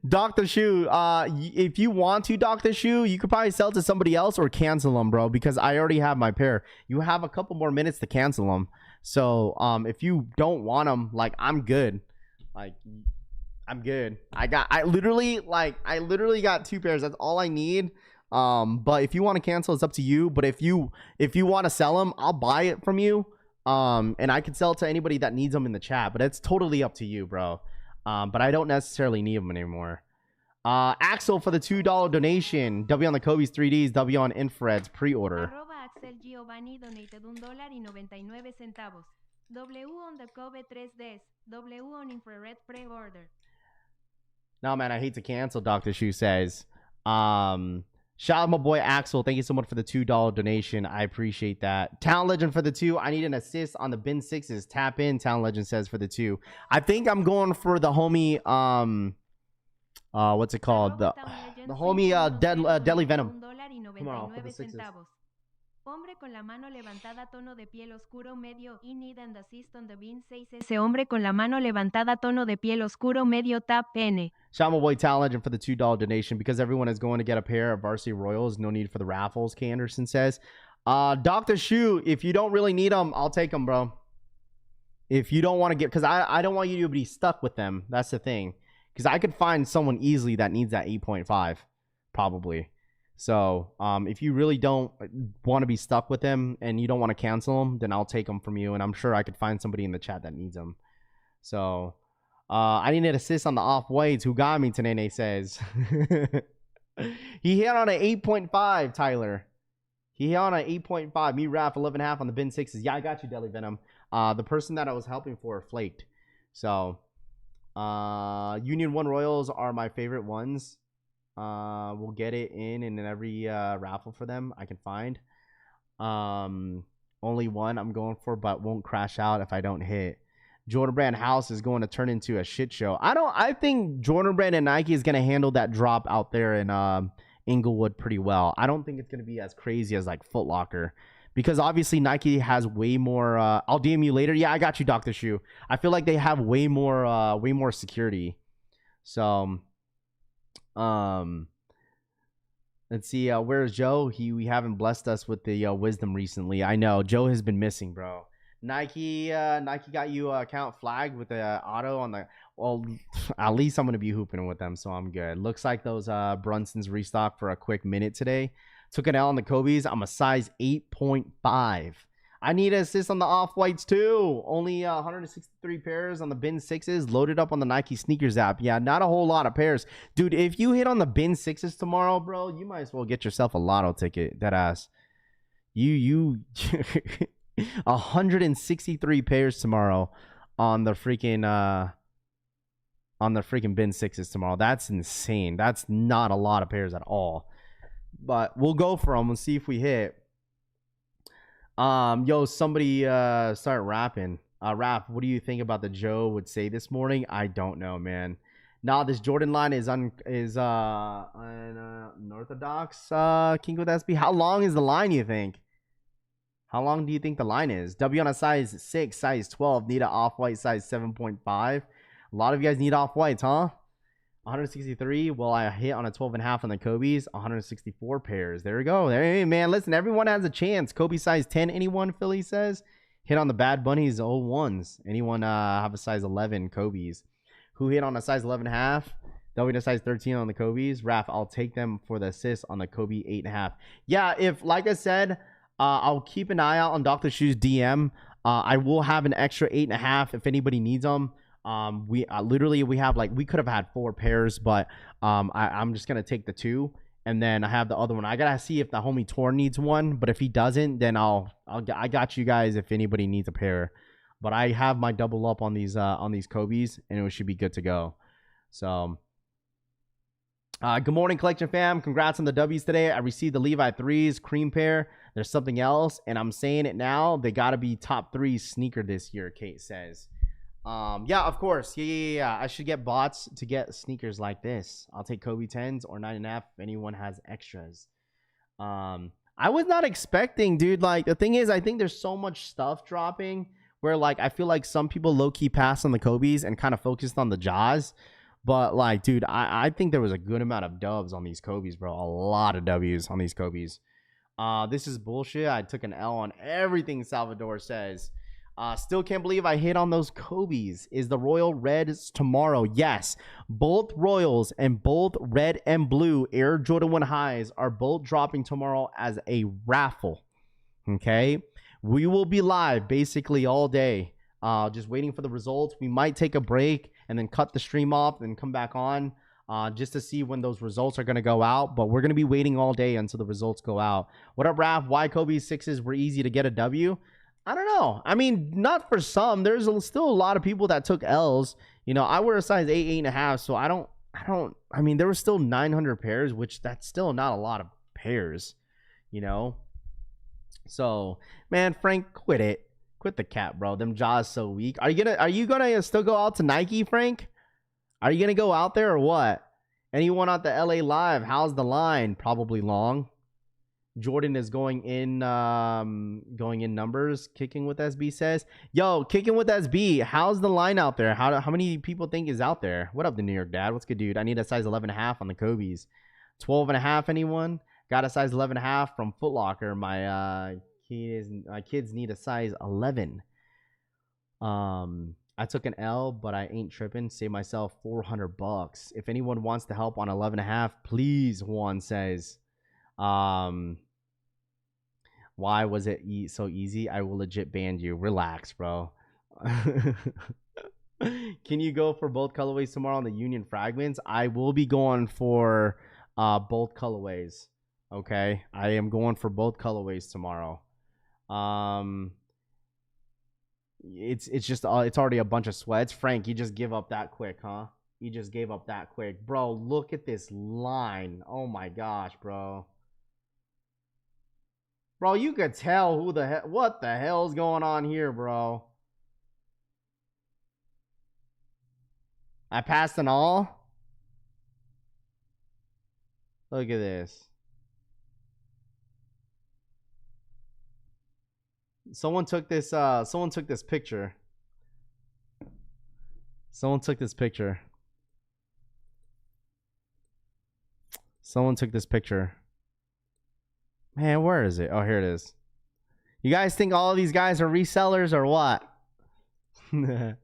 Dr. Shu, if you want to, Dr. Shu, you could probably sell to somebody else or cancel them, bro, because I already have my pair. You have a couple more minutes to cancel them. So, if you don't want them, like, I'm good. Like, I'm good. I literally got 2 pairs. That's all I need. But if you want to cancel, it's up to you. But if you want to sell them, I'll buy it from you. And I can sell it to anybody that needs them in the chat. But it's totally up to you, bro. But I don't necessarily need them anymore. Axel for the $2 donation. W on the Kobe's 3Ds. W on Infrared's pre-order. Axel Giovanni donated $1.99. W on the Kobe 3Ds. W on Infrared pre-order. No, man, I hate to cancel, Dr. Shu says. Shout out my boy Axel. Thank you so much for the $2 donation. I appreciate that. Talent Legend for the 2. I need an assist on the bin 6s. Tap in, Talent Legend says for the 2. I think I'm going for the homie, what's it called? The homie Deadly Venom. Come on, for the 6s. Hombre con la mano levantada, tono de piel oscuro medio. I need and assist on the bin 6. Ese hombre con la mano levantada, tono de piel oscuro medio. Tap N. Shout out my boy Talent Legend for the $2 donation. Because everyone is going to get a pair of Varsity Royals. No need for the raffles, K. Anderson says. Dr. Shu, if you don't really need them, I'll take them, bro. If you don't want to get... Because I don't want you to be stuck with them. That's the thing. Because I could find someone easily that needs that 8.5. Probably. So, if you really don't want to be stuck with them and you don't want to cancel them, then I'll take them from you. And I'm sure I could find somebody in the chat that needs them. So, I need an assist on the off-whites. Who got me, Tanene says. He hit on an 8.5, Tyler. He hit on an 8.5. Me, Raph, 11.5 on the bin 6s. Yeah, I got you, Deadly Venom. The person that I was helping for flaked. So, Union 1 Royals are my favorite ones. We'll get it in every raffle for them I can find. Only one I'm going for, but won't crash out if I don't hit. Jordan Brand House is going to turn into a shit show. I think Jordan Brand and Nike is going to handle that drop out there in Inglewood pretty well. I don't think it's going to be as crazy as like Foot Locker, because obviously Nike has way more. I'll DM you later. Yeah, I got you, Dr. Shu. I feel like they have way more security. So. Let's see, where's Joe? We haven't blessed us with the wisdom recently. I know Joe has been missing, bro. Nike got you account flagged with the auto on the. Well, at least I'm gonna be hooping with them, so I'm good. Looks like those Brunsons restocked for a quick minute today. Took an L on the Kobe's. I'm a size 8.5. I need an assist on the off-whites too. Only 163 pairs on the bin 6s loaded up on the Nike sneakers app. Yeah, not a whole lot of pairs. Dude, if you hit on the bin 6s tomorrow, bro, you might as well get yourself a lotto ticket. Deadass. You 163 pairs tomorrow. on the freaking bin sixes tomorrow. That's insane. That's not a lot of pairs at all. But we'll go for them. We'll see if we hit. Yo, somebody start rapping. Rap, what do you think about the Joe would say this morning? I don't know, man. Nah, this Jordan line is unorthodox. King with SB. How long is the line, you think? How long do you think the line is? W on a size 6, size 12. Need an off-white size 7.5. A lot of you guys need off-whites, huh? 163. Well, I hit on a 12.5 on the Kobe's. 164 pairs. There we go. Hey, man, listen, everyone has a chance. Kobe size 10, anyone, Philly says? Hit on the Bad Bunnies 01s. Anyone have a size 11 Kobe's? Who hit on a size 11.5? W to size 13 on the Kobe's. Raph, I'll take them for the assist on the Kobe 8.5. Yeah, if, like I said, I'll keep an eye out on Dr. Shoe's DM. I will have an extra 8.5 if anybody needs them. We have we could have had 4 pairs, but I'm just gonna take the 2, and then I have the other one. I gotta see if the homie Tor needs one, but if he doesn't, then I got you guys if anybody needs a pair. But I have my double up on these Kobe's, and it should be good to go. So. Good morning, collection fam. Congrats on the W's today. I received the Levi 3s, cream pair. There's something else, and I'm saying it now. They got to be top 3 sneaker this year, Kate says. Yeah, of course. Yeah. I should get bots to get sneakers like this. I'll take Kobe 10s or 9.5 if anyone has extras. I was not expecting, dude. Like, the thing is, I think there's so much stuff dropping where, like, I feel like some people low-key passed on the Kobe's and kind of focused on the Jaws. But, like, dude, I think there was a good amount of dubs on these Kobe's, bro. A lot of W's on these Kobe's. This is bullshit. I took an L on everything Salvador says. Still can't believe I hit on those Kobe's. Is the Royal Reds tomorrow? Yes. Both Royals and both red and blue Air Jordan 1 highs are both dropping tomorrow as a raffle. Okay? We will be live basically all day. Just waiting for the results. We might take a break and then cut the stream off and come back on just to see when those results are going to go out. But we're going to be waiting all day until the results go out. What up, Raph? Why Kobe's 6s were easy to get a W? I don't know. I mean, not for some. There's still a lot of people that took L's. You know, I wear a size 8, 8.5, so I mean, there were still 900 pairs, which that's still not a lot of pairs, you know? So, man, Frank, quit it. Quit the cap, bro. Them jaws so weak. Are you gonna still go out to Nike, Frank? Are you gonna go out there or what? Anyone at the LA Live? How's the line? Probably long. Jordan is going in numbers. Kicking with SB says, "Yo, kicking with SB. How's the line out there? How many people think is out there? What up, the New York Dad? What's good, dude? I need a size 11.5 on the Kobe's. 12.5. Anyone got a size 11.5 from Foot Locker? My kids need a size 11. I took an L, but I ain't tripping. Save myself $400. If anyone wants to help on 11.5, please. Juan says, why was it so easy? I will legit ban you. Relax, bro. Can you go for both colorways tomorrow on the Union Fragments? I will be going for both colorways. Okay, I am going for both colorways tomorrow. It's already a bunch of sweats. Frank, you just give up that quick, huh? You just gave up that quick, bro. Look at this line. Oh my gosh, bro. Bro, you could tell what the hell's going on here, bro. I passed an all. Look at this. Someone took this picture. Someone took this picture. Man, where is it? Oh, here it is. You guys think all of these guys are resellers or what? You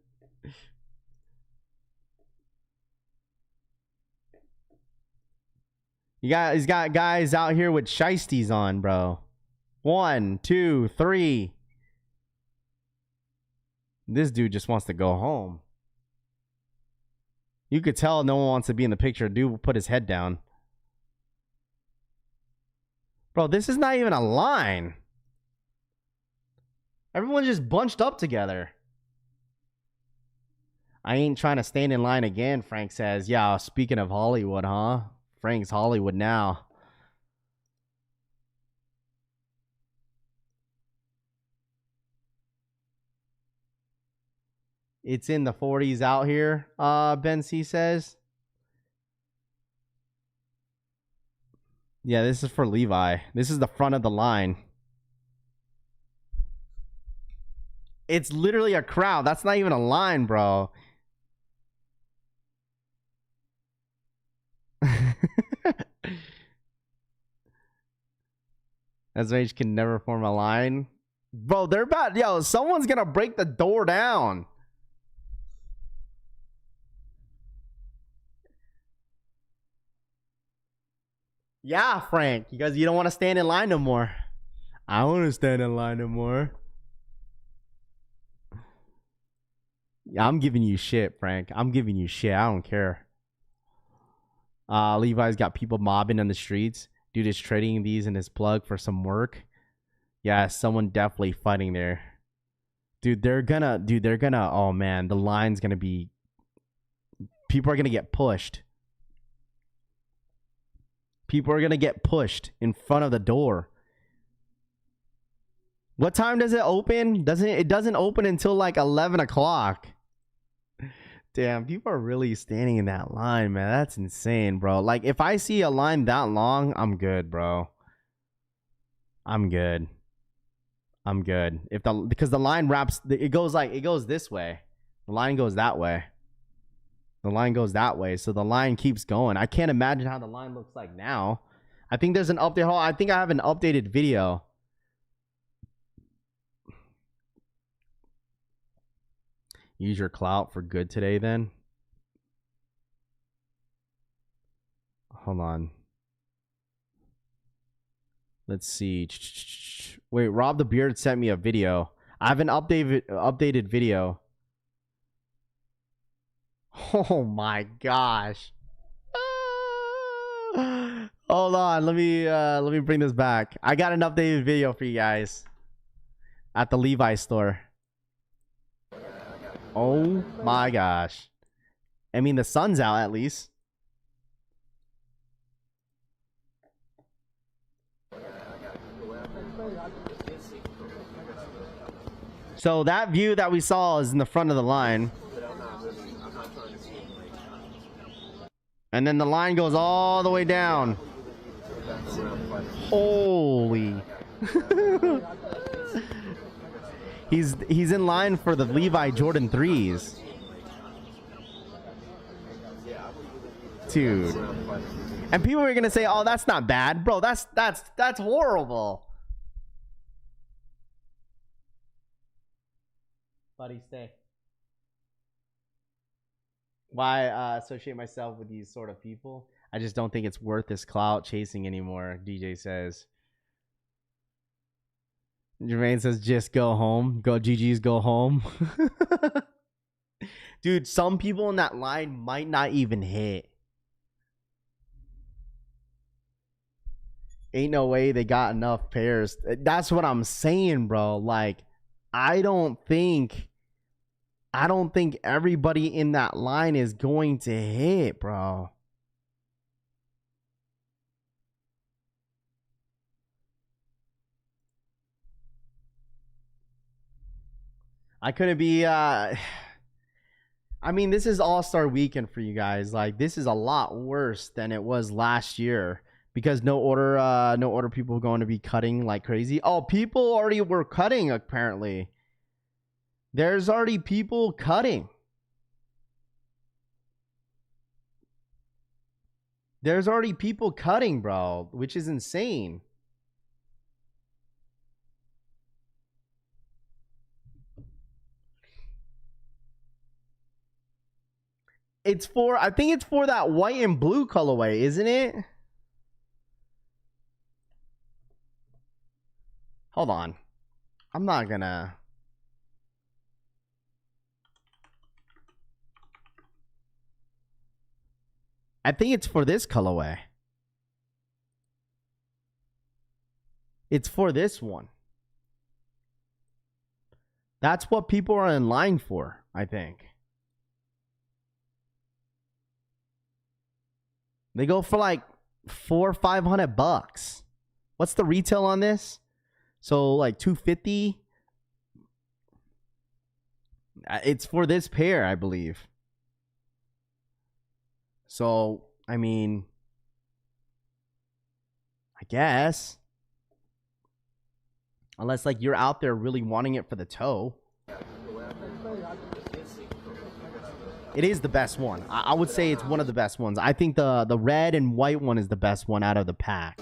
guys got guys out here with shiesties on, bro. 1, 2, 3. This dude just wants to go home. You could tell no one wants to be in the picture. Dude put his head down. Bro, this is not even a line. Everyone's just bunched up together. I ain't trying to stand in line again, Frank says. Yeah, speaking of Hollywood, huh? Frank's Hollywood now. It's in the 40s out here, Ben C says. Yeah, this is for Levi. This is the front of the line. It's literally a crowd. That's not even a line, bro. SMH can never form a line. Bro, they're about... Yo, someone's gonna break the door down. Yeah, Frank. You guys, you don't want to stand in line no more. I want to stand in line no more. Yeah, I'm giving you shit, Frank. I'm giving you shit. I don't care. Levi's got people mobbing on the streets. Dude is trading these in his plug for some work. Yeah, someone definitely fighting there. Dude, they're gonna, oh man, the line's gonna be, people are gonna get pushed. People are gonna get pushed in front of the door. What time does it open? It doesn't open until like 11 o'clock. Damn, people are really standing in that line, man. That's insane, bro. Like, if I see a line that long, I'm good, bro. I'm good. I'm good. Because the line wraps, it goes this way. The line goes that way. The line goes that way, so the line keeps going. I can't imagine how the line looks like now. I think there's an update. I think I have an updated video. Use your clout for good today, then. Hold on. Let's see. Wait, Rob the Beard sent me a video. I have an updated video. Oh my gosh. Hold on, let me bring this back. I got an updated video for you guys at the Levi's store. Oh my gosh. I mean, the sun's out at least. So that view that we saw is in the front of the line. And then the line goes all the way down. Holy. He's in line for the Levi Jordan 3s. Dude. And people are gonna say, oh, that's not bad. Bro, that's horrible. Buddy, stay. Why associate myself with these sort of people? I just don't think it's worth this clout chasing anymore, DJ says. Jermaine says, just go home. Go GG's, go home. Dude, some people in that line might not even hit. Ain't no way they got enough pairs. That's what I'm saying, bro. Like, I don't think everybody in that line is going to hit, bro. I couldn't be I mean, this is All-Star weekend for you guys. Like, this is a lot worse than it was last year because no order people are going to be cutting like crazy. Oh, people already were cutting apparently. There's already people cutting. There's already people cutting, bro, which is insane. I think it's for that white and blue colorway, isn't it? Hold on. I'm not gonna. I think it's for this colorway. It's for this one. That's what people are in line for, I think. They go for like $400-500. What's the retail on this? So like $250. It's for this pair, I believe. So I mean, I guess, unless like you're out there really wanting it for the toe. It is the best one. I would say it's one of the best ones. I think the red and white one is the best one out of the pack.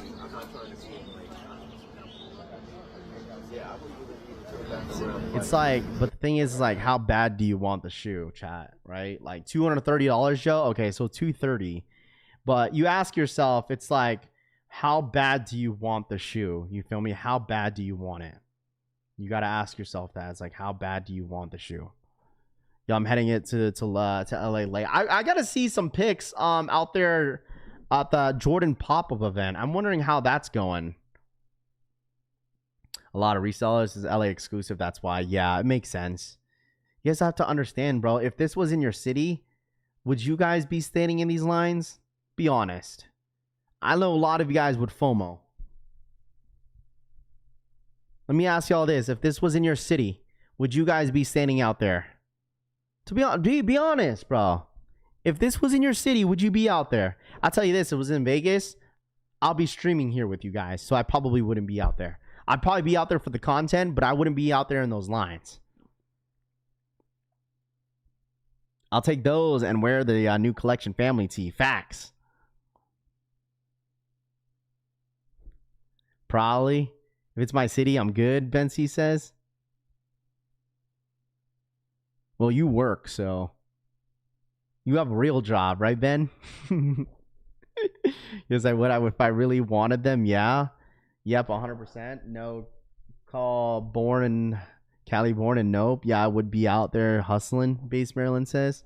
It's like, but the thing is like, how bad do you want the shoe, chat? Right? Like $230, Joe. Okay, so $230. But you ask yourself, it's like, how bad do you want the shoe? You feel me? How bad do you want it? You got to ask yourself that. It's like, how bad do you want the shoe? Yeah, I'm heading it to LA late. I got to see some pics out there at the Jordan pop-up event. I'm wondering how that's going. A lot of resellers is LA exclusive. That's why. Yeah, it makes sense. You guys have to understand, bro. If this was in your city, would you guys be standing in these lines? Be honest. I know a lot of you guys would FOMO. Let me ask y'all this. If this was in your city, would you guys be standing out there? To be honest, bro. If this was in your city, would you be out there? I'll tell you this. If it was in Vegas, I'll be streaming here with you guys. So I probably wouldn't be out there. I'd probably be out there for the content, but I wouldn't be out there in those lines. I'll take those and wear the new collection family tee. Facts. Probably. If it's my city, I'm good, Ben C says. Well, you work, so you have a real job, right, Ben? Because if I really wanted them, yeah. Yep, 100%. No call born in Cali born and nope. Yeah, I would be out there hustling, Base Maryland says.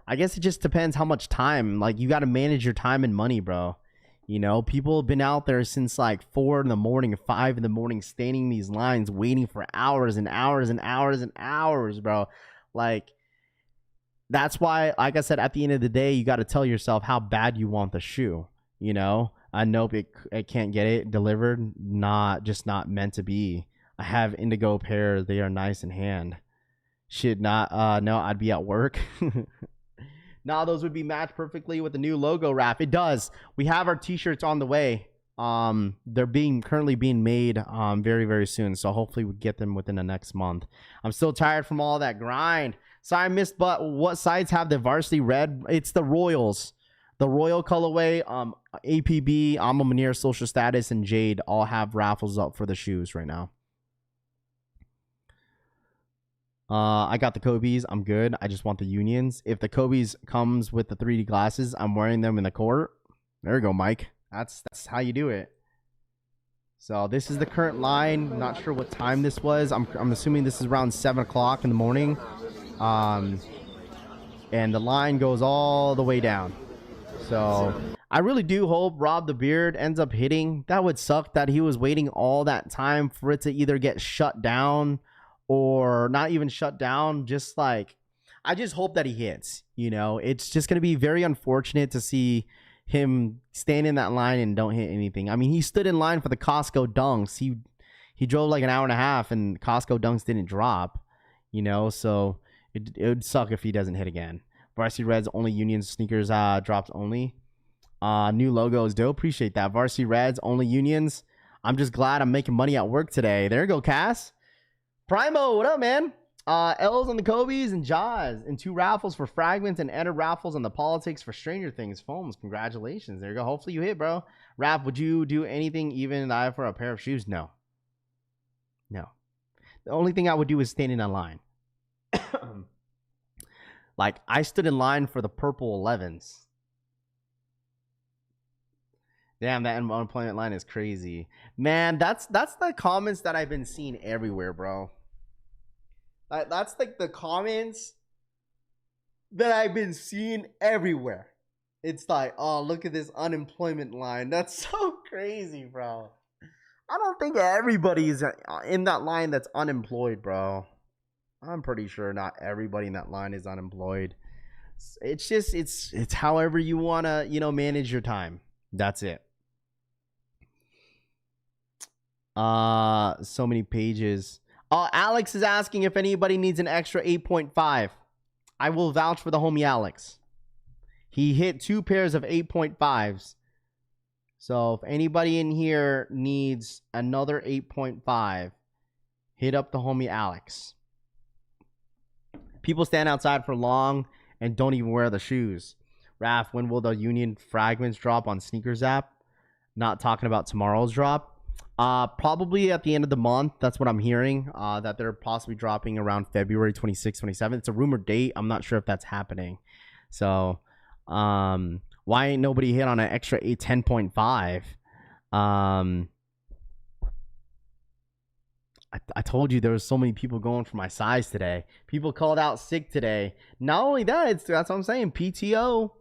I guess it just depends how much time. Like, you got to manage your time and money, bro. You know, people have been out there since like 4 in the morning, 5 in the morning, standing in these lines, waiting for hours and hours and hours and hours, bro. Like, that's why, like I said, at the end of the day, you got to tell yourself how bad you want the shoe. You know, I nope, it can't get it delivered. Not meant to be. I have indigo pair. They are nice in hand. Should not. No, I'd be at work. Now those would be matched perfectly with the new logo wrap. It does. We have our t-shirts on the way. They're currently being made very, very soon. So hopefully we get them within the next month. I'm still tired from all that grind. Sorry I missed, but what sides have the varsity red? It's the Royals. The Royal colorway, APB, Alma Mater, Social Status, and Jade all have raffles up for the shoes right now. I got the Kobe's. I'm good. I just want the Unions. If the Kobe's comes with the 3D glasses, I'm wearing them in the court. There you go, Mike. That's how you do it. So this is the current line. Not sure what time this was. I'm assuming this is around 7 o'clock in the morning. And the line goes all the way down. So I really do hope Rob the Beard ends up hitting. That would suck that he was waiting all that time for it to either get shut down or not even shut down. Just like, I just hope that he hits. You know, it's just going to be very unfortunate to see him stand in that line and don't hit anything. I mean, he stood in line for the Costco dunks. He drove like an hour and a half and Costco dunks didn't drop, you know, so it would suck if he doesn't hit again. Varsity Reds only Union sneakers dropped only. New logo is dope. Appreciate that. Varsity Reds only Unions. I'm just glad I'm making money at work today. There you go, Cass. Primo, what up, man? L's on the Kobe's and Jaws. And 2 raffles for Fragment and enter raffles on the Politics for Stranger Things foams. Congratulations. There you go. Hopefully you hit, bro. Rap, would you do anything even for a pair of shoes? No. No. The only thing I would do is stand in a line. Like, I stood in line for the purple 11s. Damn, that unemployment line is crazy. Man, that's the comments that I've been seeing everywhere, bro. That's like the comments that I've been seeing everywhere. It's like, oh, look at this unemployment line. That's so crazy, bro. I don't think everybody's in that line that's unemployed, bro. I'm pretty sure not everybody in that line is unemployed. It's just it's however you want to, manage your time. That's it. So many pages. Alex is asking if anybody needs an extra 8.5. I will vouch for the homie Alex. He hit 2 pairs of 8.5s. So if anybody in here needs another 8.5, hit up the homie Alex. People stand outside for long and don't even wear the shoes. Raph, when will the Union fragments drop on Sneakers app? Not talking about tomorrow's drop. Probably at the end of the month. That's what I'm hearing. That they're possibly dropping around February 26th, 27th. It's a rumored date. I'm not sure if that's happening. So, why ain't nobody hit on an extra 10.5? I told you there was so many people going for my size today. People called out sick today. Not only that, that's what I'm saying. PTO.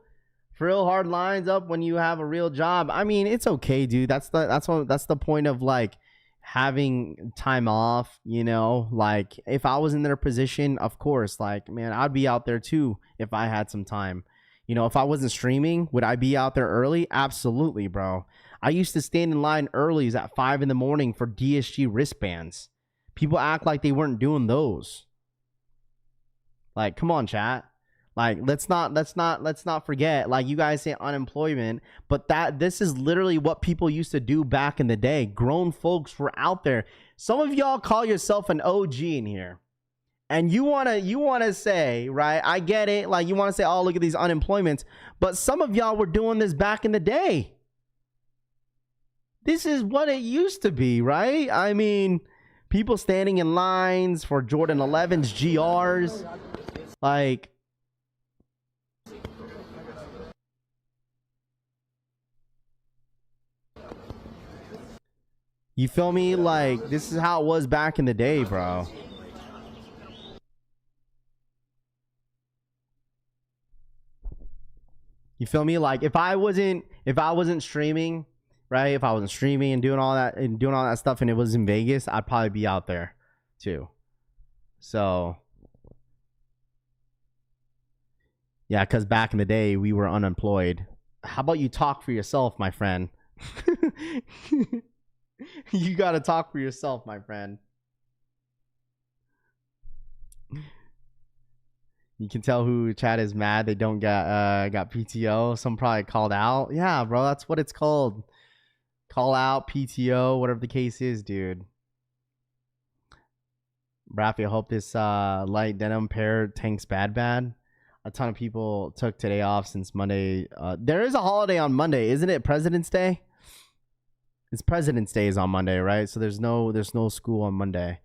For real hard lines up when you have a real job. I mean, it's okay, dude. That's the point of like having time off, like if I was in their position, of course, like, man, I'd be out there too if I had some time. If I wasn't streaming, would I be out there early? Absolutely, bro. I used to stand in line early at 5 a.m. for DSG wristbands. People act like they weren't doing those. Like, come on, chat. Like, let's not forget, like, you guys say unemployment, but this is literally what people used to do back in the day. Grown folks were out there. Some of y'all call yourself an OG in here. And you want to say, right? I get it. Like, you want to say, oh, look at these unemployments. But some of y'all were doing this back in the day. This is what it used to be, right? I mean, people standing in lines for Jordan 11s, GRs. Like, you feel me? Like, this is how it was back in the day, bro. You feel me? Like, if I wasn't streaming, right? If I wasn't streaming and doing all that stuff and it was in Vegas, I'd probably be out there too. So, yeah, because back in the day, we were unemployed. How about you talk for yourself, my friend? You got to talk for yourself, my friend. You can tell who chat is mad they don't got PTO. Some probably called out. Yeah, bro, that's what it's called. Call out, PTO, whatever the case is, dude. Rafi, I hope this light denim pair tanks bad. A ton of people took today off since Monday. There is a holiday on Monday, isn't it? President's Day? It's President's Day is on Monday, right? So there's no school on Monday.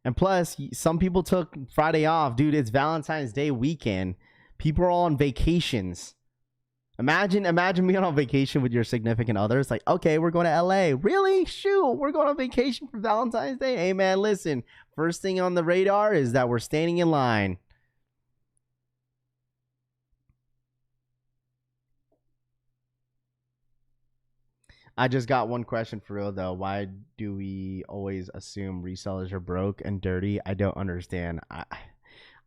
And plus, some people took Friday off. Dude, it's Valentine's Day weekend. People are all on vacations. Imagine being on vacation with your significant other. It's like, okay, we're going to LA. Really? Shoot, we're going on vacation for Valentine's Day? Hey, man, listen. First thing on the radar is that we're standing in line. I just got one question for real, though. Why do we always assume resellers are broke and dirty? I don't understand.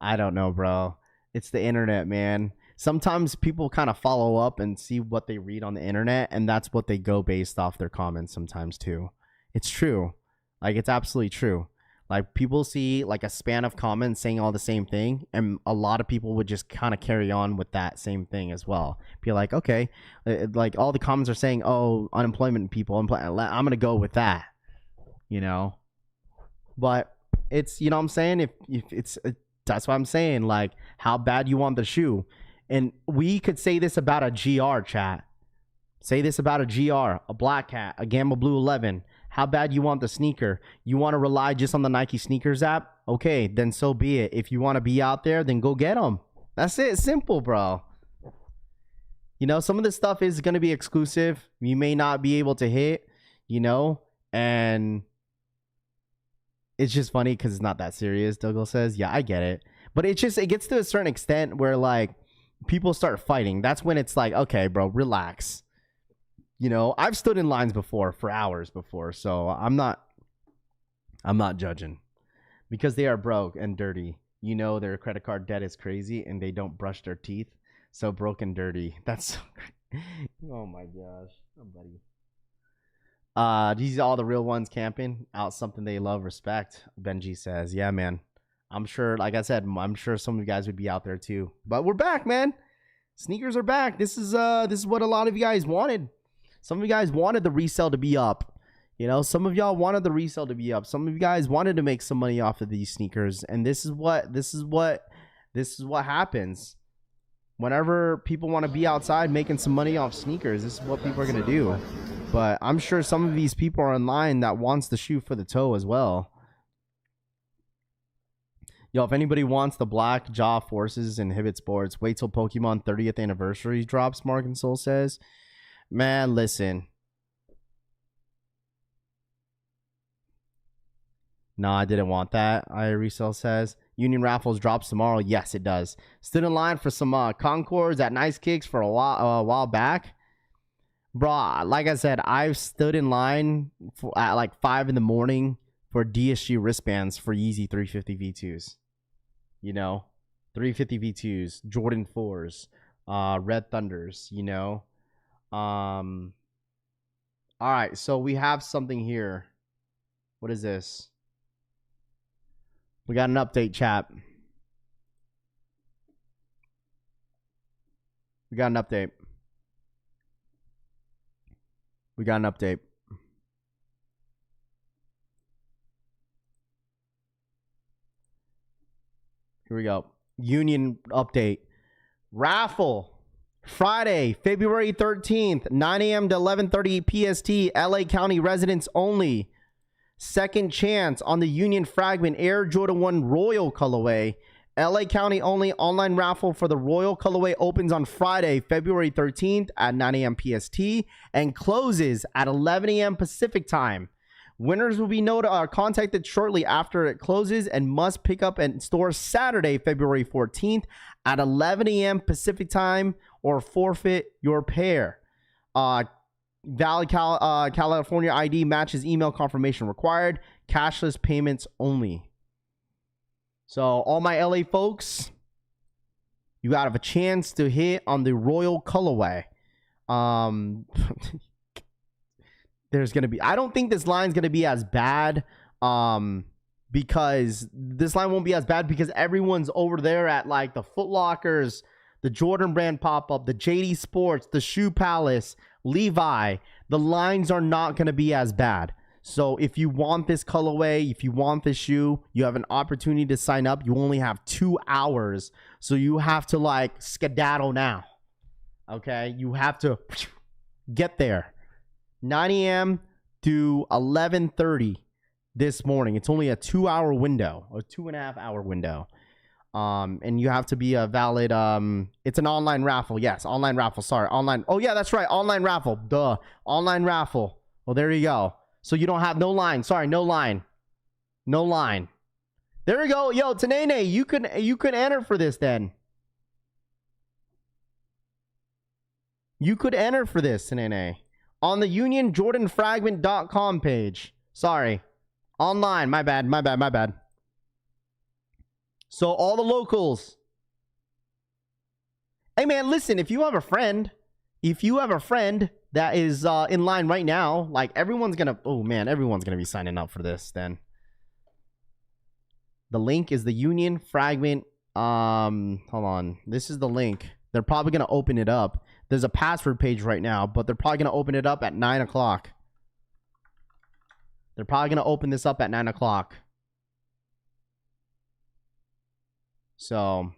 I don't know, bro. It's the internet, man. Sometimes people kind of follow up and see what they read on the internet, and that's what they go based off their comments sometimes, too. It's true. Like, it's absolutely true. Like, people see, like, a span of comments saying all the same thing, and a lot of people would just kind of carry on with that same thing as well. Be like, okay, like, all the comments are saying, oh, unemployment people, I'm going to go with that, But it's, you know what I'm saying? If it's, that's what I'm saying, like, how bad you want the shoe. And we could say this about a GR, chat. Say this about a GR, a Black Hat, a Gamma Blue 11. How bad you want the sneaker? You want to rely just on the Nike sneakers app? Okay, then so be it. If you want to be out there, then go get them. That's it. Simple, bro. Some of this stuff is going to be exclusive. You may not be able to hit, and it's just funny because it's not that serious, Dougal says. Yeah, I get it. But it gets to a certain extent where, like, people start fighting. That's when it's like, okay, bro, relax. I've stood in lines before for hours before, so I'm not judging because they are broke and dirty. you know their credit card debt is crazy and they don't brush their teeth. So broken dirty. That's so great. Oh my gosh. Oh, buddy. These are all the real ones camping out something they love, respect. Benji says, yeah, man. I'm sure, like I said, I'm sure some of you guys would be out there too. But we're back, man. Sneakers are back. This is what a lot of you guys wanted. Some of you guys wanted the resale to be up. You know, some of y'all wanted the resale to be up. Some of you guys wanted to make some money off of these sneakers. And this is what happens. Whenever people want to be outside making some money off sneakers, this is what people are going to do. But I'm sure some of these people are in line that wants the shoe for the toe as well. Yo, if anybody wants the Black Jaw Forces and Hibbit Sports, wait till Pokemon 30th anniversary drops, Mark and Soul says. Man, listen. No, I didn't want that. I resell says. Union Raffles drops tomorrow. Yes, it does. Stood in line for some Concords at Nice Kicks for a while back. Bro, like I said, I've stood in line at like 5 in the morning for DSG wristbands for Yeezy 350 V2s. You know, 350 V2s, Jordan 4s, Red Thunders, you know. All right, so we have something here. What is this? We got an update, chat. We got an update. We got an update. Here we go. Union update. Raffle. Friday, February 13th, 9 a.m. to 11:30 PST. LA County residents only. Second chance on the Union Fragment Air Jordan 1 Royal colorway. LA County only online raffle for the Royal colorway opens on Friday, February 13th at 9 a.m. PST and closes at 11 a.m. Pacific time. Winners will be contacted shortly after it closes and must pick up in store Saturday, February 14th at 11 a.m. Pacific time or forfeit your pair. Valid California ID matches email confirmation required. Cashless payments only. So all my LA folks, you have a chance to hit on the Royal colorway. There's going to be, I don't think this line's going to be as bad because this line won't be as bad because everyone's over there at like the Foot Lockers, the Jordan Brand pop-up, the JD Sports, the Shoe Palace, Levi. The lines are not going to be as bad. So if you want this colorway, if you want this shoe, you have an opportunity to sign up. You only have 2 hours. So you have to like skedaddle now. Okay? You have to get there. 9 a.m. to 11:30 this morning. It's only a 2-hour window, a 2.5-hour window. And you have to be a valid, it's an online raffle. Yes, online raffle. Sorry, online. Oh, yeah, that's right. Online raffle. Duh. Online raffle. Well, there you go. So you don't have no line. Sorry, no line. No line. There we go. Yo, Tanene, you could enter for this then. You could enter for this, Tanene. On the UnionJordanFragment.com page. Sorry. Online. My bad. So all the locals. Hey, man, listen. If you have a friend that is in line right now, like everyone's going to be signing up for this then. The link is the Union Fragment. Hold on. This is the link. They're probably going to open it up. There's a password page right now, but they're probably going to open it up at 9 o'clock. They're probably going to open this up at 9 o'clock. So,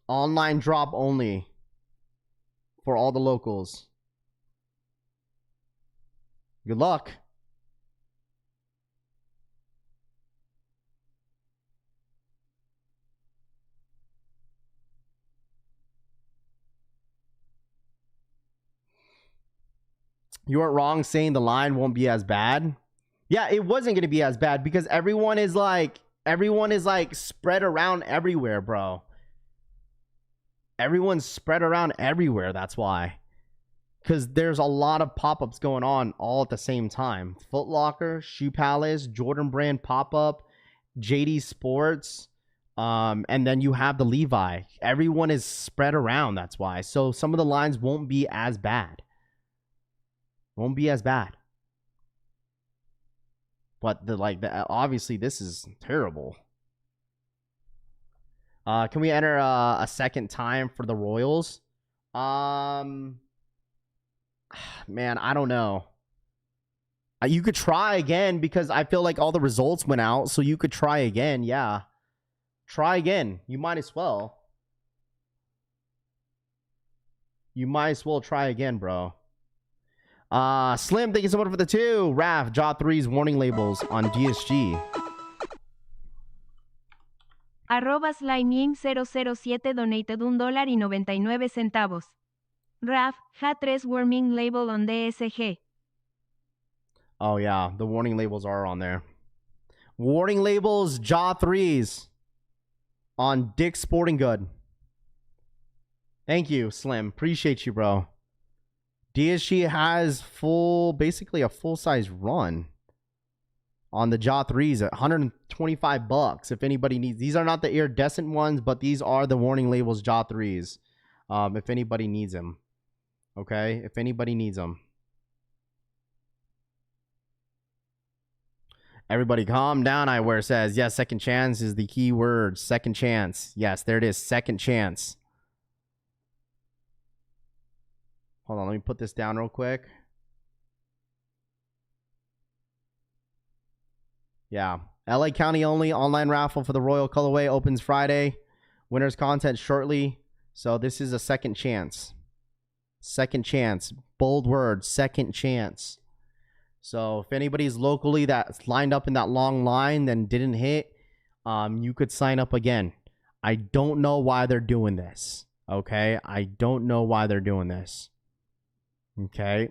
online drop only for all the locals. Good luck. You weren't wrong saying the line won't be as bad. Yeah, it wasn't going to be as bad because everyone is like spread around everywhere, bro. Everyone's spread around everywhere. That's why. Because there's a lot of pop-ups going on all at the same time. Foot Locker, Shoe Palace, Jordan Brand pop-up, JD Sports, and then you have the Levi. Everyone is spread around, that's why. So some of the lines won't be as bad. Won't be as bad. But obviously this is terrible. Can we enter a second time for the Royals? Man, I don't know. You could try again because I feel like all the results went out, so you could try again. Yeah, try again. You might as well. You might as well try again, bro. Slim, thank you so much for the 2. Raf, Jaw 3's warning labels on DSG. Arroba Sliming007 donated $1.99. Raf, Ha3 warning label on DSG. Oh, yeah. The warning labels are on there. Warning labels, Jaw 3's on Dick's Sporting Good. Thank you, Slim. Appreciate you, bro. DSG has basically a full-size run on the Jaw 3's at $125 if anybody needs. These are not the iridescent ones, but these are the warning labels Jaw 3's. If anybody needs them. Okay? If anybody needs them. Everybody calm down, Iwear says. Yes, second chance is the key word. Second chance. Yes, there it is. Second chance. Hold on, let me put this down real quick. Yeah. LA County only. Online raffle for the Royal Colorway opens Friday. Winners content shortly. So this is a second chance. Second chance. Bold word. Second chance. So if anybody's locally that's lined up in that long line then didn't hit, you could sign up again. I don't know why they're doing this. Okay? I don't know why they're doing this. Okay?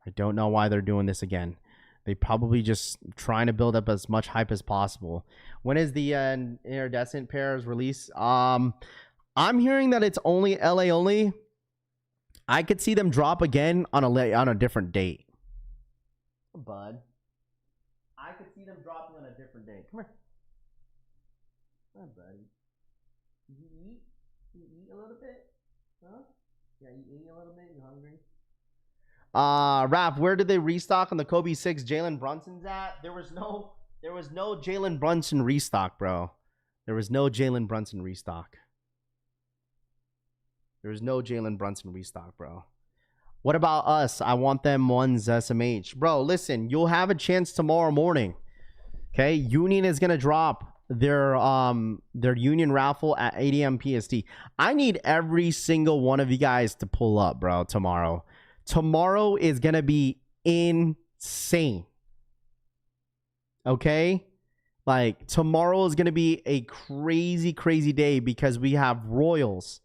I don't know why they're doing this again. They probably just trying to build up as much hype as possible. When is the iridescent pairs release? I'm hearing that it's only LA only. I could see them drop again on a different date. Bud. I could see them dropping on a different date. Come here. Come on, buddy. Did you eat? Did you eat a little bit? Huh? Yeah, you eating a little bit? You hungry? Raph, where did they restock on the Kobe 6 Jalen Brunson's at? There was no Jalen Brunson restock, bro. There was no Jalen Brunson restock. There was no Jalen Brunson restock, bro. What about us? I want them ones SMH. Bro, listen, you'll have a chance tomorrow morning. Okay? Union is gonna drop their Union raffle at 8 a.m. PST. I need every single one of you guys to pull up, bro, tomorrow. Tomorrow is going to be insane. Okay? Like, tomorrow is going to be a crazy, crazy day because we have Royals.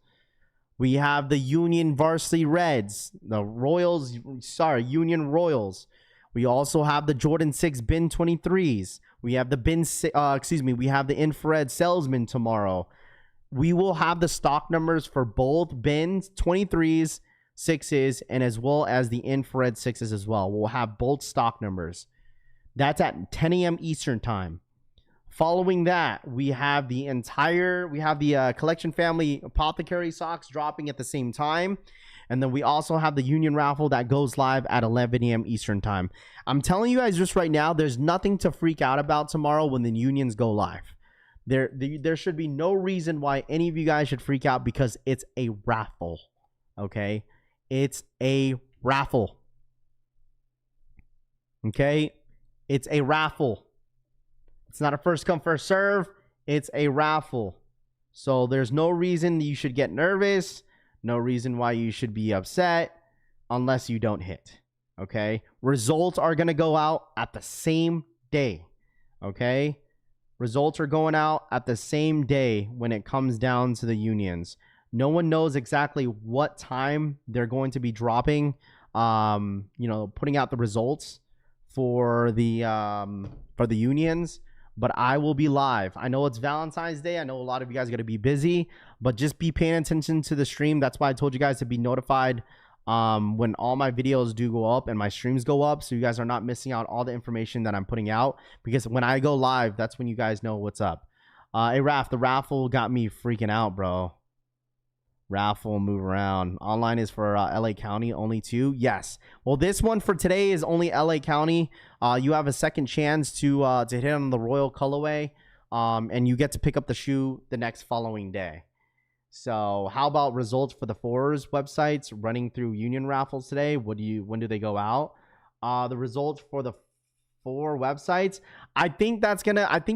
We have the Union Varsity Reds. Union Royals. We also have the Jordan 6 Bin 23s. We have the we have the Infrared Salesman tomorrow. We will have the stock numbers for both bins, 23s, 6s, and as well as the infrared 6s as well. We'll have both stock numbers. That's at 10 a.m. Eastern time. Following that, we have the Collection Family Apothecary socks dropping at the same time. And then we also have the Union raffle that goes live at 11 a.m. Eastern time. I'm telling you guys just right now, there's nothing to freak out about tomorrow when the Unions go live. There should be no reason why any of you guys should freak out because it's a raffle. Okay? It's a raffle. Okay? It's a raffle. It's not a first come, first serve. It's a raffle. So there's no reason you should get nervous. No reason why you should be upset unless you don't hit. Okay? Results are going to go out at the same day. Okay? Results are going out at the same day when it comes down to the unions. No one knows exactly what time they're going to be dropping, putting out the results for the unions, but I will be live. I know it's Valentine's Day. I know a lot of you guys are going to be busy, but just be paying attention to the stream. That's why I told you guys to be notified when all my videos do go up and my streams go up, so you guys are not missing out all the information that I'm putting out, because when I go live, that's when you guys know what's up. Hey Raph, the raffle got me freaking out, bro. Raffle, move around. Online is for LA County only too. Yes. Well, this one for today is only LA County. You have a second chance to hit on the Royal colorway, and you get to pick up the shoe the next following day. So how about results for the fours websites running through Union raffles today? When do they go out? The results for the 4 websites, I think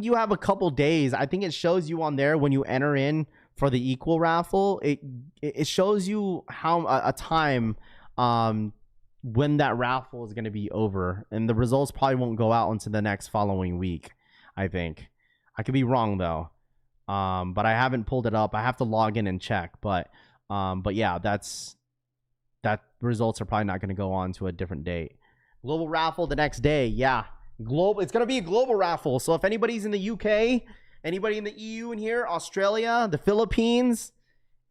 you have a couple days. I think it shows you on there when you enter in for the equal raffle. It shows you how a time when that raffle is going to be over, and the results probably won't go out until the next following week. I think I could be wrong though. But I haven't pulled it up. I have to log in and check. But yeah, that results are probably not going to go on to a different date. Global raffle the next day. Yeah, it's going to be a global raffle. So if anybody's in the UK, anybody in the EU in here, Australia, the Philippines,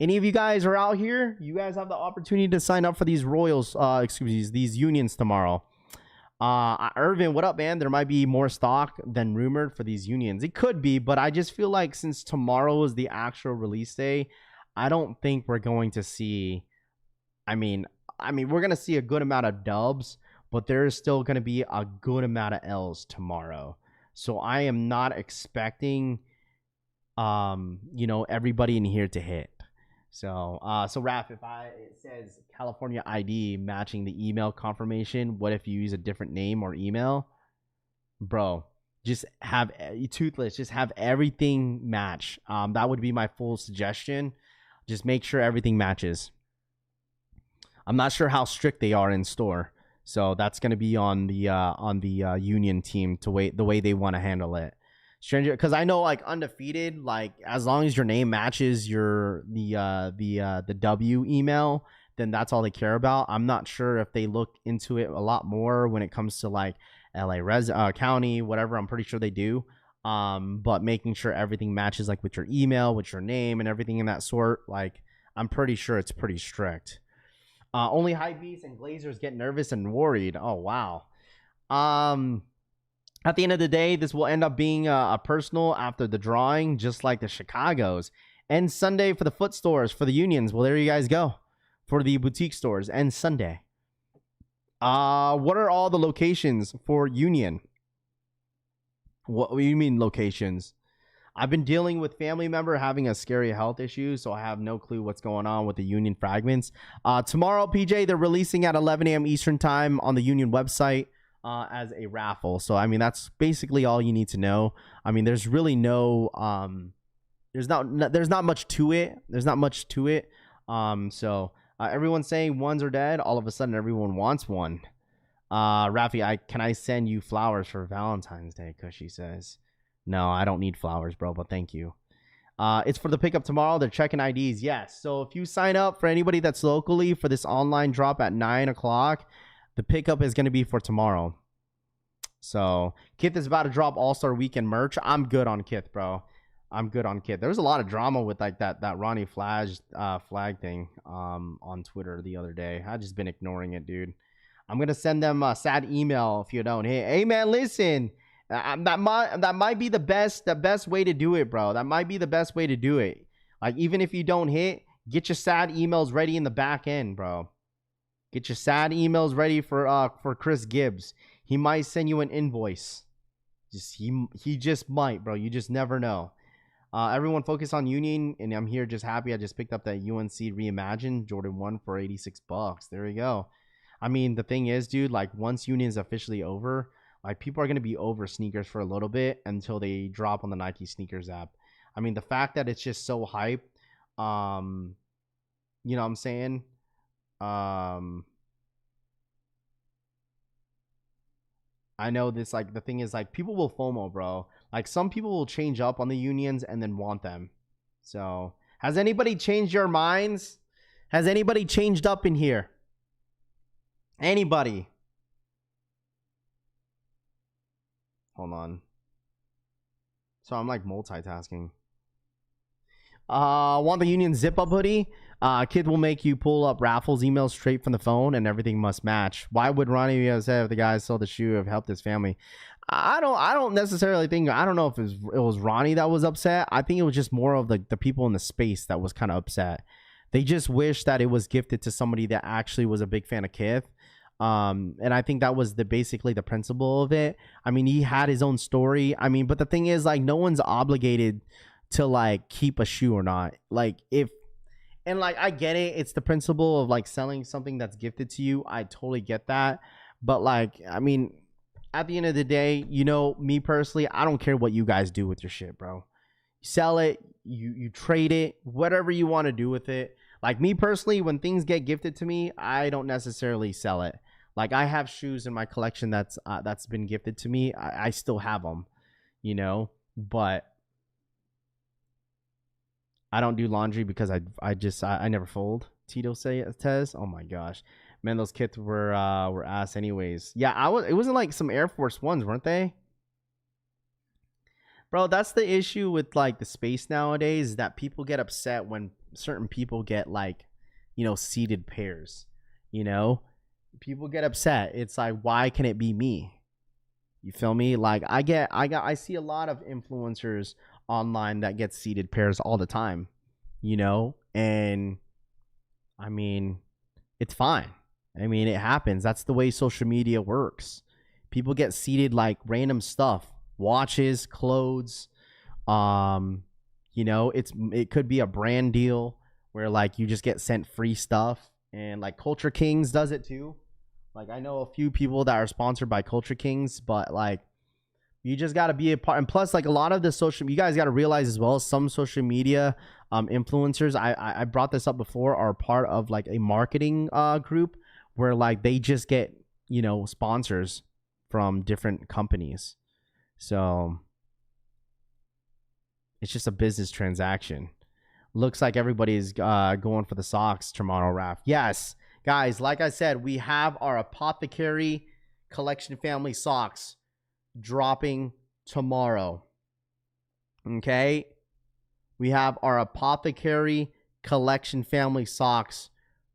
any of you guys are out here, you guys have the opportunity to sign up for these Royals. These unions tomorrow. Irvin, what up, man? There might be more stock than rumored for these unions. It could be, but I just feel like since tomorrow is the actual release day, I don't think we're going to see. I mean, we're gonna see a good amount of dubs, but there's still gonna be a good amount of L's tomorrow. So I am not expecting, everybody in here to hit. So Raph, if it says California ID matching the email confirmation, what if you use a different name or email? Bro, just have Toothless, just have everything match. That would be my full suggestion. Just make sure everything matches. I'm not sure how strict they are in store, so that's going to be on the union team the way they want to handle it. Stranger, because I know like undefeated, like as long as your name matches the W email, then that's all they care about. I'm not sure if they look into it a lot more when it comes to like LA County, whatever. I'm pretty sure they do. But making sure everything matches like with your email, with your name, and everything in that sort, like I'm pretty sure it's pretty strict. Only high beats and glazers get nervous and worried. Oh wow. At the end of the day, this will end up being a personal after the drawing, just like the Chicago's. And Sunday for the foot stores, for the unions. Well, there you guys go. For the boutique stores and Sunday. What are all the locations for union? What do you mean locations? I've been dealing with family member having a scary health issue, so I have no clue what's going on with the union fragments. Tomorrow, PJ, they're releasing at 11 a.m. Eastern time on the union website. As a raffle. So I mean that's basically all you need to know. I mean there's really no there's not much to it. So everyone's saying ones are dead. All of a sudden everyone wants one. Rafi, can I send you flowers for Valentine's Day? Cushy says. No, I don't need flowers, bro, but thank you. It's for the pickup tomorrow. They're checking IDs. Yes. So if you sign up for anybody that's locally for this online drop at 9 o'clock, the pickup is going to be for tomorrow. So Kith is about to drop All-Star Weekend merch. I'm good on Kith, bro. I'm good on Kith. There was a lot of drama with like that Ronnie Flag thing on Twitter the other day. I've just been ignoring it, dude. I'm going to send them a sad email if you don't. Hey man, listen. That might be the best way to do it, bro. That might be the best way to do it. Like even if you don't hit, get your sad emails ready in the back end, bro. Get your sad emails ready for Chris Gibbs. He might send you an invoice. He just might, bro. You just never know. Everyone focus on Union, and I'm here just happy. I just picked up that UNC Reimagined Jordan 1 for $86. There you go. I mean, the thing is, dude, like once Union is officially over, like people are gonna be over sneakers for a little bit until they drop on the Nike sneakers app. I mean, the fact that it's just so hype, you know what I'm saying? I know this, like the thing is like people will FOMO, bro. Like some people will change up on the unions and then want them. So has anybody changed your minds? Has anybody changed up in here? Anybody? Hold on. So I'm like multitasking. Want the union zip up hoodie? Kid will make you pull up Raffles emails straight from the phone, and everything must match. Why would Ronnie be upset if the guy sold the shoe have helped his family? I don't necessarily think. I don't know if it was Ronnie that was upset. I think it was just more of the people in the space that was kind of upset. They just wish that it was gifted to somebody that actually was a big fan of Kith. And I think that was basically the principle of it. I mean, he had his own story. I mean, but the thing is, like, no one's obligated to like keep a shoe or not. Like, and like, I get it. It's the principle of like selling something that's gifted to you. I totally get that. But like, I mean, at the end of the day, you know, me personally, I don't care what you guys do with your shit, bro. Sell it, you trade it, whatever you want to do with it. Like me personally, when things get gifted to me, I don't necessarily sell it. Like I have shoes in my collection that's been gifted to me. I still have them, you know, but I don't do laundry because I never fold. Tito says, oh my gosh. Man, those kits were ass anyways. Yeah, it wasn't like some Air Force Ones, weren't they? Bro, that's the issue with like the space nowadays, is that people get upset when certain people get like, you know, seated pairs. You know? People get upset. It's like, why can it be me? You feel me? Like I see a lot of influencers online that get seated pairs all the time, you know? And I mean, it's fine. I mean, it happens. That's the way social media works. People get seated like random stuff, watches, clothes. You know, it could be a brand deal where like you just get sent free stuff, and like Culture Kings does it too. Like I know a few people that are sponsored by Culture Kings, but like you just got to be a part. And plus, like a lot of the you guys got to realize as well, some social media influencers, I brought this up before, are part of like a marketing group where like they just get, you know, sponsors from different companies. So it's just a business transaction. Looks like everybody's going for the socks tomorrow, Raph. Yes, guys, like I said, we have our Apothecary Collection Family socks dropping tomorrow. Okay? We have our Apothecary Collection Family socks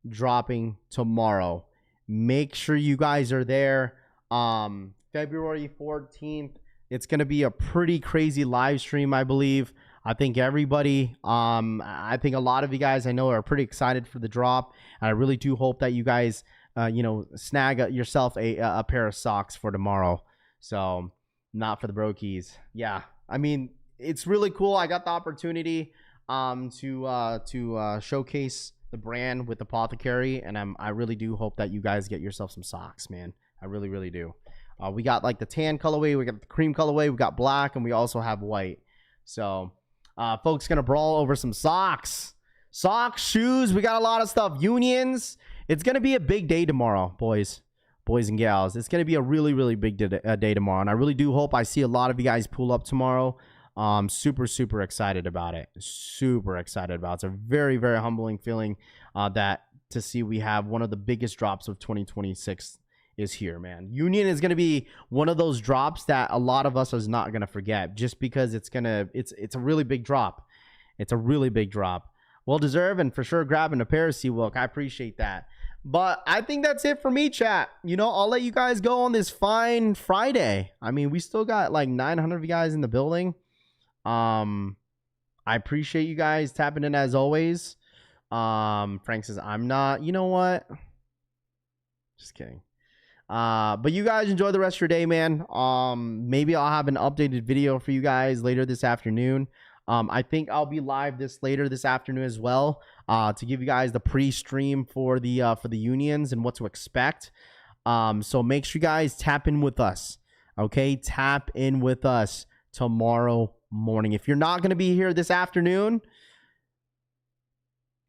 dropping tomorrow. Make sure you guys are there. February 14th. It's going to be a pretty crazy live stream, I believe. I think everybody, I think a lot of you guys I know are pretty excited for the drop. And I really do hope that you guys, you know, snag yourself a pair of socks for tomorrow. So, not for the brokies. Yeah, I mean, it's really cool. I got the opportunity to showcase the brand with Apothecary, and I really do hope that you guys get yourself some socks, man. I really, really do. We got like the tan colorway, we got the cream colorway, we got black, and we also have white. So, folks, gonna brawl over some socks, shoes. We got a lot of stuff. Unions. It's gonna be a big day tomorrow, boys and gals. It's gonna be a really, really big day tomorrow, and I really do hope I see a lot of you guys pull up tomorrow. Super, super excited about it. Super excited about it. It's a very, very humbling feeling that to see we have one of the biggest drops of 2026 is here, man. Union is going to be one of those drops that a lot of us is not going to forget, just because it's a really big drop. It's a really big drop. Well deserved, and for sure grabbing a pair of Seawolk. I appreciate that. But I think that's it for me, chat. You know, I'll let you guys go on this fine Friday. I mean, we still got like 900 of you guys in the building. I appreciate you guys tapping in as always. Frank says, I'm not, you know what? Just kidding. But you guys enjoy the rest of your day, man. Maybe I'll have an updated video for you guys later this afternoon. I think I'll be live later this afternoon as well, to give you guys the pre-stream for the unions and what to expect. So make sure you guys tap in with us. Okay, tap in with us tomorrow morning. If you're not going to be here this afternoon,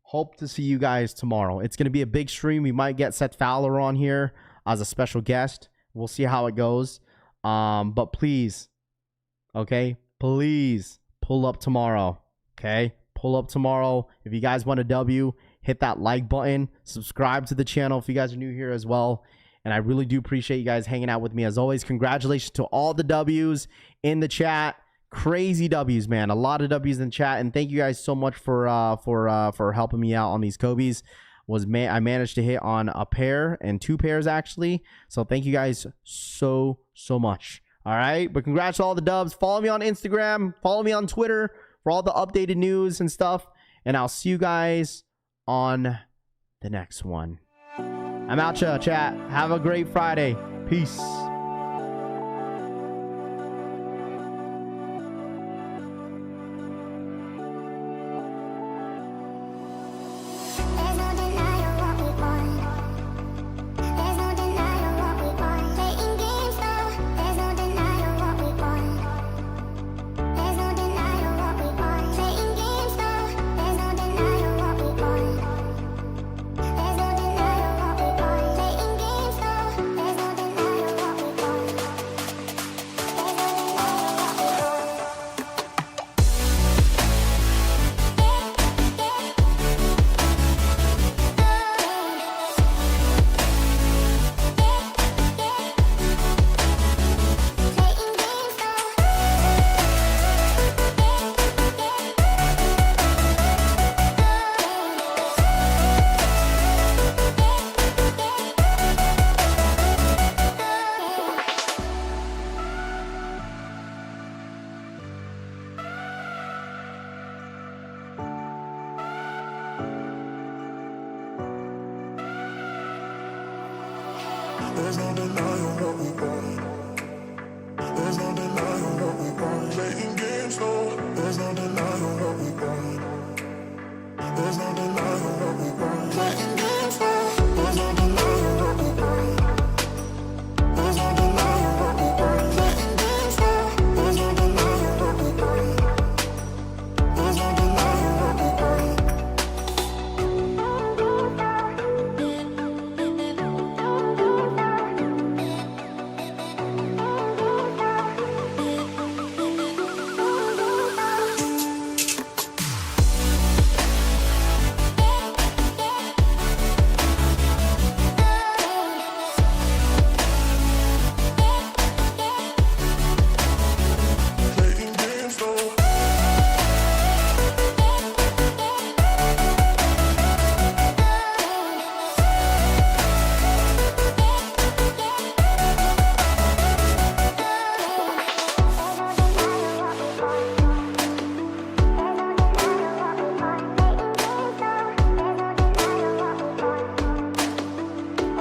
hope to see you guys tomorrow. It's going to be a big stream. We might get Seth Fowler on here as a special guest. We'll see how it goes. But please, okay, please pull up tomorrow. Okay, pull up tomorrow. If you guys want a W, hit that like button. Subscribe to the channel if you guys are new here as well. And I really do appreciate you guys hanging out with me as always. Congratulations to all the W's in the chat. Crazy W's, man. A lot of W's in chat, and thank you guys so much for helping me out on these Kobe's. I managed to hit on a pair and 2 pairs actually. So thank you guys so much. All right, but congrats to all the dubs. Follow me on Instagram, follow me on Twitter for all the updated news and stuff, and I'll see you guys on the next one. I'm out, chat. Have a great Friday. Peace. There's no denying what we want. There's no denying what we want. Playing games, no. There's no denying what we want. There's no denying what we want. Playing games, no. There's no denying what we want. There's no denying what we want. Playing games, no. There's no denying what we want. There's no denying what we want. Playing games, no.